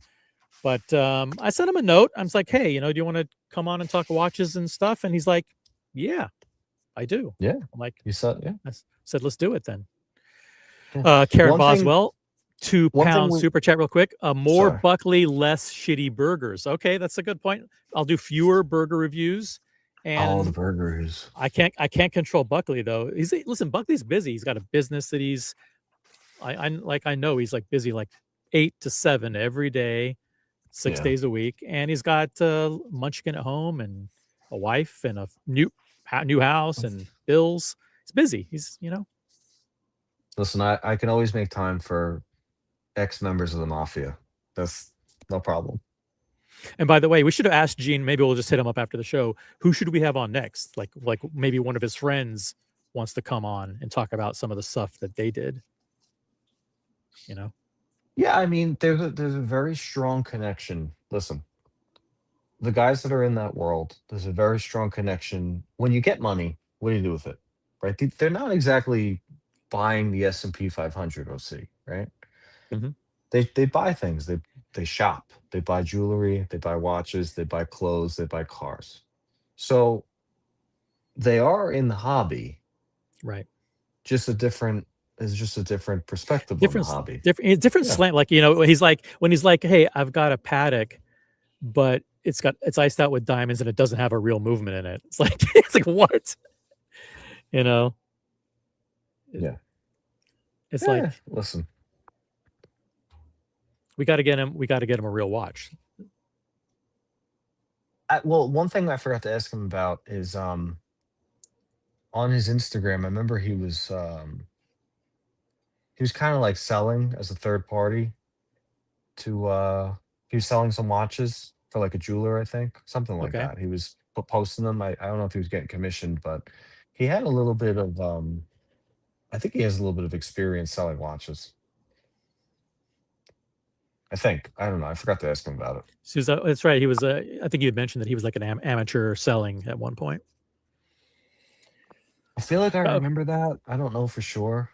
But I sent him a note. I was like, hey, do you want to come on and talk watches and stuff? And he's like, yeah, I do.
Yeah.
I'm like,
you said, yeah.
I said, let's do it then.
Yeah.
Karen Boswell. £2 super chat real quick. More Buckley, less shitty burgers. Okay, that's a good point. I'll do fewer burger reviews. And
the burgers.
I can't control Buckley though. Listen, Buckley's busy. He's got a business that I know he's like busy like 8 to 7 every day, 6 days a week, and he's got Munchkin at home and a wife and a new house and bills. He's busy. He's
Listen, I can always make time for ex-members of the mafia. That's no problem.
And by the way, we should have asked Gene, maybe we'll just hit him up after the show. Who should we have on next? Like maybe one of his friends wants to come on and talk about some of the stuff that they did.
Yeah, I mean, there's a very strong connection. Listen, the guys that are in that world, there's a very strong connection. When you get money, what do you do with it? Right? They're not exactly buying the S&P 500 OC, right?
Mm-hmm.
They buy things. They shop. They buy jewelry. They buy watches. They buy clothes. They buy cars. So they are in the hobby,
right?
It's just a different perspective on the hobby.
Different slant. Like he's like when he's like, hey, I've got a Patek, but it's iced out with diamonds and it doesn't have a real movement in it. It's like what?
Yeah.
It's like,
listen.
We got to get him a real watch.
Well, one thing I forgot to ask him about is on his Instagram. I remember he was kind of like selling as a third party to he was selling some watches for like a jeweler, I think, something like that. He was posting them. I don't know if he was getting commissioned, but he had a little bit of I think he has a little bit of experience selling watches. I think. I don't know. I forgot to ask him about it.
So that's right. He was. I think you had mentioned that he was like an amateur selling at one point.
I feel like I remember that. I don't know for sure.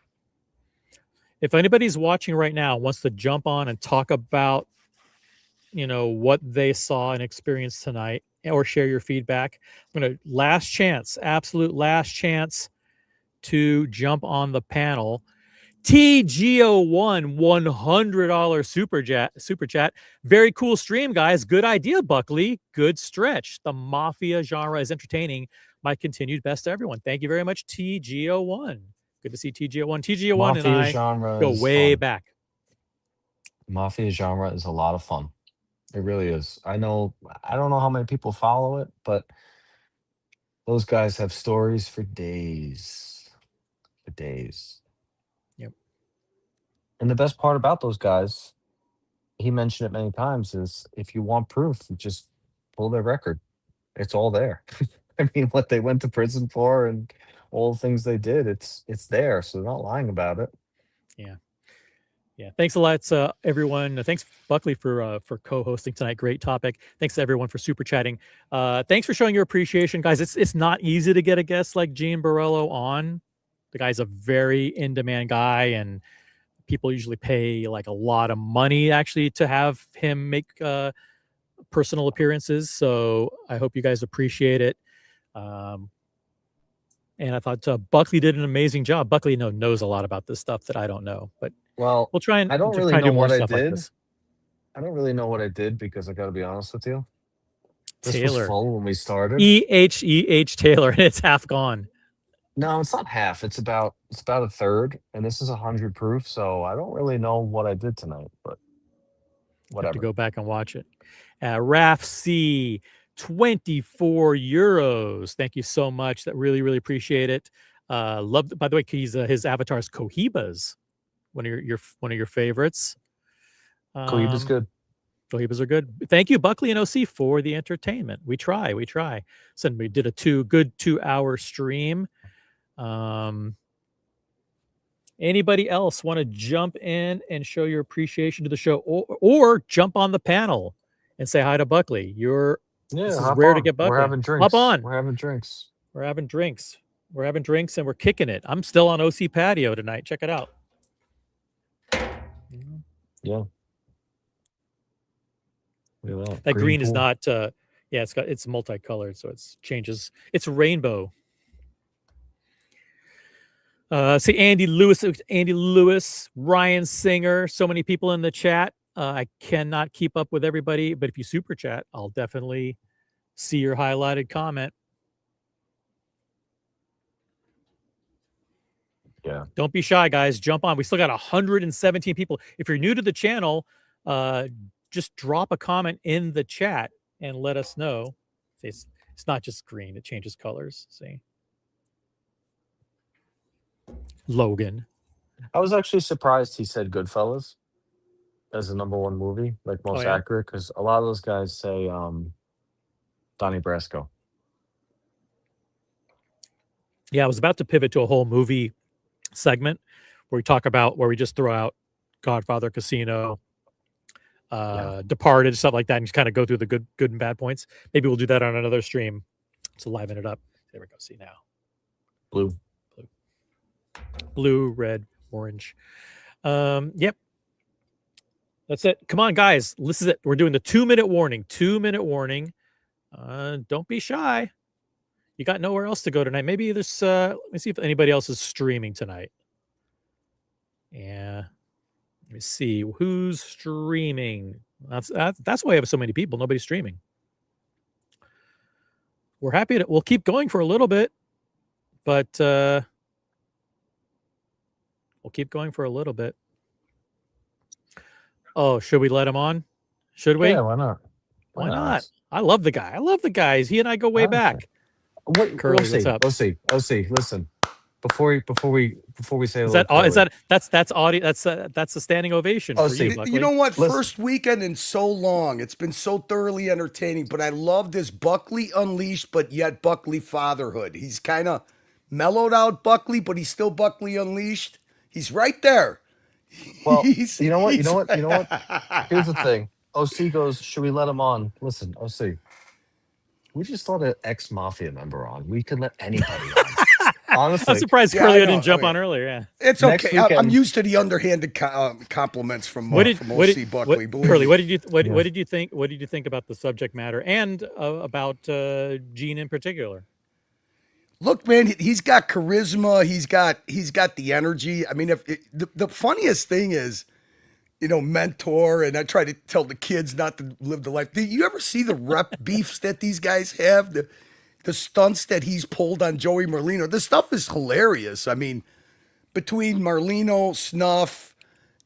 If anybody's watching right now wants to jump on and talk about, what they saw and experienced tonight, or share your feedback, I'm going to absolute last chance to jump on the panel. TGO1 $100 super chat. Very cool stream, guys. Good idea, Buckley. Good stretch. The mafia genre is entertaining. My continued best to everyone. Thank you very much, TGO1. Good to see TGO1. TGO1
Mafia
and I
genre
go way
fun.
back.
Mafia genre is a lot of fun. It really is. I don't know how many people follow it, but those guys have stories for days. For days.
Yep.
And the best part about those guys, he mentioned it many times, is if you want proof, just pull their record. It's all there. I mean, what they went to prison for and all the things they did, it's there. So they're not lying about it.
Yeah. Thanks a lot, everyone. Thanks, Buckley, for co-hosting tonight. Great topic. Thanks to everyone for super chatting. Thanks for showing your appreciation, guys. It's not easy to get a guest like Gene Borrello on. The guy's a very in-demand guy, and people usually pay like a lot of money actually to have him make personal appearances. So I hope you guys appreciate it. And I thought Buckley did an amazing job. Buckley knows a lot about this stuff that I don't know, but
well,
we'll try and
I don't really
try and
know
do more
what I
stuff like
did.
this.
I don't really know what I did because I got to be honest with you. This
Taylor.
was full when we started.
EH Taylor, and it's half gone.
No, it's not half. It's about a third, and this is 100 proof. So I don't really know what I did tonight, but whatever.
Have to go back and watch it. Raf C, 24 euros. Thank you so much. That really, really appreciate it. Love. By the way, his avatar is Cohibas, one of your favorites.
Cohiba's good.
Cohibas are good. Thank you, Buckley and OC, for the entertainment. We try. So we did a 2-hour stream. Anybody else want to jump in and show your appreciation to the show, or jump on the panel and say hi to Buckley? This is rare to get Buckley.
We're having drinks.
Hop on.
We're having drinks.
We're having drinks. We're having drinks and we're kicking it. I'm still on OC patio tonight. Check it out.
Yeah.
That green is not it's multicolored, so it changes. It's rainbow. See Andy Lewis, Ryan Singer, so many people in the chat. I cannot keep up with everybody, but if you super chat, I'll definitely see your highlighted comment.
Yeah.
Don't be shy, guys. Jump on. We still got 117 people. If you're new to the channel, just drop a comment in the chat and let us know. It's not just green. It changes colors. See? Logan.
I was actually surprised he said Goodfellas as the #1 movie, like most accurate, because a lot of those guys say Donnie Brasco.
Yeah, I was about to pivot to a whole movie segment where we just throw out Godfather, Casino, Departed, stuff like that, and just kind of go through the good and bad points. Maybe we'll do that on another stream to liven it up. There we go. See now. Blue, red, orange. Yep. That's it. Come on, guys. This is it. We're doing the 2-minute warning. 2-minute warning. Don't be shy. You got nowhere else to go tonight. Maybe there's let me see if anybody else is streaming tonight. Yeah. Let me see who's streaming. That's why I have so many people. Nobody's streaming. We're happy we'll keep going for a little bit, but we'll keep going for a little bit. Oh, should we let him on? Should we?
Yeah, why not?
Why not? I love the guy. I love the guys. He and I go way back.
What?
Curly, what's up?
OC, listen. before we say
Is
a
that
little
is that that's audio? That's a standing ovation for
see,
you,
You
Buckley.
know what?
Listen.
First weekend in so long. It's been so thoroughly entertaining, but I love this Buckley Unleashed, but yet Buckley fatherhood. He's kind of mellowed out Buckley, but he's still Buckley Unleashed. He's right there.
Well,
He's-
you know what? You
he's-
know what? You know what? Here's the thing. OC goes, should we let him on? Listen, OC, we just let an ex-mafia member on. We could let anybody on. Honestly.
I'm surprised
Yeah,
Curly
I know.
didn't jump
Okay.
on earlier. Yeah.
It's
Next
okay. I'm
weekend-
used to the underhanded compliments from
What did
from
what
OC
did
Buckley.
what,
believe
Curly?
me.
What did you
Yeah.
what did you think? What did you think about the subject matter and about Gene in particular?
Look, man, he's got charisma. He's got the energy. I mean, the funniest thing is, mentor, and I try to tell the kids not to live the life. Do you ever see the rep beefs that these guys have? The stunts that he's pulled on Joey Marlino. The stuff is hilarious. I mean, between Marlino, Snuff,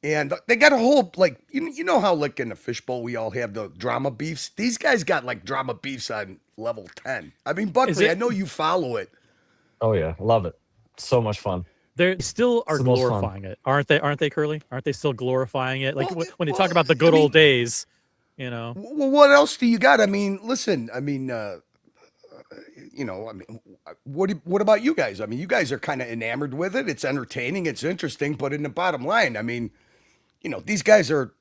and they got a whole, like, you know how, like, in the fishbowl we all have the drama beefs? These guys got, like, drama beefs on level 10. I mean, Buckley, I know you follow it.
Oh yeah, love it. So much fun.
They still are
It's the most fun.
glorifying it, aren't they? Aren't they, Curly? Aren't they still glorifying it? Like
Well,
when they
well,
talk about the good
I
old
mean-
days,
Well, what else do you got? I mean, listen, I mean, what about you guys? I mean, you guys are kind of enamored with it. It's entertaining, it's interesting, but in the bottom line, I mean, these guys are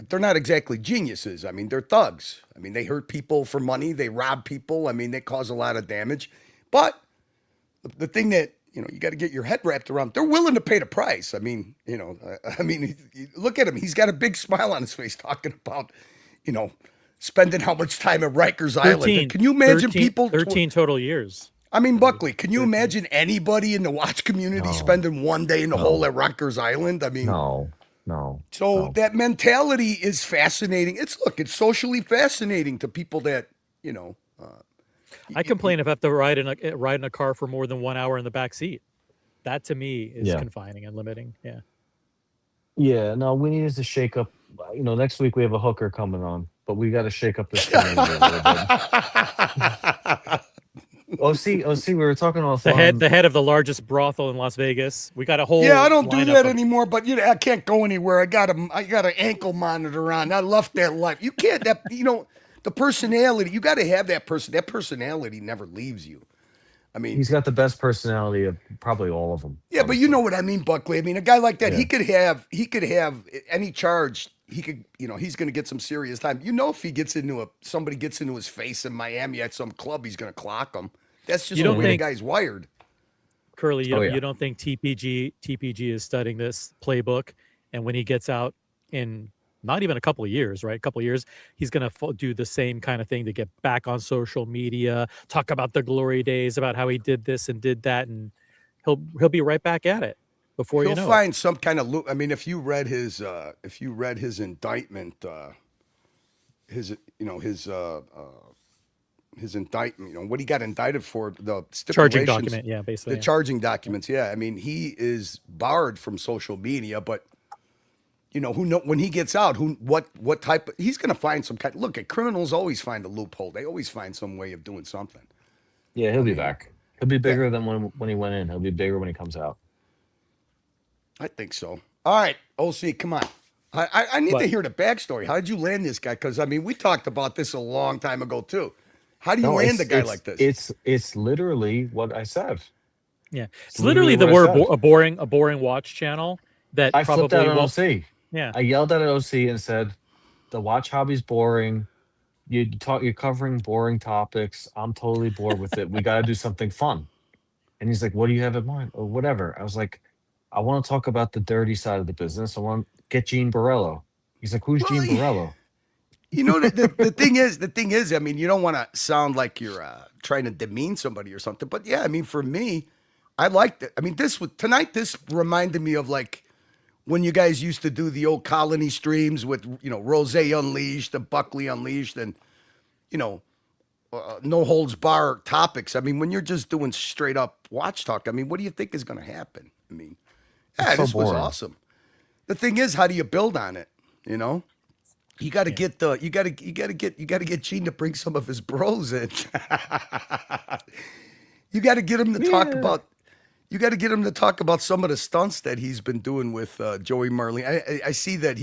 they're not exactly geniuses. I mean, they're thugs. I mean, they hurt people for money, they rob people. I mean, they cause a lot of damage. But the thing that you got to get your head wrapped around, they're willing to pay the price. I mean, look at him. He's got a big smile on his face talking about, spending how much time at Rikers Island. Can you imagine
13 total years?
I mean, Buckley, can you imagine anybody in the watch community spending one day in the hole at Rikers Island? I mean,
No.
so that mentality is fascinating. It's socially fascinating to people that,
I complain if I have to ride in a car for more than 1 hour in the back seat. That to me is
Yeah.
confining and limiting. Yeah.
Yeah, no, we need to shake up. Next week we have a hooker coming on, but we got to shake up this community a little bit. OC, we were talking on
The head of the largest brothel in Las Vegas. We got a whole
I don't do
lineup
that
of-
anymore. But I can't go anywhere. I got an ankle monitor on. I left that life. You can't. The personality. You got to have that person. That personality never leaves you. I mean,
He's got the best personality of probably all of them.
yeah, but you know what I mean, Buckley. I mean, a guy like that,
Yeah.
he could have any charge. He could, he's going to get some serious time. If he gets somebody gets into his face in Miami at some club, he's going to clock him. That's just
You
the
don't
way the
think-
guy's wired.
Curly,
Oh, yeah.
you don't think TPG is studying this playbook, and when he gets out in not even a couple of years, right? A couple of years, he's going to do the same kind of thing to get back on social media, talk about the glory days, about how he did this and did that, and he'll be right back at it before
He'll
you know
find some kind of loop. I mean, if you read his indictment, his indictment, what he got indicted for, the
it. Charging
stipulations,
document, yeah, basically.
the charging documents. Yeah, I mean, he is barred from social media, but when he gets out, what type of, he's going to find some kind. Look, criminals always find a loophole. They always find some way of doing something.
Yeah, he'll be back. He'll be bigger than when he went in. He'll be bigger when he comes out.
I think so. All right, OC, come on. I need
What?
to hear the backstory. How did you land this guy? Because I mean, we talked about this a long time ago too. How do you land a guy like this?
It's literally what I said.
Yeah, it's literally the
what I
word
said.
a boring watch channel that
I
probably
flipped out on
won't.
OC.
Yeah,
I yelled at OC and said, "The watch hobby's boring. You're covering boring topics. I'm totally bored with it. We got to do something fun." And he's like, "What do you have in mind?" Or whatever. I was like, "I want to talk about the dirty side of the business. I want to get Gene Borrello." He's like, "Who's Gene Borrello?"
The thing is, I mean, you don't want to sound like you're trying to demean somebody or something, but yeah, I mean, for me, I liked it. I mean, this reminded me of like when you guys used to do the old Colony streams with, Rose Unleashed and Buckley Unleashed and, no holds bar topics. I mean, when you're just doing straight up watch talk, I mean, what do you think is going to happen? I mean, yeah,
so
this was
boring.
awesome. The thing is, how do you build on it? You got to get Gene to bring some of his bros in. You got to get him to talk about. You got to get him to talk about some of the stunts that he's been doing with Joey Marlene. I see that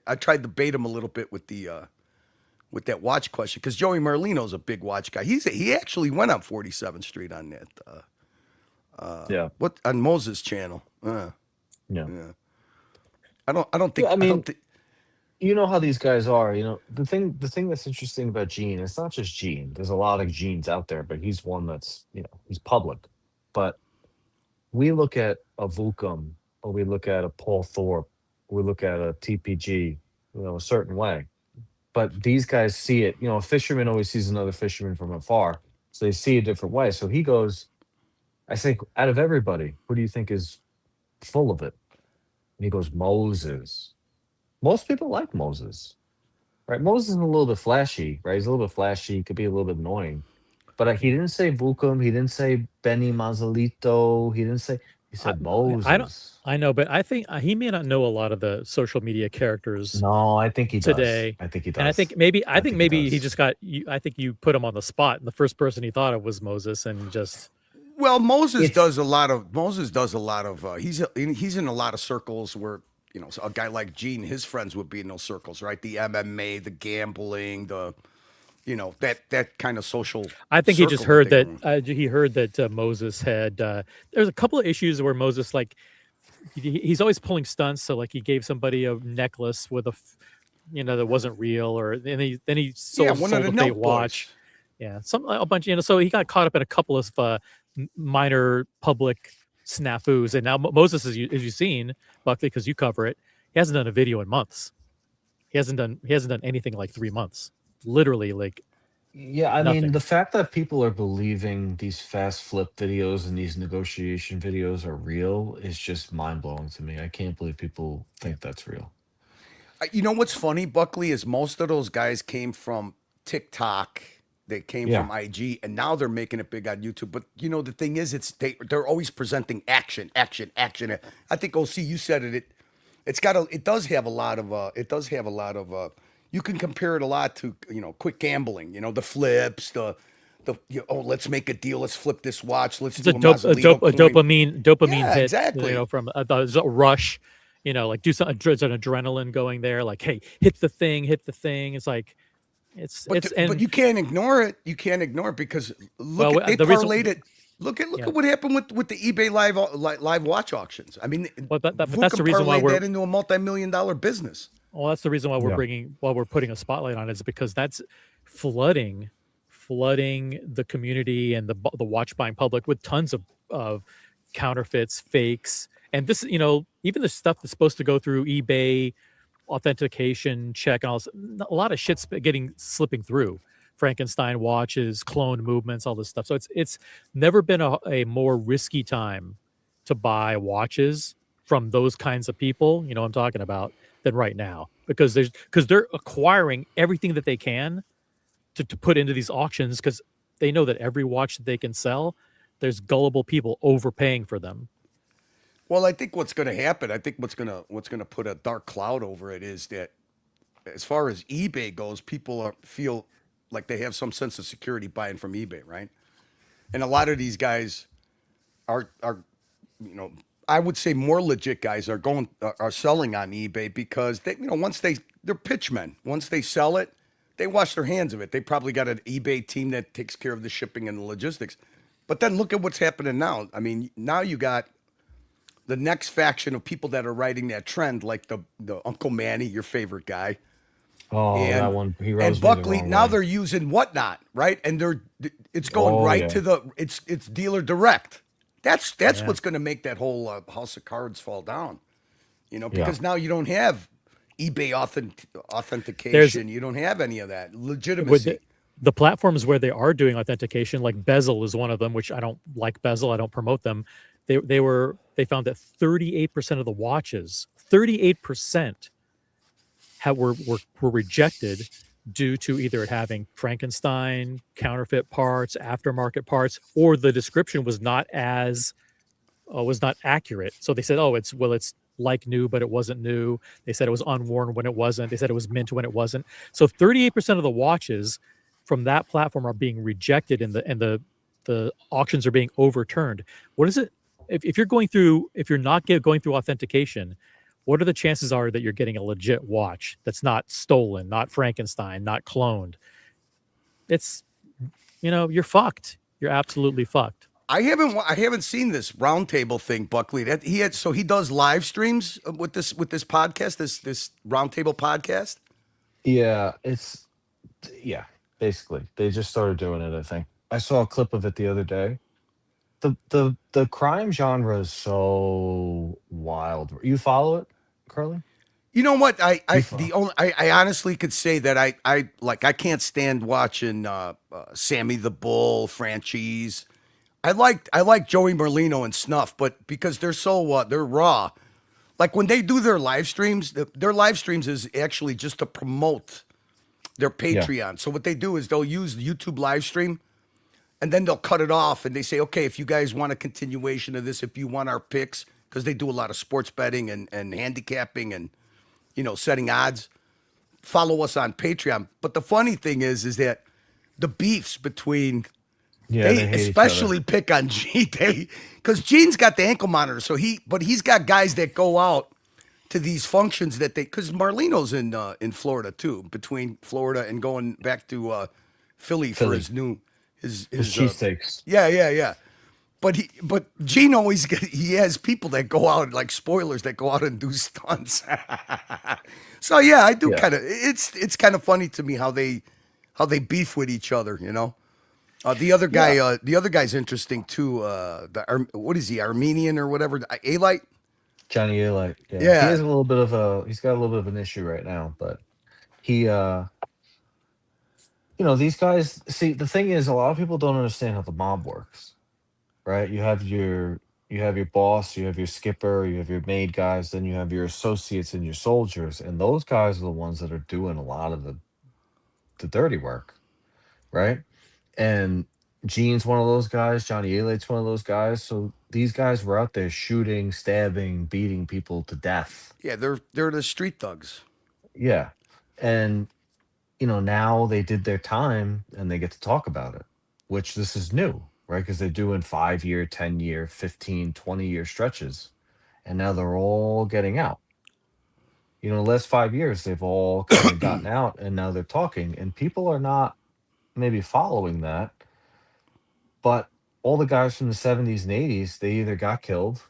I tried to bait him a little bit with with that watch question because Joey Marlino's a big watch guy. He actually went on 47th Street on that. On Moses' channel.
Yeah.
I don't think.
Yeah, I mean,
don't think.
you know how these guys are. You know, the thing that's interesting about Gene, it's not just Gene. There's a lot of Genes out there, but he's one that's, he's public. But we look at a Vukum, or we look at a Paul Thorpe, we look at a TPG, a certain way. But these guys see it. A fisherman always sees another fisherman from afar, so they see a different way. So he goes, I think, out of everybody, who do you think is full of it? And he goes, Moses. Most people like Moses, right? Moses is a little bit flashy, right? He's a little bit flashy, could be a little bit annoying. But he didn't say Vukum. He didn't say Benny Mazzolito. He said Moses.
I know, but I think he may not know a lot of the social media characters.
No, I think he
today.
Does. I think he does.
And I think maybe he just got you. I think you put him on the spot, and the first person he thought of was Moses, and just.
Well, Moses does a lot of. He's in a lot of circles where a guy like Gene, his friends would be in those circles, right? The MMA, the gambling, that kind of social.
I think he just heard that Moses had. There's a couple of issues where Moses he's always pulling stunts. So he gave somebody a necklace with that wasn't real, or then he sold a fake watch. Yeah, a bunch. So he got caught up in a couple of minor public snafus, and now Moses, as you've seen, Buckley, because you cover it, he hasn't done a video in months. He hasn't done anything like 3 months. Literally,
yeah. I
nothing.
mean, the fact that people are believing these fast flip videos and these negotiation videos are real is just mind blowing to me. I can't believe people think that's real.
You know what's funny, Buckley, is most of those guys came from TikTok. They came from IG, and now they're making it big on YouTube. But the thing is, they're always presenting action. I think OC, you said it. It does have a lot of. You can compare it a lot to quick gambling. The flips, let's make a deal. Let's flip this watch. Let's do a
dopamine hit.
Exactly.
From a rush. Do some adrenaline going there. Hey, hit the thing. It's
but you can't ignore it. You can't ignure it because they parlayed it. Look at what happened with the eBay live watch auctions. I mean,
but that's the reason why we're
that into a multi-million-dollar business.
Well, that's the reason why we're putting a spotlight on it, is because that's flooding the community and the watch buying public with tons of counterfeits, fakes, and this even the stuff that's supposed to go through eBay authentication check and all this, a lot of shit's slipping through. Frankenstein watches, clone movements, all this stuff. So it's never been a more risky time to buy watches from those kinds of people, I'm talking about, than right now, because they're acquiring everything that they can to put into these auctions, because they know that every watch that they can sell, there's gullible people overpaying for them.
Well, I think what's going to happen, what's going to put a dark cloud over it is that, as far as eBay goes, people feel like they have some sense of security buying from eBay, right? And a lot of these guys are I would say more legit guys are selling on eBay because they're pitchmen. Once they sell it, they wash their hands of it. They probably got an eBay team that takes care of the shipping and the logistics. But then look at what's happening now. I mean, now you got the next faction of people that are riding that trend, like the Uncle Manny, your favorite guy.
Oh, that one. He rose
and Buckley, now they're using Whatnot, right? And it's going to it's dealer direct. That's what's going to make that whole house of cards fall down. Because now you don't have eBay authentication. You don't have any of that legitimacy.
The platforms where they are doing authentication, like Bezel is one of them, which I don't like Bezel. I don't promote them. They found that 38% of the watches, 38% were rejected due to either it having Frankenstein, counterfeit parts, aftermarket parts, or the description was not accurate. So they said, it's like new, but it wasn't new. They said it was unworn when it wasn't. They said it was mint when it wasn't. So 38% of the watches from that platform are being rejected, and the auctions are being overturned. What is it? if you're not going through authentication, what are the chances are that you're getting a legit watch that's not stolen, not Frankenstein, not cloned? It's, you're fucked. You're absolutely fucked.
I haven't seen this roundtable thing, Buckley. That he does live streams with this podcast, this roundtable podcast.
Yeah, basically they just started doing it. I think I saw a clip of it the other day. The crime genre is so wild. You follow it, Carly?
You know what? I honestly could say that I can't stand watching Sammy the Bull, Franchise. I like Joey Merlino and Snuff, but because they're so they're raw. Like when they do their live streams, their live streams is actually just to promote their Patreon. Yeah. So what they do is they'll use the YouTube live stream and then they'll cut it off and they say, okay, if you guys want a continuation of this, if you want our picks, because they do a lot of sports betting and handicapping and, setting odds, follow us on Patreon. But the funny thing is that the beefs between, they especially pick on Gene, because Gene's got the ankle monitor. So he's got guys that go out to these functions because Marlino's in Florida too, between Florida and going back to Philly for his
cheesesteaks.
Yeah. But Gene always he has people that go out, like spoilers, that go out and do stunts. So yeah, I do kind of. It's kind of funny to me how they beef with each other. The other guy, the other guy's interesting too. What is he, Armenian or whatever? Alite.
Johnny Alite. Yeah. He has he's got a little bit of an issue right now, but he these guys, see, the thing is, a lot of people don't understand how the mob works, right? You have your boss, you have your skipper, you have your maid guys, then you have your associates and your soldiers, and those guys are the ones that are doing a lot of the dirty work, right? And Gene's one of those guys, Johnny Alite's one of those guys. So these guys were out there shooting, stabbing, beating people to death.
Yeah, they're the street thugs.
Yeah. And now they did their time and they get to talk about it, which this is new, right? Because they're doing 5-year, 10-year, 15, 20-year stretches. And now they're all getting out. The last 5 years, they've all kind of gotten out and now they're talking. And people are not maybe following that. But all the guys from the 70s and 80s, they either got killed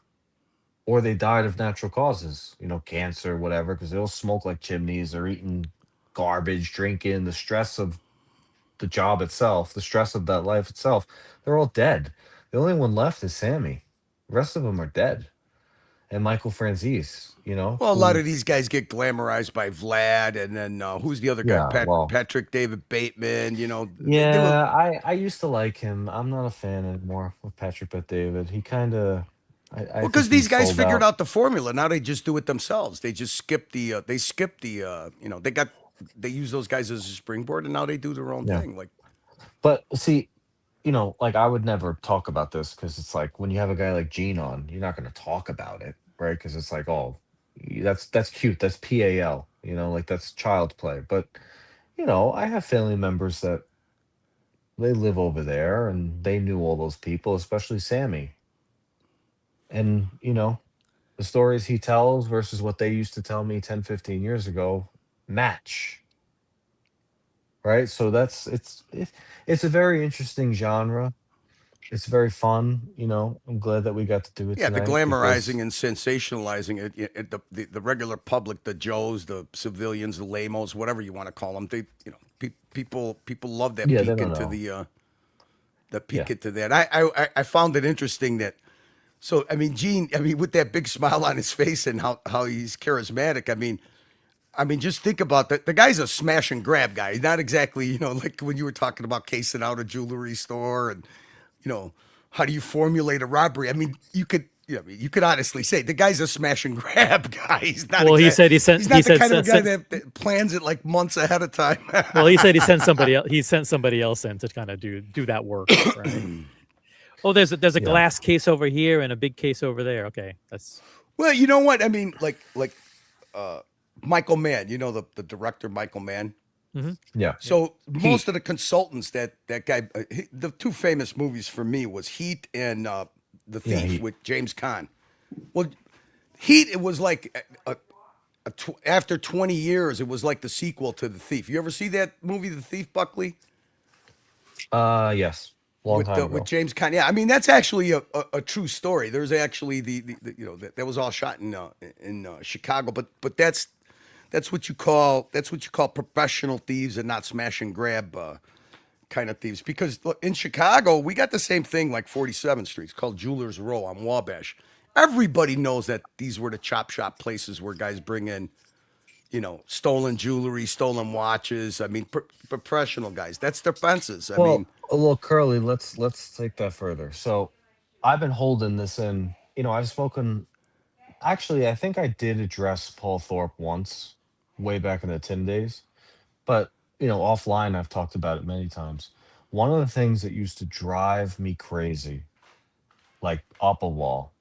or they died of natural causes, cancer, whatever, because they'll smoke like chimneys or eating garbage, drinking, the stress of the job itself, the stress of that life itself. They're all dead. The only one left is Sammy. The rest of them are dead. And Michael Franzese,
Well, a lot of these guys get glamorized by Vlad, and then who's the other guy? Patrick David Bateman,
Yeah, I used to like him. I'm not a fan anymore of Patrick Bet-David. He kind of...
because these guys figured out the formula. Now they just do it themselves. They just skip the, they use those guys as a springboard, and now they do their own thing.
But see, I would never talk about this because it's like when you have a guy like Gene on, you're not going to talk about it, right? Because it's like, oh, that's cute. That's PAL, that's child's play. But, I have family members that they live over there and they knew all those people, especially Sammy. And, the stories he tells versus what they used to tell me 10, 15 years ago match. Right? So it's a very interesting genre. It's very fun, I'm glad that we got to do it.
Yeah, the glamorizing and sensationalizing it, the regular public, the Joes, the civilians, the lamos, whatever you want to call them. They, people love that peek into into that. I found it interesting that. So Gene, with that big smile on his face and how he's charismatic. I mean, just think about that. The guy's a smash and grab guy. He's not exactly, like when you were talking about casing out a jewelry store and, how do you formulate a robbery? You could honestly say the guy's a smash and grab guy. He's not. Well,
he's not
the kind of guy that plans it like months ahead of time.
Well, he said he sent somebody else. He sent somebody else in to kind of do that work. Right? Oh, there's a glass case over here and a big case over there. Okay, that's.
Well, you know what I mean, like Michael Mann. The director Michael Mann.
Mm-hmm.
Yeah.
So most of the consultants that guy, the two famous movies for me was Heat and The Thief with James Caan. Well, Heat, it was like after 20 years, it was like the sequel to The Thief. You ever see that movie, The Thief, Buckley?
Yes, long time ago.
With James Caan. Yeah, I mean that's actually a true story. There's actually the that was all shot in Chicago, but that's what you call professional thieves and not smash and grab kind of thieves. Because look, in Chicago, we got the same thing like 47th Street. It's called Jewelers Row on Wabash. Everybody knows that these were the chop shop places where guys bring in, stolen jewelry, stolen watches. I mean, professional guys. That's their fences. I mean,
look, Curly, let's take that further. So, I've been holding this in. I've spoken. Actually, I think I did address Paul Thorpe once, way back in the Tim days. But offline, I've talked about it many times. One of the things that used to drive me crazy, like up a wall,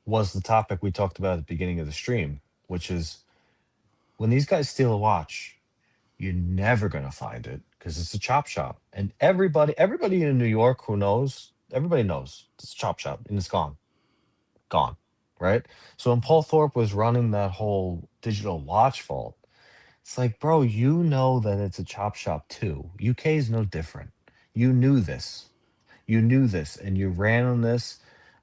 was the topic we talked about at the beginning of the stream, which is when these guys steal a watch, you're never gonna find it because it's a chop shop. And everybody in New York who knows, everybody knows it's a chop shop and it's gone. Gone. Right? So when Paul Thorpe was running that whole digital watch vault, it's like, bro, you know that it's a chop shop too. UK is no different. You knew this. And you ran on this.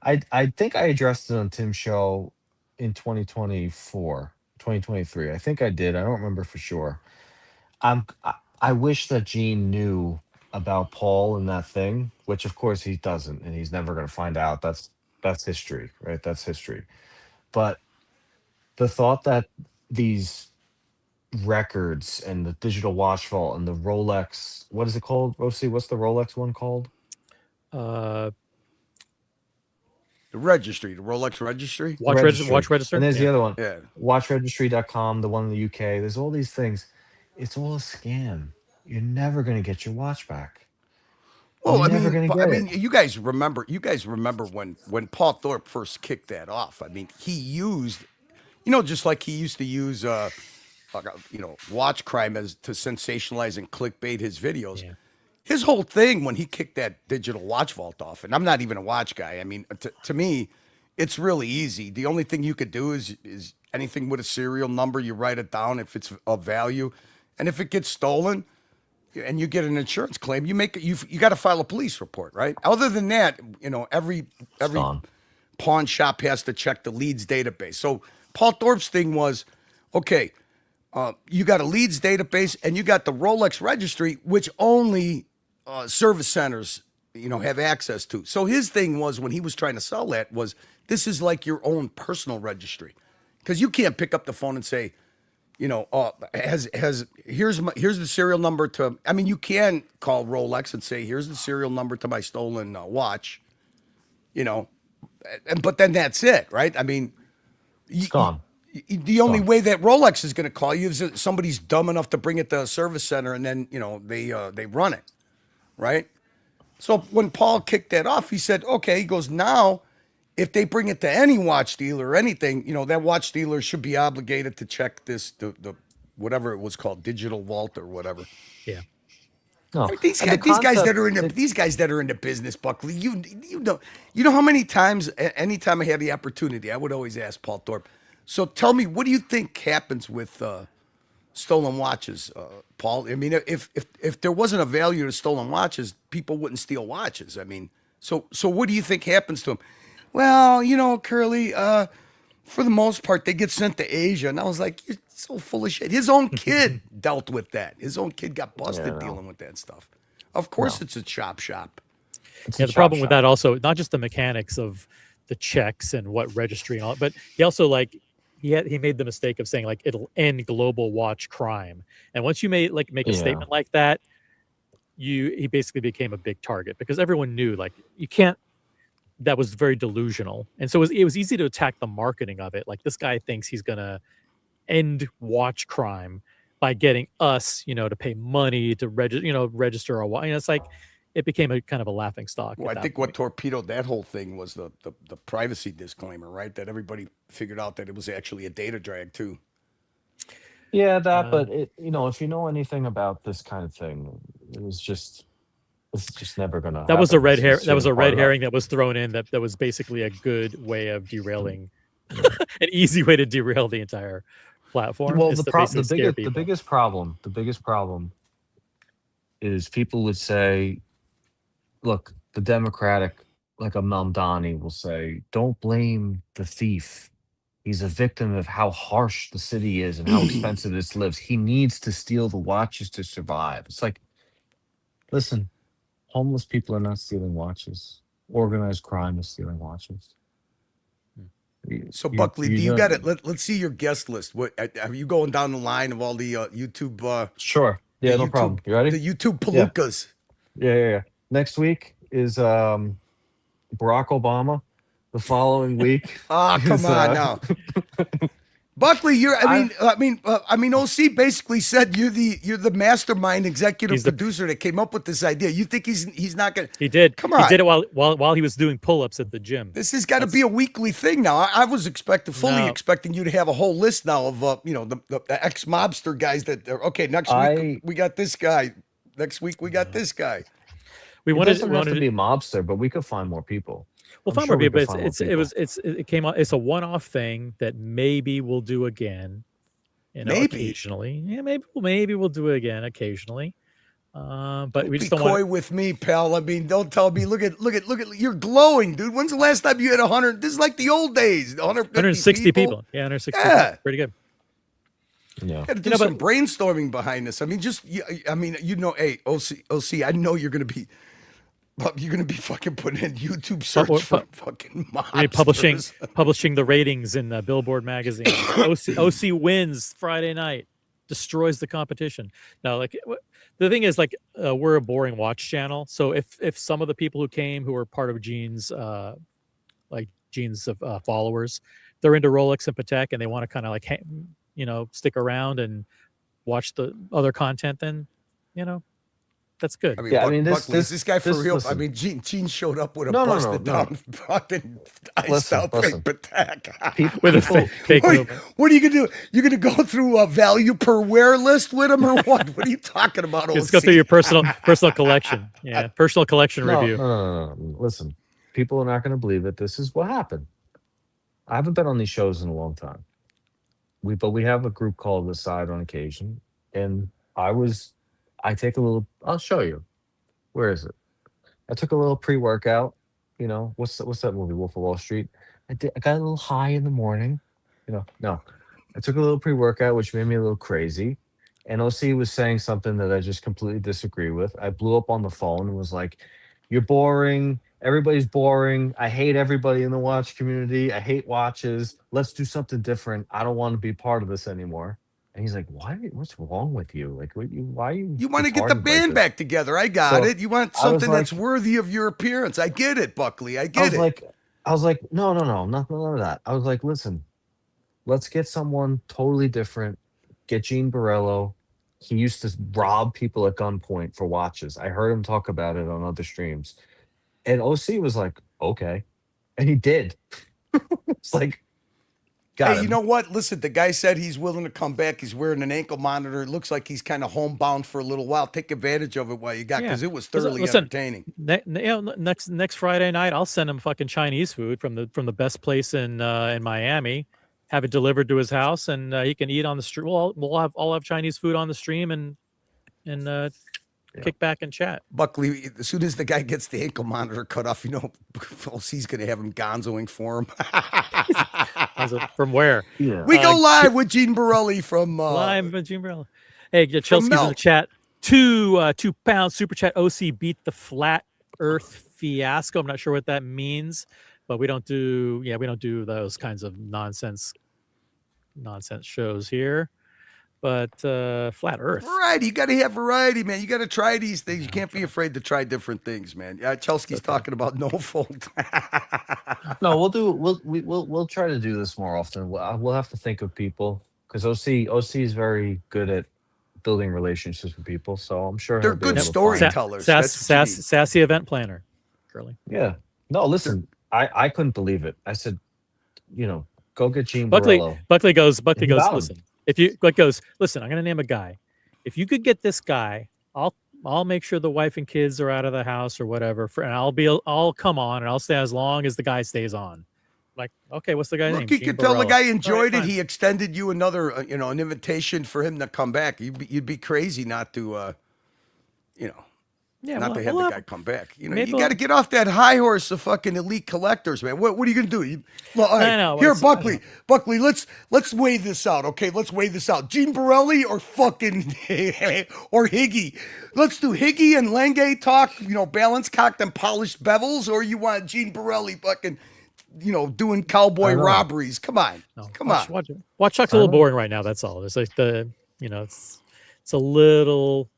I think I addressed it on Tim's show in 2023. I think I did. I don't remember for sure. I wish that Gene knew about Paul and that thing, which of course he doesn't, and he's never going to find out. That's history, right? That's history. But the thought that these records and the digital watch vault and the Rolex, what is it called, Rosie? What's the Rolex one called?
The registry, the Rolex registry.
Watch register.
And there's the other one.
Yeah.
Watchregistry.com, the one in the UK. There's all these things. It's all a scam. You're never going to get your watch back.
Well, you guys remember when Paul Thorpe first kicked that off. I mean, he used, just like he used to use, watch crime as to sensationalize and clickbait his videos. Yeah. His whole thing when he kicked that digital watch vault off, and I'm not even a watch guy. I mean, to me, it's really easy. The only thing you could do is anything with a serial number, you write it down if it's of value, and if it gets stolen, and you get an insurance claim, you got to file a police report, right? Other than that, every pawn shop has to check the leads database. So Paul Thorpe's thing was, okay, you got a leads database and you got the Rolex registry, which only service centers, have access to. So his thing was when he was trying to sell that was this is like your own personal registry, because you can't pick up the phone and say, here's the serial number to. I mean, you can call Rolex and say here's the serial number to my stolen watch, but then that's it, right? I mean,
it's gone.
The only way that Rolex is going to call you is if somebody's dumb enough to bring it to a service center and then, they run it, right? So when Paul kicked that off, he said, okay, he goes, now, if they bring it to any watch dealer or anything, that watch dealer should be obligated to check the whatever it was called, digital vault or whatever.
Yeah.
No.
I mean, these guys that are in the business, Buckley, you know how many times, anytime I had the opportunity, I would always ask Paul Thorpe, so tell me, what do you think happens with stolen watches, Paul? I mean, if there wasn't a value to stolen watches, people wouldn't steal watches. I mean, so what do you think happens to them? Well, Curly, for the most part, they get sent to Asia. And I was like, you're so full of shit. His own kid dealt with that. His own kid got busted dealing with that stuff. Of course, it's a chop shop.
The problem with that also, not just the mechanics of the checks and what registry and all, but he also he made the mistake of saying it'll end global watch crime. And once you make a statement like that, he basically became a big target because everyone knew you can't. That was very delusional, and so it was easy to attack the marketing of it. Like, this guy thinks he's gonna end watch crime by getting us, to pay money to register our watch. It's it became a kind of a laughing stock.
Well, I think what torpedoed that whole thing was the privacy disclaimer, right? That everybody figured out that it was actually a data drag too.
Yeah, but if you know anything about this kind of thing, it was just This is just never gonna.
That was a
happen.
red
This
hair.
is
That was
shooting
a red
hard
herring that was thrown in. That was basically a good way of derailing, an easy way to derail the entire platform.
Well,
is
the
to
problem,
basically scare
the
people.
biggest problem is people would say, look, the Democratic, like a Mamdani will say, don't blame the thief. He's a victim of how harsh the city is and how expensive this lives. He needs to steal the watches to survive. It's like, listen, homeless people are not stealing watches. Organized crime is stealing watches.
So Buckley, do you got it? Let's see your guest list. What are you going down the line of all the YouTube?
Sure. Yeah, no problem. You ready?
The YouTube palookas.
Yeah. Next week is Barack Obama. The following week.
Ah, come on now. Buckley, I mean, OC basically said you're the mastermind executive producer that came up with this idea. You think he's not gonna?
He did.
Come on.
He did it while he was doing pull-ups at the gym.
This has got to be a weekly thing now. I was fully expecting you to have a whole list now of the ex-mobster guys that are okay. Next week we got this guy. Next week we got this guy.
It doesn't have to be a mobster, but we could find more people.
Well, find more people. It came out. It's a one-off thing that maybe we'll do again. Occasionally. Yeah, maybe we'll do it again occasionally. But we just don't
coy with me, pal. I mean, don't tell me. Look at you're glowing, dude. When's the last time you had 100? This is like the old days.
160 people. Yeah, 160.
Yeah,
people. Pretty good.
Yeah, got to do some brainstorming behind this. I mean, hey, OC. I know you're gonna be. You're gonna be fucking putting in YouTube search for fucking monsters.
Publishing the ratings in Billboard magazine. OC wins Friday night, destroys the competition. Now, like the thing is, like we're a boring watch channel. So if some of the people who came who are part of Gene's followers, they're into Rolex and Patek and they want to kind of like stick around and watch the other content, then that's good.
I mean, this guy for real. Listen. I mean, Gene showed up with a busted down fucking iced out Patek.
With a fake
what are you gonna do? You're gonna go through a value per wear list with him or what? What are you talking about?
Let's go through your personal collection. Yeah, personal collection review.
No. Listen, people are not gonna believe it. This is what happened. I haven't been on these shows in a long time. But we have a group called The Side on occasion, and I take a little. I'll show you. Where is it? I took a little pre-workout. What's that movie? Wolf of Wall Street. I got a little high in the morning. No. I took a little pre-workout, which made me a little crazy. And OC was saying something that I just completely disagree with. I blew up on the phone and was like, "You're boring. Everybody's boring. I hate everybody in the watch community. I hate watches. Let's do something different. I don't want to be part of this anymore." And he's like, "Why? What's wrong with you? Like, why are you?
You want to get the band back together? I got it. You want something that's worthy of your appearance. I get it, Buckley. I get it."
I was like, no, none of that. I was like, listen, let's get someone totally different. Get Gene Borrello. He used to rob people at gunpoint for watches. I heard him talk about it on other streams, and OC was like, okay, and he did. It's like.
Hey, you know what? Listen, the guy said he's willing to come back. He's wearing an ankle monitor. It looks like he's kind of homebound for a little while. Take advantage of it while you got, because it was thoroughly entertaining.
Next Friday night, I'll send him fucking Chinese food from the best place in Miami. Have it delivered to his house, and he can eat on the stream. We'll all have Chinese food on the stream and kick back and chat.
Buckley, as soon as the guy gets the ankle monitor cut off, he's going to have him gonzoing for him.
From where?
Yeah. We go live with Gene Borrello from
live with Gene Borrello. Hey, Chelsea's in the chat. 2 pound super chat. OC beat the flat Earth fiasco. I'm not sure what that means, but we don't do those kinds of nonsense shows here. But flat Earth.
Variety. You got to have variety, man. You got to try these things. You can't be afraid to try different things, man. Chelsea's talking about no fold.
No, we'll try to do this more often. We'll have to think of people, because OC is very good at building relationships with people. So I'm sure
they're good storytellers.
Sassy event planner, Curly.
Yeah. No, listen. I couldn't believe it. I said, go get Gene
Buckley.
Borrello.
Buckley goes. Listen. If you listen, I'm going to name a guy. If you could get this guy, I'll make sure the wife and kids are out of the house or whatever. And I'll come on and I'll stay as long as the guy stays on. Like, okay, what's the guy's name?
Look, you
Gene
could tell the
Borrello.
guy enjoyed
All
it.
right,
He extended you another, an invitation for him to come back. You'd be crazy not to,
yeah,
not to have the guy come back.
maybe
You got to get off that high horse of fucking elite collectors, man. What are you gonna do? All right,
I know,
here, Buckley. Buckley, let's weigh this out. Okay, let's weigh this out. Gene Borelli or fucking or Higgy. Let's do Higgy and Lange talk. Balanced, cocked, and polished bevels, or you want Gene Borelli fucking, doing cowboy robberies? Come on, come on.
Watch Chuck's a little boring right now. That's all. It's like it's a little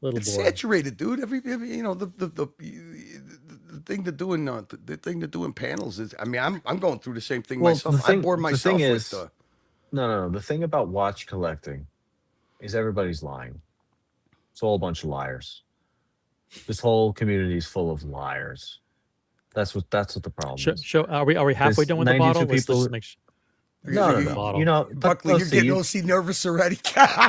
boring.
Saturated, dude. Every the thing to do in the thing to do in panels is. I mean, I'm going through the same thing myself. I bore myself
the thing
with
is, no. The thing about watch collecting is everybody's lying. It's all a bunch of liars. This whole community is full of liars. That's what the problem is.
Are we halfway done with the bottle? Let's just make sure.
No.
Buckley, you're getting OC nervous already.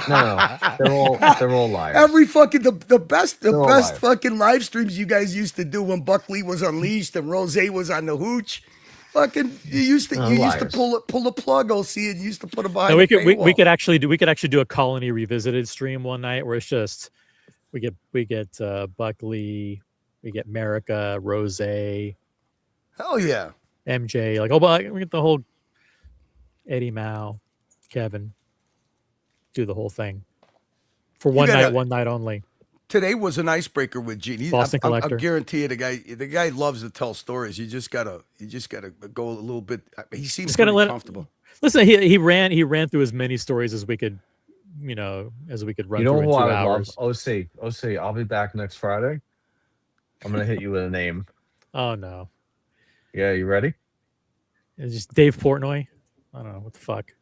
No. They're all liars.
Every fucking the best
liars.
fucking live streams you guys used to do when Buckley was unleashed and Rose was on the hooch. Fucking you used to pull the plug, OC, and you used to put it behind.
We could actually do a Colony Revisited stream one night where it's just we get Buckley, we get Merica, Rose,
hell yeah,
MJ, like we get the whole Eddie Mao, Kevin, do the whole thing for one night only.
Today was an icebreaker with Gene.
Boston Collector.
I guarantee you, the guy loves to tell stories. You just gotta go a little bit. He seems pretty comfortable.
Listen, he ran through as many stories as we could, as we could run through in 2 hours.
OC, I'll be back next Friday. I'm gonna hit you with a name.
Oh no.
Yeah, you ready?
It's just Dave Portnoy. I don't know what the fuck.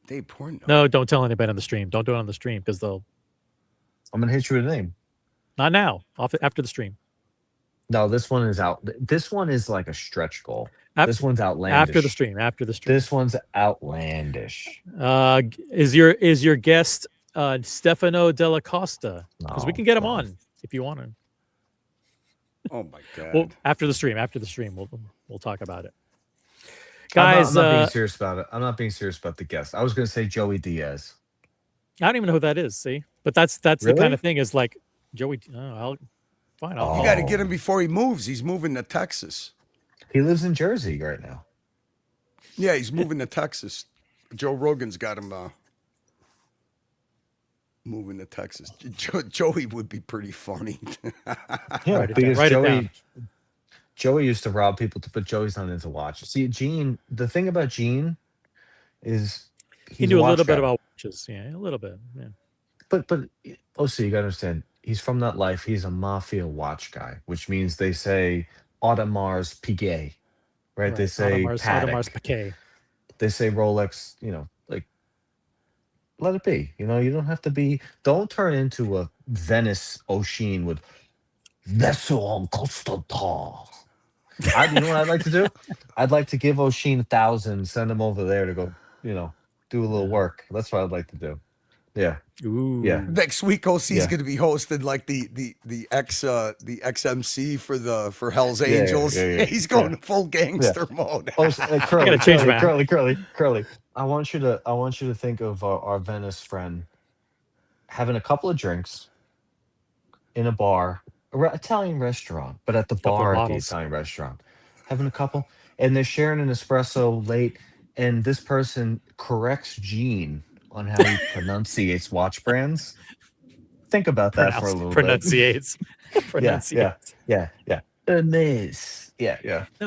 Dave Portnoy.
No, don't tell anybody on the stream. Don't do it on the stream because they'll.
I'm gonna hit you with a name.
Not now. After the stream.
No, this one is out. This one is like a stretch goal. This one's outlandish.
After the stream.
This one's outlandish.
Is your guest Stefano Della Costa? Because we can get him on if you want to.
Oh my god.
Well, after the stream, we'll talk about it. Guys,
I'm not being serious about it. I'm not being serious about the guest. I was going to say Joey Diaz.
I don't even know who that is. See, but that's
really?
The kind of thing is like Joey. I'll fine.
You got to get him before he moves. He's moving to Texas.
He lives in Jersey right now.
Yeah, he's moving to Texas. Joe Rogan's got him moving to Texas. Joey would be pretty funny.
Yeah, because Joey used to rob people, but Joey's not into watch. See, Gene, the thing about Gene is
he knew a little bit about watches. Yeah, a little bit. Yeah.
But also you gotta understand, he's from that life. He's a mafia watch guy, which means they say Audemars Piguet, right? They say
Audemars Piguet.
They say Rolex, like let it be. You don't have to be. Don't turn into a Venice O'Sheen with Vaisseau Constantin. You know what I'd like to do? I'd like to give O'Sheen 1,000, send him over there to go, do a little work. That's what I'd like to do. Yeah.
Ooh.
Yeah.
Next week, OC is going to be hosting like the XMC for Hell's Angels.
Yeah.
He's going full gangster mode.
Curly. I want you to think of our Venice friend having a couple of drinks in a bar. Italian restaurant, but at the bar at the Italian restaurant, having a couple, and they're sharing an espresso late, and this person corrects Gene on how he pronunciates watch brands. Think about that for a little
bit.
Pronunciates. Yeah. Yeah.
No,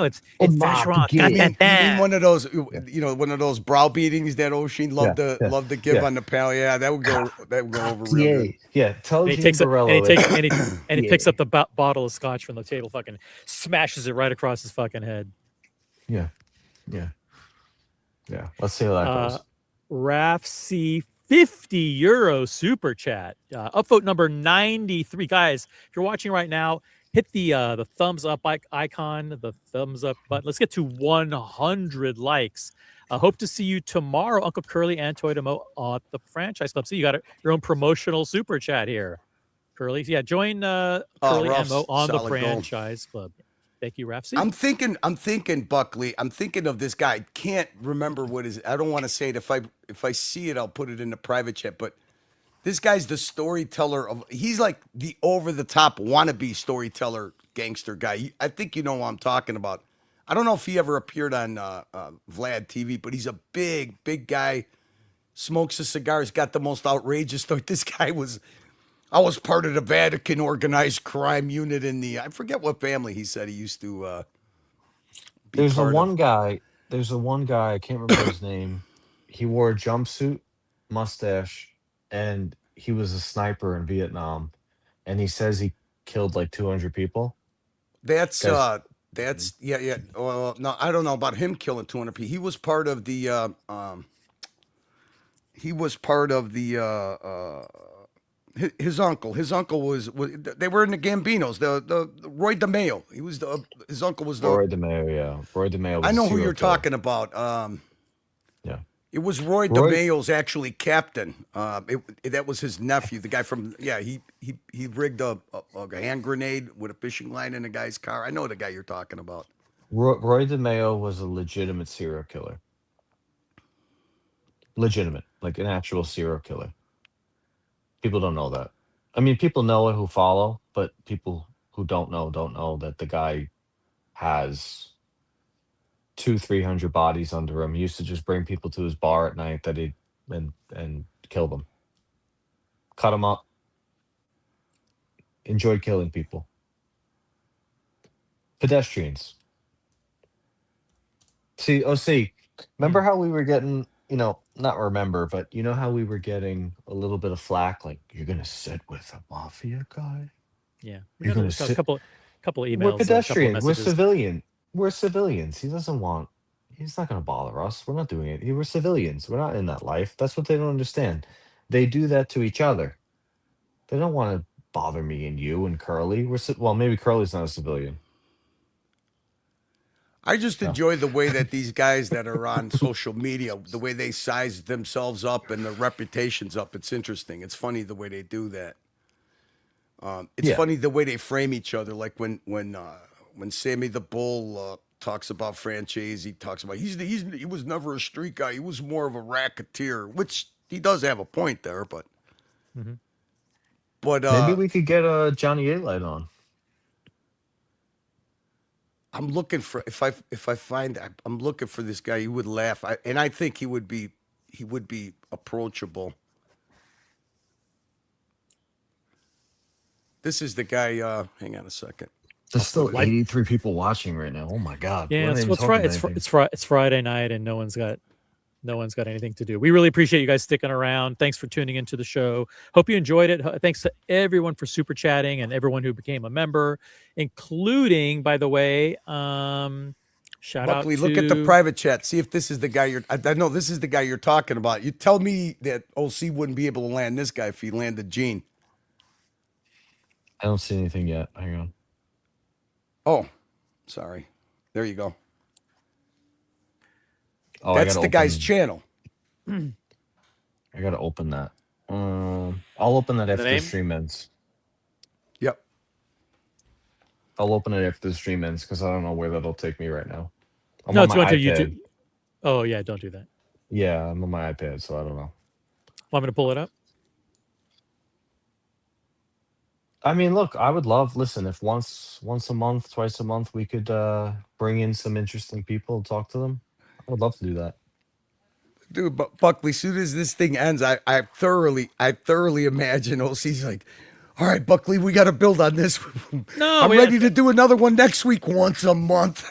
it's Vacheron.
You mean one of those, one of those brow beatings that O'Sheen loved to give on the panel. Yeah, that would go over real good.
Yeah. Tell Gene Borrello.
And he picks up the bottle of scotch from the table, fucking smashes it right across his fucking head.
Yeah. Let's see how that goes.
Raf C 50 euro super chat. Upvote number 93. Guys, if you're watching right now, hit the thumbs up icon, the thumbs up button. Let's get to 100 likes. Hope to see you tomorrow, Uncle Curly and Toy Demo at the Franchise Club. See, you got your own promotional super chat here. Curly. Yeah, join Curly
Ralph's
Mo on the
solid gold.
franchise club. Thank you, Raf.
I'm thinking, Buckley. I'm thinking of this guy. I can't remember what his. I don't want to say it. If I see it, I'll put it in the private chat. But this guy's the storyteller of. He's like the over the top wannabe storyteller gangster guy. I think you know what I'm talking about. I don't know if he ever appeared on Vlad TV, but he's a big guy. Smokes a cigar. He's got the most outrageous story. This guy was. I was part of the Vatican organized crime unit in the. I forget what family he said he used to.
There's a one guy. There's a one guy. I can't remember his name. He wore a jumpsuit, mustache, and he was a sniper in Vietnam. And he says he killed like 200 people.
That's yeah. Well, no, I don't know about him killing 200 people. He was part of the. He was part of the. His uncle was they were in the Gambinos. The Roy DeMeo. He was his uncle was the
Roy DeMeo. Yeah, Roy DeMeo. Was
I know who you're
killer.
talking about.
Yeah,
it was Roy DeMeo's actually captain. That was his nephew, the guy from He rigged a hand grenade with a fishing line in a guy's car. I know the guy you're talking about.
Roy DeMeo was a legitimate serial killer. Legitimate, like an actual serial killer. People don't know that. I mean, people know it who follow, but people who don't know that the guy has 200-300 bodies under him. He used to just bring people to his bar at night that he and kill them, cut them up. Enjoyed killing people. Pedestrians. See, remember how we were getting, not remember, but you know how we were getting a little bit of flack, like, you're going to sit with a mafia guy?
Yeah.
You're going to
sit.
sit.
Couple of emails.
We're pedestrians. We're
messages.
civilian. We're civilians. He's not going to bother us. We're not doing it. We're civilians. We're not in that life. That's what they don't understand. They do that to each other. They don't want to bother me and you and Curly. Well, maybe Curly's not a civilian.
I just enjoy the way that these guys that are on social media, the way they size themselves up and their reputations up. It's interesting. It's funny the way they do that. It's funny the way they frame each other. Like when Sammy the Bull talks about franchise, he talks about he was never a street guy. He was more of a racketeer, which he does have a point there. But
maybe we could get Johnny A-Light on.
I'm looking for I'm looking for this guy. He would laugh, and I think he would be approachable. This is the guy. Hang on a second.
There's still 83 people watching right now. Oh my god!
Yeah, it's Friday night, and no one's got anything to do. We really appreciate you guys sticking around. Thanks for tuning into the show. Hope you enjoyed it. Thanks to everyone for super chatting and everyone who became a member, including, by the way, shout
Buckley,
out to...
look at the private chat. See if this is the guy I know this is the guy you're talking about. You tell me that OC wouldn't be able to land this guy if he landed Gene.
I don't see anything yet. Hang on.
Oh, sorry. There you go.
Oh,
that's the guy's channel.
I gotta open that. I'll open that after the stream ends.
Yep.
I'll open it after the stream ends because I don't know where that'll take me right now.
No, it's going to YouTube. Oh yeah, don't do that.
Yeah, I'm on my iPad, so I don't know.
Want me to pull it up?
I mean, look, I would love. Listen, if once a month, twice a month, we could bring in some interesting people and talk to them. I would love to do that.
Dude, but Buckley, as soon as this thing ends, I thoroughly imagine OC's like, all right, Buckley, we got to build on this.
No,
I'm ready to do another one next week, once a month.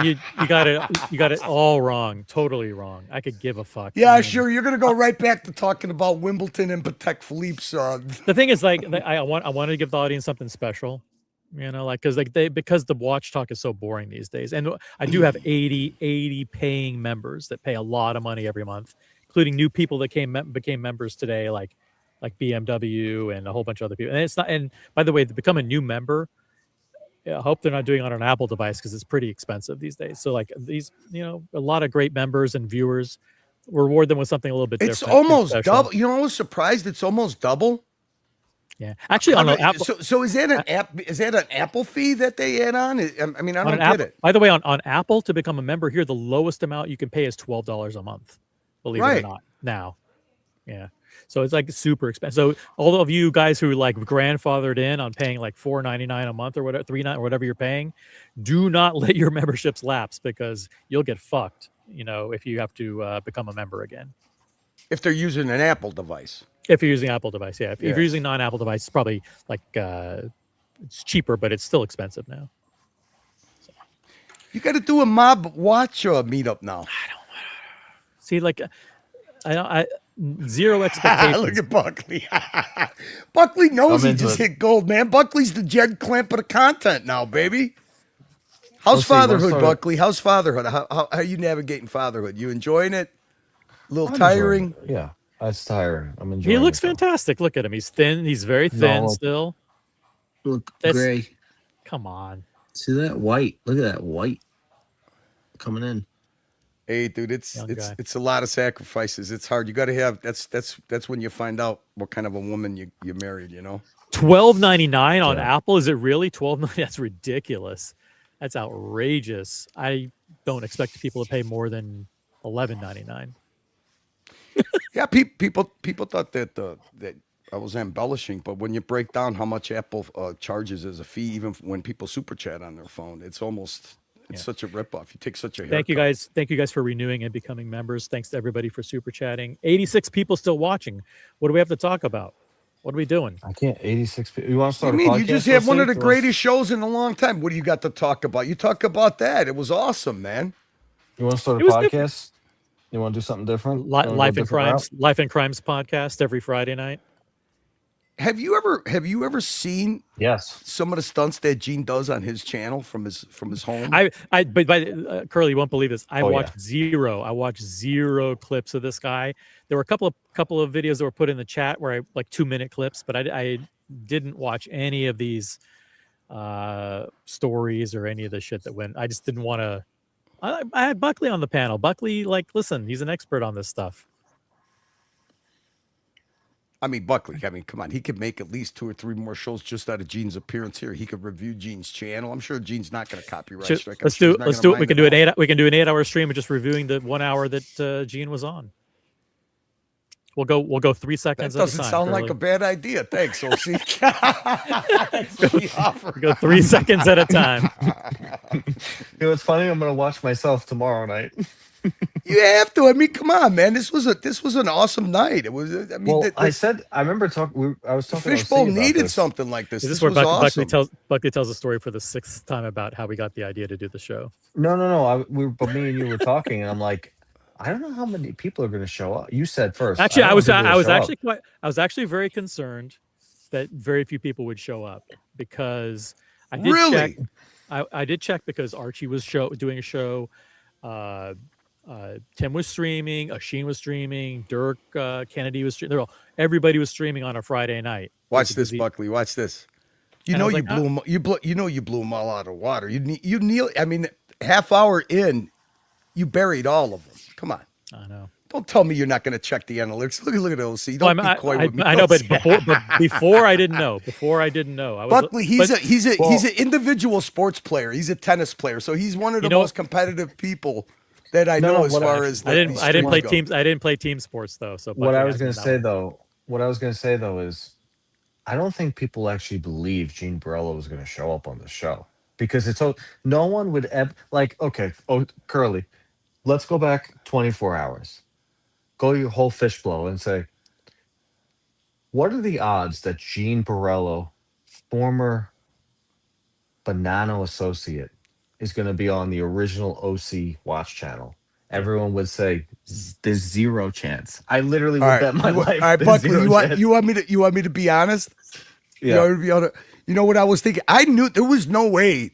you got it all wrong, totally wrong. I could give a fuck.
Yeah, sure. You're gonna go right back to talking about Wimbledon and Patek Philippe's.
The thing is, like, I wanted to give the audience something special. Because the watch talk is so boring these days. And I do have 80 paying members that pay a lot of money every month, including new people that became members today, like BMW and a whole bunch of other people. And it's not. And by the way, to become a new member, I hope they're not doing it on an Apple device because it's pretty expensive these days. So like these, a lot of great members and viewers, reward them with something a little bit different.
It's almost double. I was surprised it's almost double.
Yeah, actually, on the Apple.
So is that an app? Is that an Apple fee that they add on? I mean, I don't get it.
By the way, on Apple to become a member here, the lowest amount you can pay is $12 a month. Believe it or not, now. Yeah, so it's like super expensive. So all of you guys who like grandfathered in on paying like $4.99 a month or whatever, $3.99 or whatever you're paying, do not let your memberships lapse because you'll get fucked. You know, if you have to become a member again.
If they're using an Apple device.
If you're using Apple device, yeah. If you're using non-Apple device, it's probably like it's cheaper, but it's still expensive now. So.
You got to do a mob watch meetup now.
I don't see. Like, I zero expectations.
Look at Buckley. Buckley knows he just hit gold, man. Buckley's the Jed Clamp of the content now, baby. How's fatherhood, Buckley? How's fatherhood? How are you navigating fatherhood? You enjoying it? A little tiring?
Yeah. That's tiring. I'm enjoying.
He looks fantastic. Look at him. He's thin. He's very thin still.
Look, gray.
Come on.
See that white? Look at that white coming in.
Hey, dude, it's a lot of sacrifices. It's hard. You got to have. That's when you find out what kind of a woman you married. You know.
$12.99 on Apple. Is it really $12.99? That's ridiculous. That's outrageous. I don't expect people to pay more than $11.99.
Yeah, people thought that I was embellishing, but when you break down how much Apple charges as a fee, even when people super chat on their phone, it's such a ripoff. You take such a haircut.
Thank you guys for renewing and becoming members. Thanks to everybody for super chatting. 86 people still watching. What do we have to talk about? What are we doing?
I can't. 86 people. You want to start?
You just had one of the greatest shows in a long time. What do you got to talk about? You talk about that. It was awesome, man.
You want to start a podcast? Different. You want to do something different?
Life and Crimes podcast every Friday night.
Have you ever seen some of the stunts that Gene does on his channel from his home?
But Curly, you won't believe this. I watched zero clips of this guy. There were a couple of videos that were put in the chat where like 2-minute clips, but I didn't watch any of these stories or any of the shit that went. I just didn't want to. I had Buckley on the panel. Buckley, listen, he's an expert on this stuff.
I mean, Buckley, come on. He could make at least 2 or 3 more shows just out of Gene's appearance here. He could review Gene's channel. I'm sure Gene's not going to copyright strike.
Let's do it. We can do an 8-hour stream of just reviewing the 1 hour that Gene was on. We'll go 3 seconds at a time.
Doesn't sound like a bad idea. Thanks, OC.
Go 3 seconds at a time.
You know, it's funny. I'm going to watch myself tomorrow night.
You have to. I mean, come on, man. This was an awesome night. It was. I mean,
I remember talking. I was talking.
Fishbowl needed something like this.
Is this where Buckley tells a story for the 6th time about how we got the idea to do the show?
No. But me and you were talking, and I'm like, I don't know how many people are going to show up. You said first.
Actually, I was actually very concerned that very few people would show up because I did check. I did check because Archie was doing a show. Tim was streaming. Asheen was streaming. Dirk Kennedy was streaming. Everybody was streaming on a Friday night.
Watch this, Buckley. Watch this. You blew him. You blew them all out of water. You kneel. I mean, half hour in, you buried all of them. Come on.
I know.
Don't tell me you're not going to check the analytics. Look at OC. Don't be coy with me.
I know, but before I didn't know.
Buckley, he's an individual sports player. He's a tennis player, so he's one of the most competitive people that I know as far as
I didn't play teams. I didn't play team sports though. So
what I was going to say though is, I don't think people actually believe Gene Borrello was going to show up on the show because no one would ever Curly, let's go back 24 hours. Go your whole fishbowl and say, what are the odds that Gene Borrello, former Bonanno associate, is going to be on the original OC Watch channel? Everyone would say there's zero chance. I literally would bet my life.
All right, Buckley, you want me to be honest?
Yeah.
You know what I was thinking? I knew there was no way.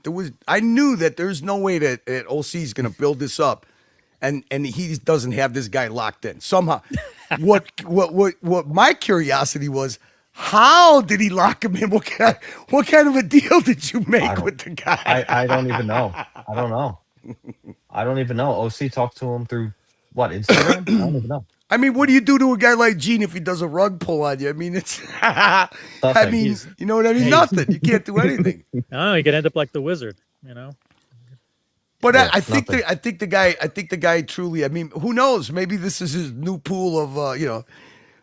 I knew that there's no way that OC is going to build this up. And he doesn't have this guy locked in somehow. What my curiosity was, how did he lock him in? What kind of a deal did you make with the guy?
I don't even know. I don't even know. OC talked to him through what, Instagram? I don't even know.
I mean, what do you do to a guy like Gene if he does a rug pull on you? I mean, it's. I mean, you know what I mean? Nothing. You can't do anything.
Oh, you could end up like the wizard, you know.
But I think the guy truly. I mean, who knows? Maybe this is his new pool of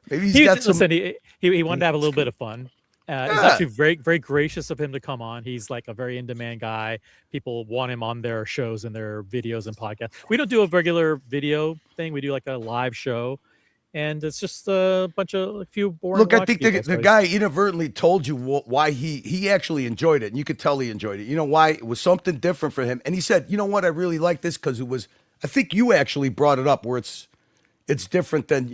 maybe he's got some.
Listen, he wanted to have a little bit of fun. It's actually very, very gracious of him to come on. He's like a very in-demand guy. People want him on their shows and their videos and podcasts. We don't do a regular video thing. We do like a live show, and it's just a few boring.
Look, I think the guy inadvertently told you why he actually enjoyed it, and you could tell he enjoyed it. You know why? It was something different for him, and he said, "You know what? I really like this because it was." I think you actually brought it up where it's different than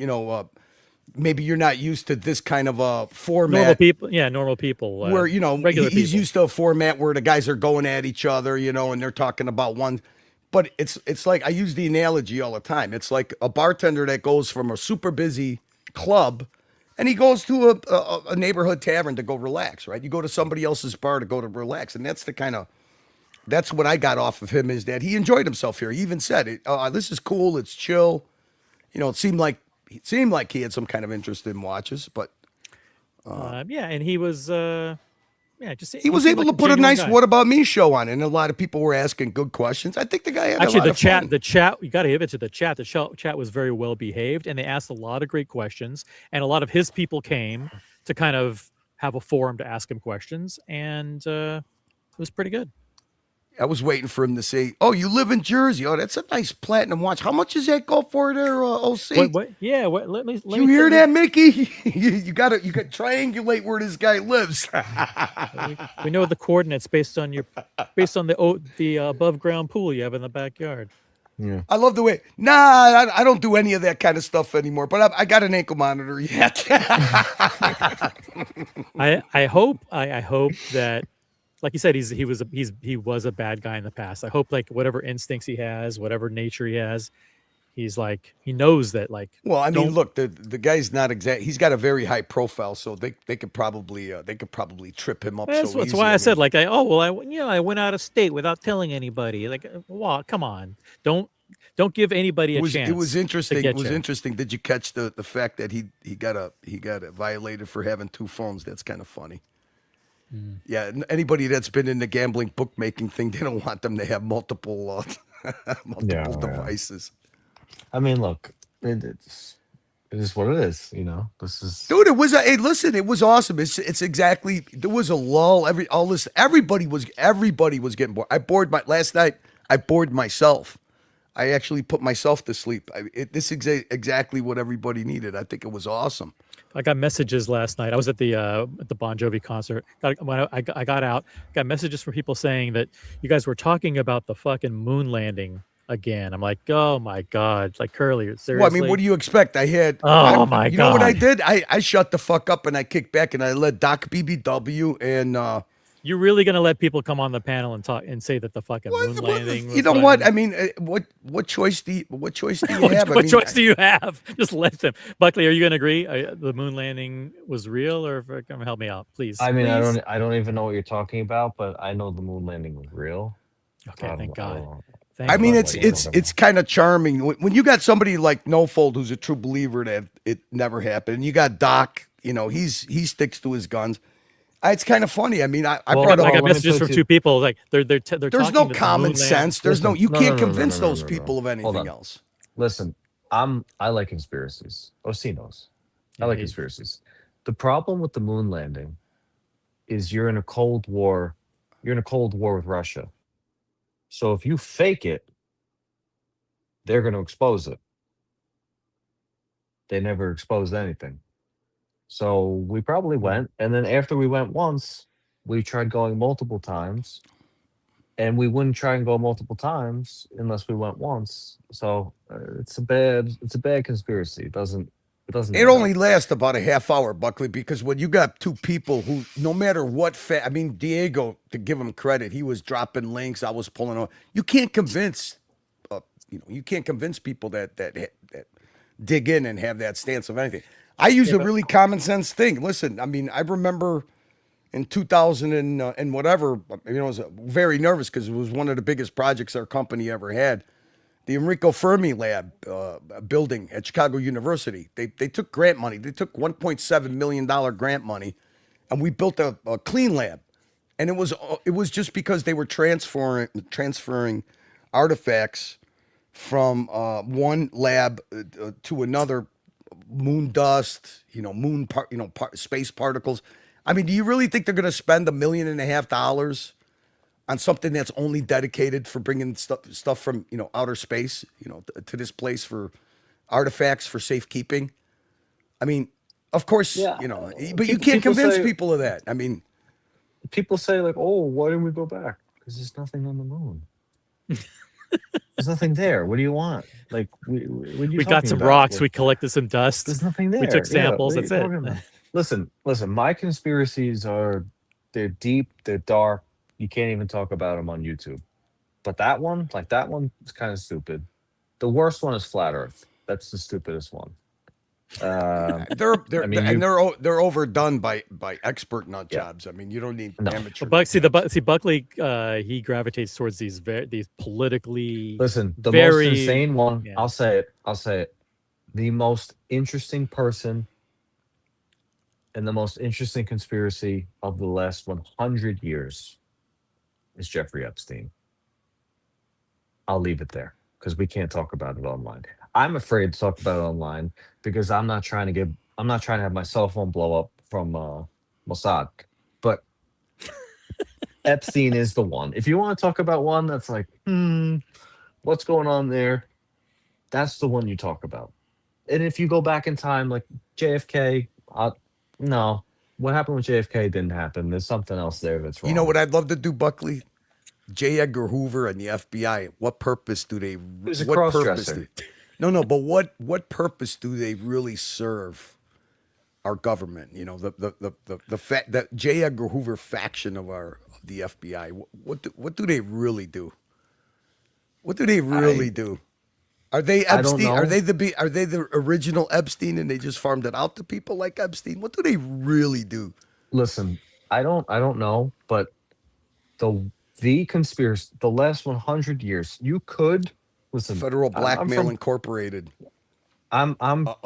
maybe you're not used to this kind of a format.
Normal people.
Where,
regular
he's
people.
used to a format where the guys are going at each other, and they're talking about one. But it's like, I use the analogy all the time. It's like a bartender that goes from a super busy club and he goes to a neighborhood tavern to go relax, right? You go to somebody else's bar to go to relax. And that's what I got off of him, is that he enjoyed himself here. He even said, this is cool. It's chill. It seemed like he had some kind of interest in watches, but
and he was
he was able to put a nice guy. What About Me show on, and a lot of people were asking good questions. I think the guy had
actually
a lot of fun.
The chat, you got to give it to the chat. The chat was very well behaved, and they asked a lot of great questions, and a lot of his people came to kind of have a forum to ask him questions, and it was pretty good.
I was waiting for him to say, "Oh, you live in Jersey? Oh, that's a nice platinum watch. How much does that go for there, OC?"
What? Yeah. Let me
hear that, Mickey? you got to triangulate where this guy lives.
we know the coordinates based on the above ground pool you have in the backyard.
Yeah.
I love the way. Nah, I don't do any of that kind of stuff anymore. But I got an ankle monitor yet.
I hope that. Like you said, he was a bad guy in the past. I hope, like, whatever instincts he has, whatever nature he has, he's like, he knows that, like.
Well, I mean, look, the guy's not exact. He's got a very high profile, so they could probably trip him up.
That's why I said, like, I went out of state without telling anybody. Like, well, come on, don't give anybody a chance.
It was interesting. It was interesting. Did you catch the fact that he got violated for having two phones? That's kind of funny. Yeah, anybody that's been in the gambling bookmaking thing, they don't want them to have multiple devices.
I mean, look, it is what it is. This is.
Dude, it was. Hey, listen, it was awesome. It's exactly. There was a lull. Everybody was getting bored. Last night. I bored myself. I actually put myself to sleep. This is exactly what everybody needed. I think it was awesome.
I got messages last night. I was at the Bon Jovi concert. When I got out, got messages from people saying that you guys were talking about the fucking moon landing again. I'm like, oh my God, like, Curly, seriously.
Well, I mean, what do you expect? My God. You know what I did? I shut the fuck up and I kicked back and I let Doc BBW and.
You're really gonna let people come on the panel and talk and say that the fucking moon landing?
You know what? I mean, what choice do you have?
What choice do you have? Just let them. Buckley, are you gonna agree? The moon landing was real, or come help me out, please?
I mean,
please?
I don't even know what you're talking about, but I know the moon landing was real.
Okay, thank God.
I mean, it's kind of charming when you got somebody like Nofold who's a true believer that it never happened, and you got Doc. He sticks to his guns. It's kind of funny. I mean, I brought up.
I got messages from two people. Like they're
there's no common sense. There's you can't convince those people of anything else.
Listen, I like conspiracies. OC knows. I like conspiracies. The problem with the moon landing is you're in a Cold War. You're in a Cold War with Russia. So if you fake it, they're going to expose it. They never exposed anything. So we probably went, and then after we went once, we tried going multiple times, and we wouldn't try and go multiple times unless we went once. So it's a bad conspiracy. It doesn't. It
only lasts about a half hour, Buckley, because when you got two people who, no matter what, I mean, Diego, to give him credit, he was dropping links. I was pulling on. You can't convince, you can't convince people that dig in and have that stance of anything. I use a really common sense thing. Listen, I mean, I remember in 2000 and whatever, I was very nervous because it was one of the biggest projects our company ever had. the Enrico Fermi lab building at Chicago University. They took grant money. They took $1.7 million grant money, and we built a clean lab. And it was just because they were transferring artifacts from one lab to another, moon dust, space particles. I mean, do you really think they're going to spend $1.5 million on something that's only dedicated for bringing stuff from outer space, to this place for artifacts for safekeeping? I mean, of course,
Yeah.
but you can't convince people of that. I mean,
people say like, "Oh, why didn't we go back?" Because there's nothing on the moon. There's nothing there. What do you want? Like,
we got some rocks.
Like,
we collected some dust.
there's nothing there.
We took samples.
Yeah,
That's it.
Listen. My conspiracies they're deep. They're dark. You can't even talk about them on YouTube. But that one is kind of stupid. The worst one is flat Earth. That's the stupidest one.
They're overdone by expert nut jobs. I mean, you don't need amateur.
Buckley, he gravitates towards these politically.
Listen, the most insane one. Yeah. I'll say it. The most interesting person and the most interesting conspiracy of the last 100 years is Jeffrey Epstein. I'll leave it there because we can't talk about it online. I'm afraid to talk about it online because I'm not trying to have my cell phone blow up from Mossad. But Epstein is the one. If you want to talk about one that's like, what's going on there? That's the one you talk about. And if you go back in time, like JFK, no. What happened with JFK didn't happen. There's something else there that's wrong.
You know what I'd love to do, Buckley? J. Edgar Hoover and the FBI. What purpose do they?
Who's a cross-dresser?
No, but what purpose do they really serve our government? The fact that J. Edgar Hoover faction of the FBI. What do they really do? What do they really do? Are they Epstein? Are they the original Epstein and they just farmed it out to people like Epstein? What do they really do?
Listen, I don't know, but the conspiracy, the last 100 years, you could listen.
Federal Blackmail Incorporated.
I'm
bailed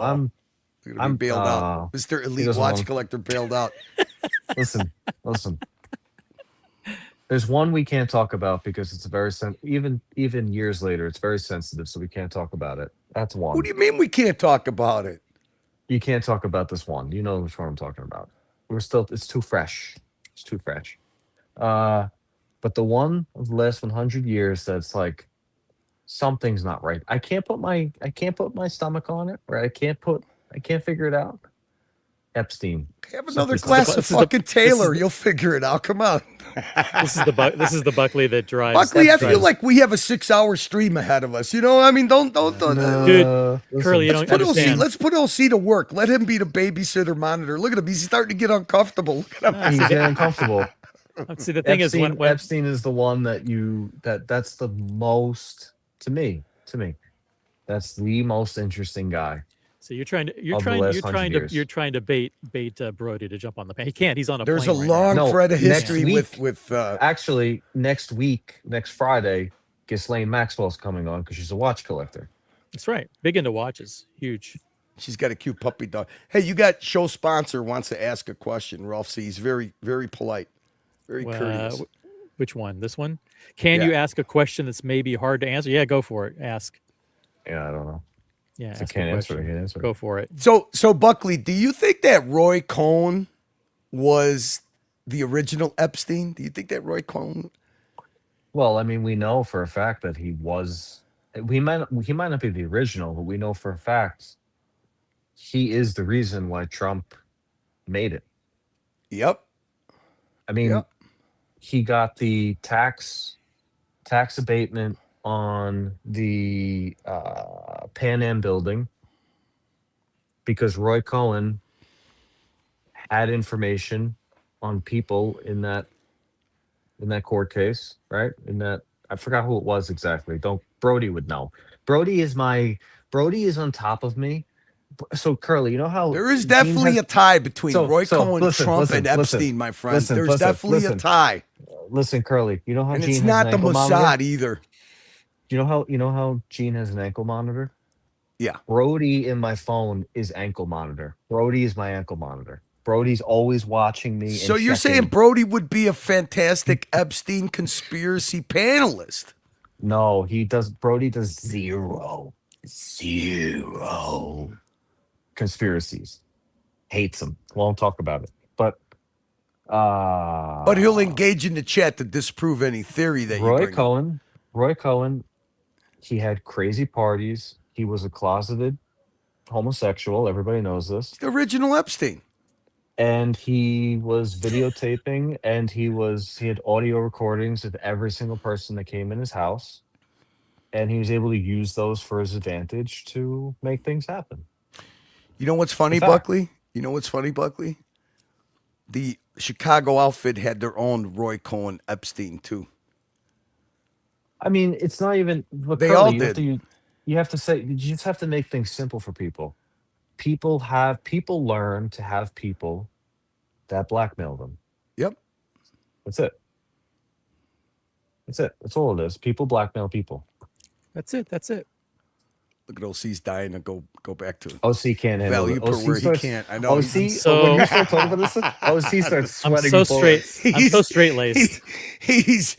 out. Mr. Elite Watch Collector bailed out.
Listen. There's one we can't talk about because it's very even years later, it's very sensitive, so we can't talk about it. That's one.
What do you mean we can't talk about it?
You can't talk about this one. You know which one I'm talking about. It's too fresh. It's too fresh. But the one of the last 100 years that's like something's not right. I can't put my stomach on it, right? I can't figure it out. Epstein.
Have another glass of fucking Taylor. You'll figure it out. Come on.
This is the Buckley that drives.
Buckley, I feel like we have a 6-hour stream ahead of us. I mean, don't.
Dude, Curly, you don't understand.
Let's put OC to work. Let him be the babysitter monitor. Look at him. He's starting to get uncomfortable. Look at him.
He's getting uncomfortable.
See, the thing
Epstein,
is, when
Epstein is the one that's the most to me. That's the most interesting guy.
So you're trying to bait Brody to jump on the plane. He can't. He's on a
There's
plane.
There's a long thread of history with
actually next Friday, Ghislaine Maxwell's coming on because she's a watch collector.
That's right. Big into watches. Huge.
She's got a cute puppy dog. Hey, you got show sponsor wants to ask a question. Ralph C. He's very, very polite, very courteous.
Which one? This one? Can you ask a question that's maybe hard to answer? Yeah, go for it. Ask.
Yeah, I don't know.
Yeah,
I can't answer.
Go for it.
So Buckley, do you think that Roy Cohn was the original Epstein? Do you think that Roy Cohn?
Well, I mean, we know for a fact that he was. He might not be the original, but we know for a fact he is the reason why Trump made it.
Yep.
I mean, he got the tax abatement on the Pan Am building because Roy Cohn had information on people in that court case, right? I forgot who it was exactly. Brody would know. Brody is on top of me. So Curly, you know how
there is definitely a tie between Roy Cohn, Trump, and Epstein, my friend. There's definitely a tie.
Listen, Curly, you know how
and
Gene
it's not the Mossad either.
You know how Gene has an ankle monitor?
Yeah.
Brody in my phone is ankle monitor. Brody is my ankle monitor. Brody's always watching me.
So
and
you're saying
checking.
Brody would be a fantastic Epstein conspiracy panelist?
No, he does. Brody does zero conspiracies. Hates them. Won't talk about it. But
he'll engage in the chat to disprove any theory that you bring up.
Roy Cohen, he had crazy parties. He was a closeted homosexual. Everybody knows this.
The original Epstein.
And he was videotaping, and he had audio recordings of every single person that came in his house, and he was able to use those for his advantage to make things happen.
You know what's funny, Buckley? The Chicago outfit had their own Roy Cohen Epstein too.
I mean, it's not even. But
They
Curly,
all
you
did.
you just have to make things simple for people. People learn to have people that blackmail them.
Yep.
That's it. That's all it is. People blackmail people.
That's it.
Look at OC's dying to go back to
OC can't handle
value
it.
per
OC
where
starts,
he can't. I know.
OC,
so-
when you start talking about this, OC starts
I'm
sweating.
so straight. I'm so straight laced.
He's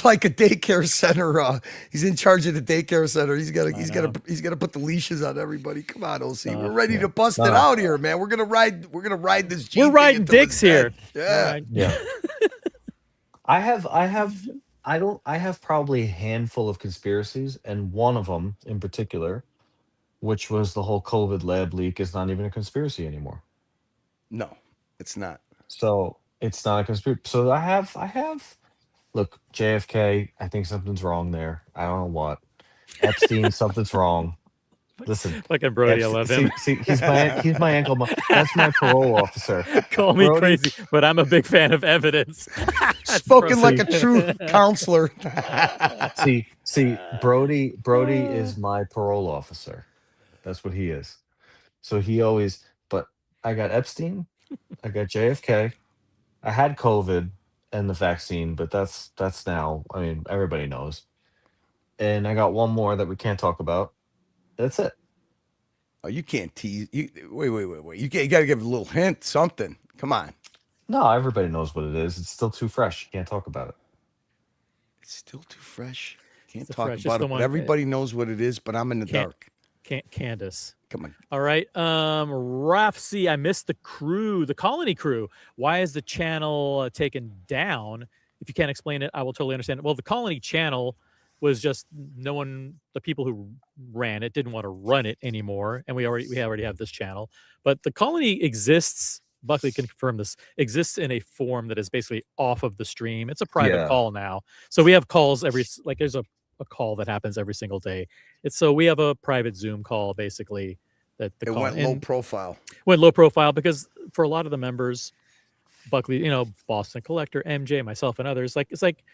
like a daycare center. He's in charge of the daycare center. He's got to put the leashes on everybody. Come on, OC. We're ready to bust it out here, man. We're gonna ride this.
We're riding dicks here.
Yeah.
Yeah. I have probably a handful of conspiracies, and one of them in particular, which was the whole COVID lab leak, is not even a conspiracy anymore.
No, it's not.
So it's not a conspiracy. So I have. Look, JFK. I think something's wrong there. I don't know what. Epstein, something's wrong. Listen,
Fucking Brody, I love him.
See, he's my ankle. That's my parole officer.
Call me
Brody-
crazy, but I'm a big fan of evidence.
Spoken like a true counselor.
see, Brody is my parole officer. That's what he is. So he always. But I got Epstein. I got JFK. I had COVID and the vaccine, but that's now. I mean, everybody knows. And I got one more that we can't talk about. That's it.
Oh, you can't tease. Wait. You got to give a little hint, something. Come on.
No, everybody knows what it is. It's still too fresh. You can't talk about it.
It's still too fresh. Can't
It's
talk
fresh. It's
about
the
it. But
one-
everybody knows what it is, but I'm in the dark.
Candace.
Come on.
All right. Raf C, I missed the crew, the colony crew. Why is the channel taken down? If you can't explain it, I will totally understand. Well, the colony channel was just the people who ran it didn't want to run it anymore, and we already have this channel. But the colony exists. Buckley can confirm this. Exists in a form that is basically off of the stream. It's a private call now, so we have calls there's a call that happens every single day. So we have a private Zoom call basically that the
It
call
went low profile.
Went low profile because for a lot of the members, Buckley, Boston Collector, MJ, myself, and others, it's like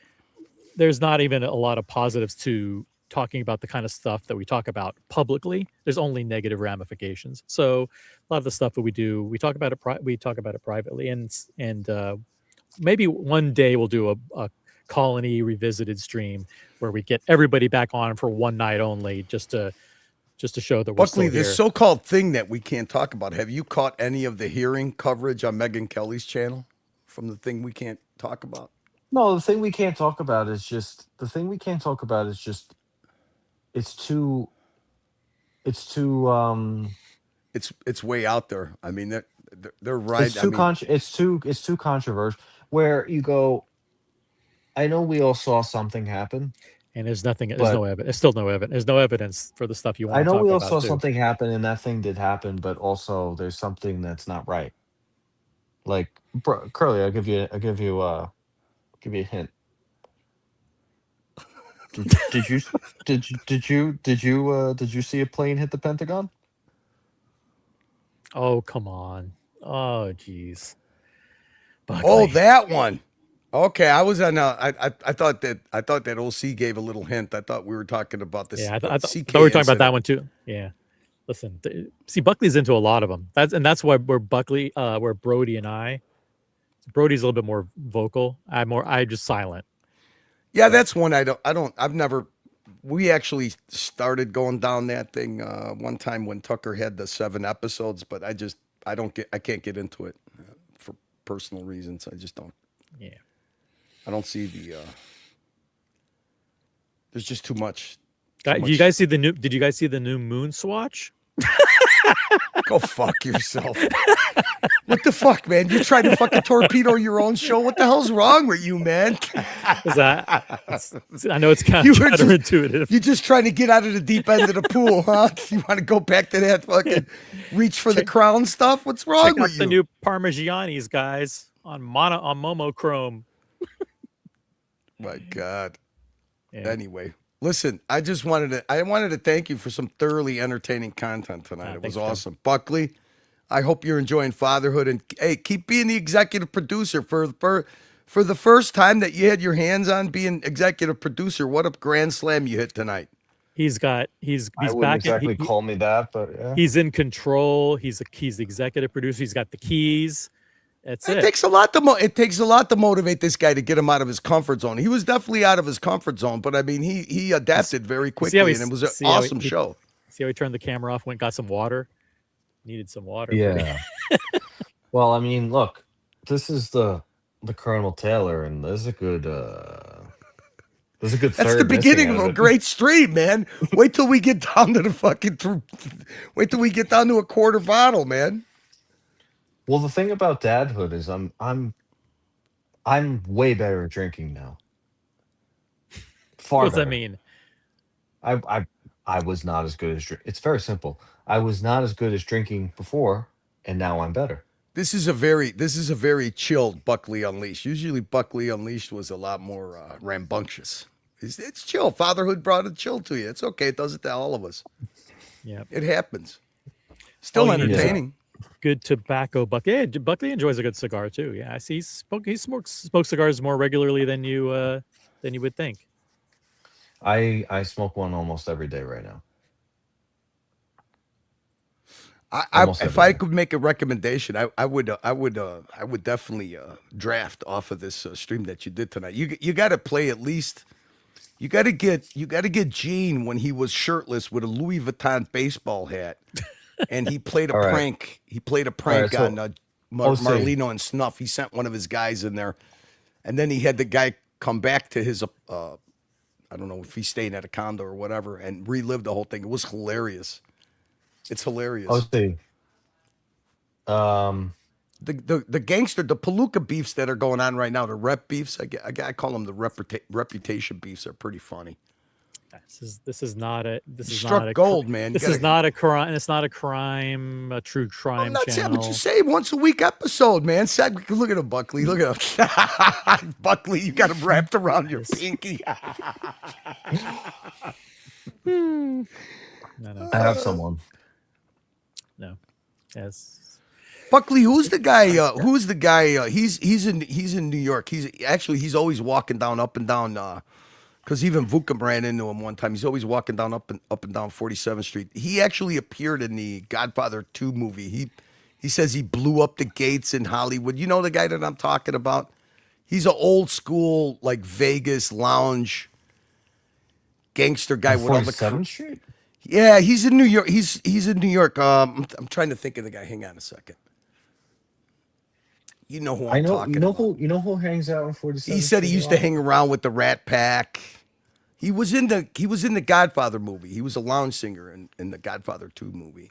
there's not even a lot of positives to talking about the kind of stuff that we talk about publicly. There's only negative ramifications. So a lot of the stuff that we do, we talk about it privately, and maybe one day we'll do a colony revisited stream where we get everybody back on for one night only, just to show that we're
Buckley,
still here.
this so-called thing that we can't talk about. Have you caught any of the hearing coverage on Megyn Kelly's channel from the thing we can't talk about?
No, the thing we can't talk about is just it's too
It's way out there. I mean, they're right.
it's too controversial. Where you go, I know we all saw something happen,
and there's no evidence. There's still no evidence. There's no evidence for the stuff you want
I
to talk
know we all
about,
saw
too.
something happen, and that thing did happen, but also there's something that's not right. Like, Curly, I'll give you a hint. Did you see a plane hit the Pentagon?
Oh, come on. Oh, geez.
Oh, that one. Okay, I was on. I thought that OC gave a little hint. I thought we were talking about this.
Yeah, I thought we were talking about that one too. Yeah. Listen, see, Buckley's into a lot of them. That's why we're Buckley, where Brody and Brody's a little bit more vocal. I'm just silent.
Yeah, that's one I've never we actually started going down that thing one time when Tucker had the 7 episodes, but I can't get into it for personal reasons. I just don't.
Yeah.
I don't see the. There's just too much.
Did you guys see the new Moon Swatch?
Go fuck yourself. What the fuck, man? You're trying to fucking torpedo your own show? What the hell's wrong with you, man?
I know it's kind of counterintuitive.
You're just trying to get out of the deep end of the pool, huh? You want to go back to that fucking reach for the crown stuff? What's wrong with you?
The new Parmigianis, guys, on Monochrome.
My God.
Yeah.
Anyway, listen, I wanted to thank you for some thoroughly entertaining content tonight. It was awesome. Buckley, I hope you're enjoying fatherhood, and hey, keep being the executive producer for the first time that you had your hands on being executive producer. What a grand slam you hit tonight.
He's back.
Exactly call me that, but yeah.
He's in control. He's the executive producer. He's got the keys. It
takes a lot to motivate this guy to get him out of his comfort zone. He was definitely out of his comfort zone, but I mean, he adapted very quickly, and it was an awesome show.
See how he turned the camera off, got some water? Needed some water.
Yeah. Well, I mean, look, this is the Colonel Taylor, and there's a good That's the beginning of a great stream, man. Wait till we get down to wait till we get down to a quarter bottle, man. Well, the thing about dadhood is I'm way better at drinking now.
What does that mean?
I was not as good as it's very simple. I was not as good as drinking before, and now I'm better.
This is a very chilled Buckley Unleashed. Usually Buckley Unleashed was a lot more rambunctious. It's chill. Fatherhood brought a chill to you. It's okay. It does it to all of us.
Yeah,
it happens. Still entertaining.
Good tobacco, Buckley. Yeah, Buckley enjoys a good cigar too. Yeah, I see. He smokes cigars more regularly than you would think.
I smoke one almost every day right now.
If I could make a recommendation, I would definitely draft off of this stream that you did tonight. You got to play at least. You got to get Gene when he was shirtless with a Louis Vuitton baseball hat, and he played a prank. Right. He played a prank on Marlino and Snuff. He sent one of his guys in there, and then he had the guy come back to his. I don't know if he's staying at a condo or whatever, and relive the whole thing. It was hilarious. It's hilarious. The gangster, the Palooka beefs that are going on right now, the rep beefs, I call them the reputation beefs, are pretty funny.
This is not a
gold, man.
This is not a crime. It's not a crime, a true crime channel.
But you say once a week episode, man. Look at him, Buckley. Look at him, Buckley. You got him wrapped around your pinky.
No.
I have someone.
No. Yes.
Buckley, who's the guy? He's in New York. He's always walking down up and down. Because even Vukum ran into him one time. He's always walking down up and down 47th Street. He actually appeared in the Godfather 2 movie. He says he blew up the gates in Hollywood. You know the guy that I'm talking about? He's an old school like Vegas lounge gangster guy with all the
47th Street.
Yeah, he's in New York. He's in New York. I'm trying to think of the guy. Hang on a second. You know who I'm talking about.
You know who hangs out in 47th?
He said he used to hang around with the Rat Pack. He was in the Godfather movie. He was a lounge singer in the Godfather 2 movie.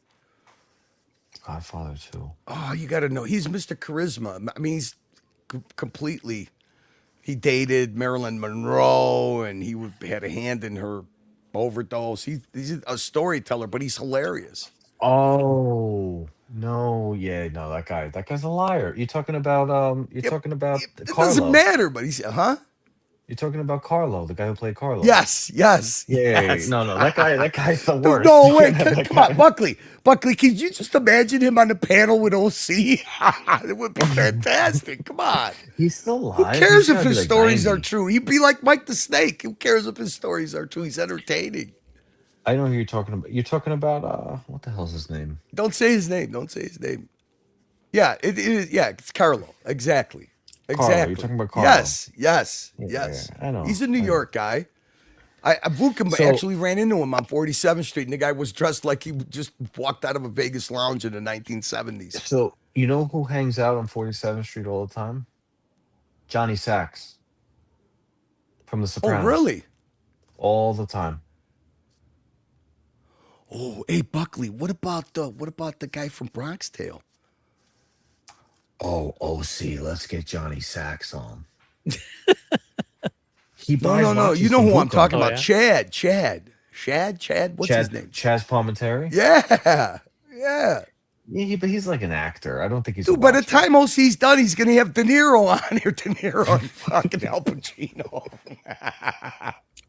Godfather 2.
Oh, you got to know. He's Mr. Charisma. I mean, he's completely. He dated Marilyn Monroe, and he had a hand in her overdose. He's a storyteller, but he's hilarious.
Oh no, that guy's a liar. You're talking about talking about
it
Carlo.
Doesn't matter, but he's
You're talking about Carlo, the guy who played Carlo.
Yes.
Yeah. No, that guy's the worst.
No way. Come on, Buckley, could you just imagine him on the panel with OC? It would be fantastic. Come on.
He's still alive.
Who cares if his stories are true? He'd be like Mike the Snake. Who cares if his stories are true? He's entertaining.
I know who you're talking about. You're talking about what the hell's his name?
Don't say his name. Yeah, it is. Yeah, it's Carlo. Exactly.
Carlo. You're talking about Carlo.
Yes.
Yeah, I know.
He's a New York guy. Vukum actually ran into him on 47th Street, and the guy was dressed like he just walked out of a Vegas lounge in the 1970s.
So you know who hangs out on 47th Street all the time? Johnny Sacks from The Sopranos.
Oh, really?
All the time.
Oh, hey Buckley, what about the guy from Bronx Tale?
Oh, OC, let's get Johnny Sacks on. He buys
No.
watches
You know
from
who I'm
Vukom.
talking
Oh,
about?
yeah?
Chad. What's his name?
Chaz Palminteri?
Yeah.
Yeah, but he's like an actor. I don't think he's.
Dude, by the time OC's done, he's gonna have De Niro on here. De Niro and fucking Al Pacino.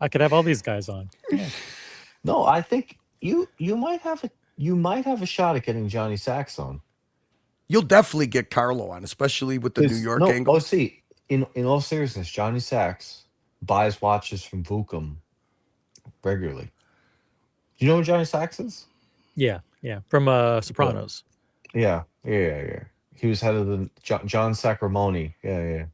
I could have all these guys on. Yeah.
No, I think you might have a shot at getting Johnny Sacks on.
You'll definitely get Carlo on, especially with the New York angle.
Oh, see, in all seriousness, Johnny Sacks buys watches from Vukom regularly. Do you know who Johnny Sacks is?
Yeah. From Sopranos.
Yeah. He was head of the John Sacramone. Yeah.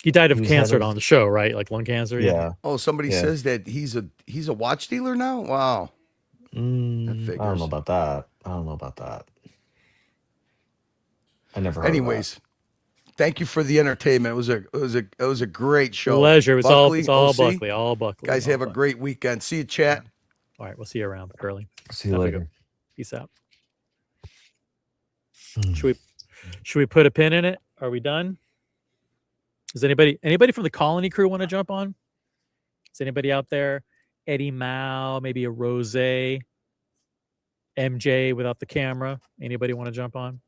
He died of cancer on the show, right? Like lung cancer.
Yeah.
Oh, somebody says that he's a watch dealer now. Wow.
I don't know about that. I never heard
Anyways, thank you for the entertainment. It was a great show.
Pleasure. It's all
OC,
Buckley. All Buckley.
Guys, have a great weekend. See you, chat.
All right, we'll see you around, Curly.
See you later.
Peace out. Should we put a pin in it? Are we done? Does anybody from the Colony crew want to jump on? Is anybody out there? Eddie Mao, maybe a Rose, MJ without the camera. Anybody want to jump on?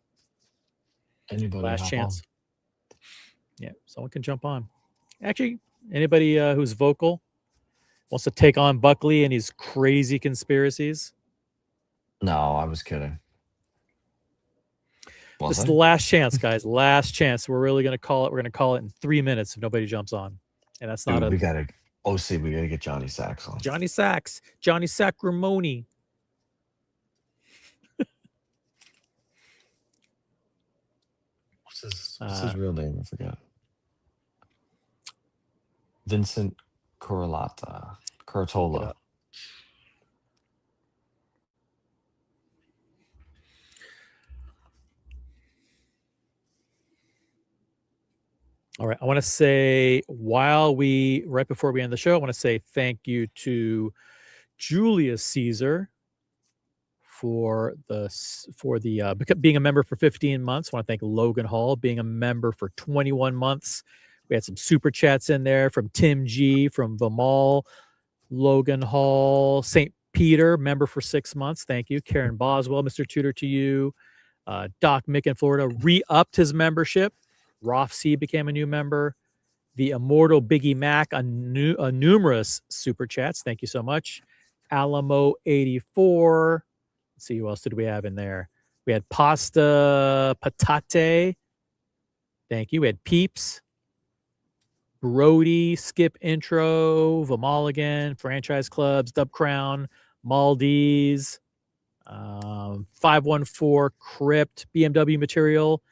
Anybody?
Last chance. Yeah, someone can jump on. Actually, anybody who's vocal wants to take on Buckley and his crazy conspiracies?
No, I was kidding.
This is the last chance, guys. Last chance. We're really gonna call it. We're gonna call it in 3 minutes if nobody jumps on, and that's not.
We gotta get Johnny Sacks on.
Johnny Sacks, Johnny Sacramone.
What's his real name? I forgot. Vincent Cortola.
All right. I want to say right before we end the show, I want to say thank you to Julius Caesar for being a member for 15 months. I want to thank Logan Hall being a member for 21 months. We had some super chats in there from Tim G, from Vimal, Logan Hall, St. Peter, member for 6 months. Thank you. Karen Boswell, Mr. Tudor to you. Doc Mick in Florida re-upped his membership. Roth C became a new member. The immortal Biggie Mac, a numerous super chats. Thank you so much. Alamo 84. Let's see, who else did we have in there? We had Pasta Patate. Thank you. We had Peeps. Brody, Skip Intro, Vamaligan, Franchise Clubs, Dub Crown, Maldives, 514 Crypt, BMW Material,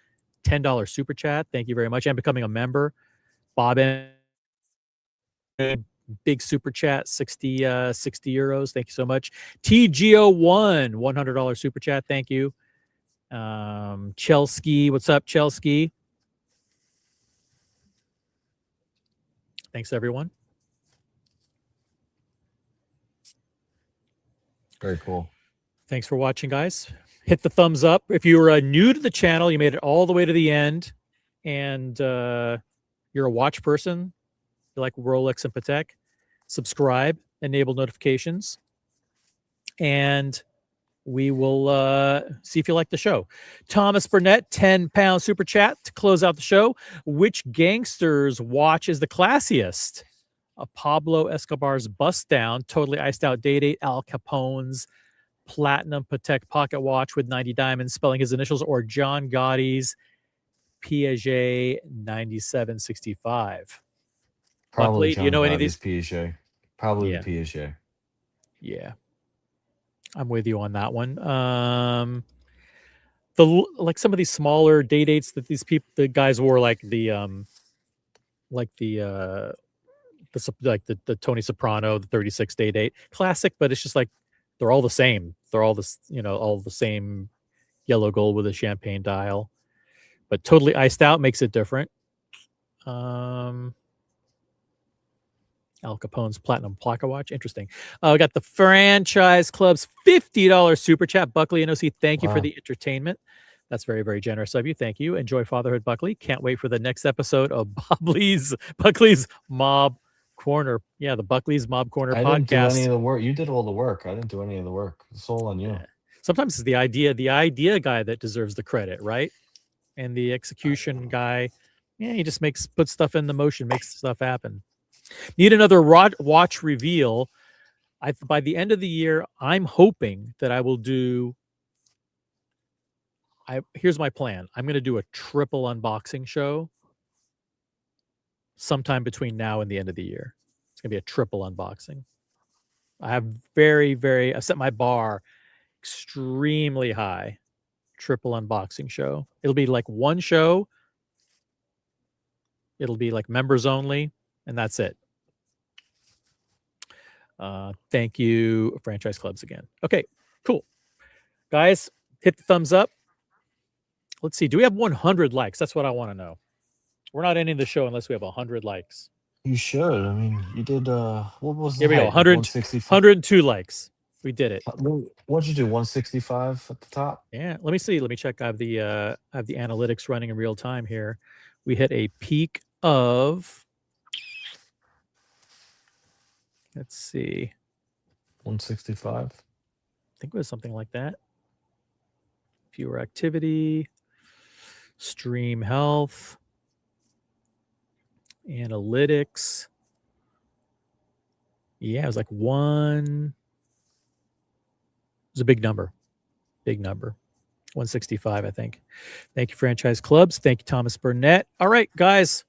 $10 super chat. Thank you very much. And becoming a member. Bob M. Big super chat, 60 euros. Thank you so much. TGO1, $100 super chat. Thank you. Chelsky, what's up, Chelsky? Thanks, everyone.
Very cool.
Thanks for watching, guys. Hit the thumbs up. If you are new to the channel, you made it all the way to the end, and you're a watch person, you like Rolex and Patek, subscribe, enable notifications, and we will see if you like the show. Thomas Burnett, £10 super chat to close out the show. Which gangster's watch is the classiest? Pablo Escobar's bust down, totally iced out date, Al Capone's platinum Patek pocket watch with 90 diamonds spelling his initials, or John Gotti's Piaget 9765.
Probably
Buckley, do you know any of these?
Piaget. Probably
Yeah.
Piaget.
Yeah, I'm with you on that one. Some of these smaller dates that the guys wore, like the the Tony Soprano, the 36-day date, classic, but it's just like they're all the same. They're all this, all the same yellow gold with a champagne dial, but totally iced out makes it different. Al Capone's Platinum Plaka watch. Interesting. We got the Franchise Club's $50 super chat. Buckley and OC, thank you for the entertainment. That's very, very generous of you. Thank you. Enjoy fatherhood, Buckley. Can't wait for the next episode of Buckley's Mob Corner. Yeah, the Buckley's Mob Corner podcast.
I didn't do any of the work. You did all the work. I didn't do any of the work. It's all on you.
Sometimes it's the idea guy that deserves the credit, right? And the execution guy, he just puts stuff in the motion, makes stuff happen. Need another watch reveal. By the end of the year, I'm hoping that I will do. Here's my plan. I'm going to do a triple unboxing show sometime between now and the end of the year. It's going to be a triple unboxing. I have I've set my bar extremely high. Triple unboxing show. It'll be like one show. It'll be like members only, and that's it. Thank you, Franchise Clubs again. Okay, cool. Guys, hit the thumbs up. Let's see. Do we have 100 likes? That's what I want to know. We're not ending the show unless we have 100 likes.
You should. I mean, you did. What was
Here we go. 102 likes. We did it.
What'd you do? 165 at the top?
Yeah. Let me see. Let me check. I have the analytics running in real time here. We hit a peak of. Let's see.
165.
I think it was something like that. Viewer activity, stream health, analytics. Yeah, it was like one. It was a big number. Big number. 165, I think. Thank you, Franchise Clubs. Thank you, Thomas Burnett. All right, guys.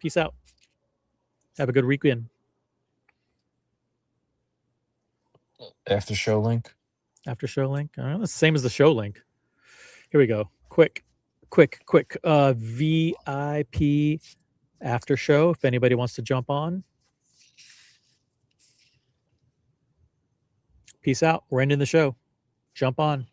Peace out. Have a good weekend.
After show link.
After show link. That's the same as the show link. Here we go. Quick. VIP after show. If anybody wants to jump on. Peace out. We're ending the show. Jump on.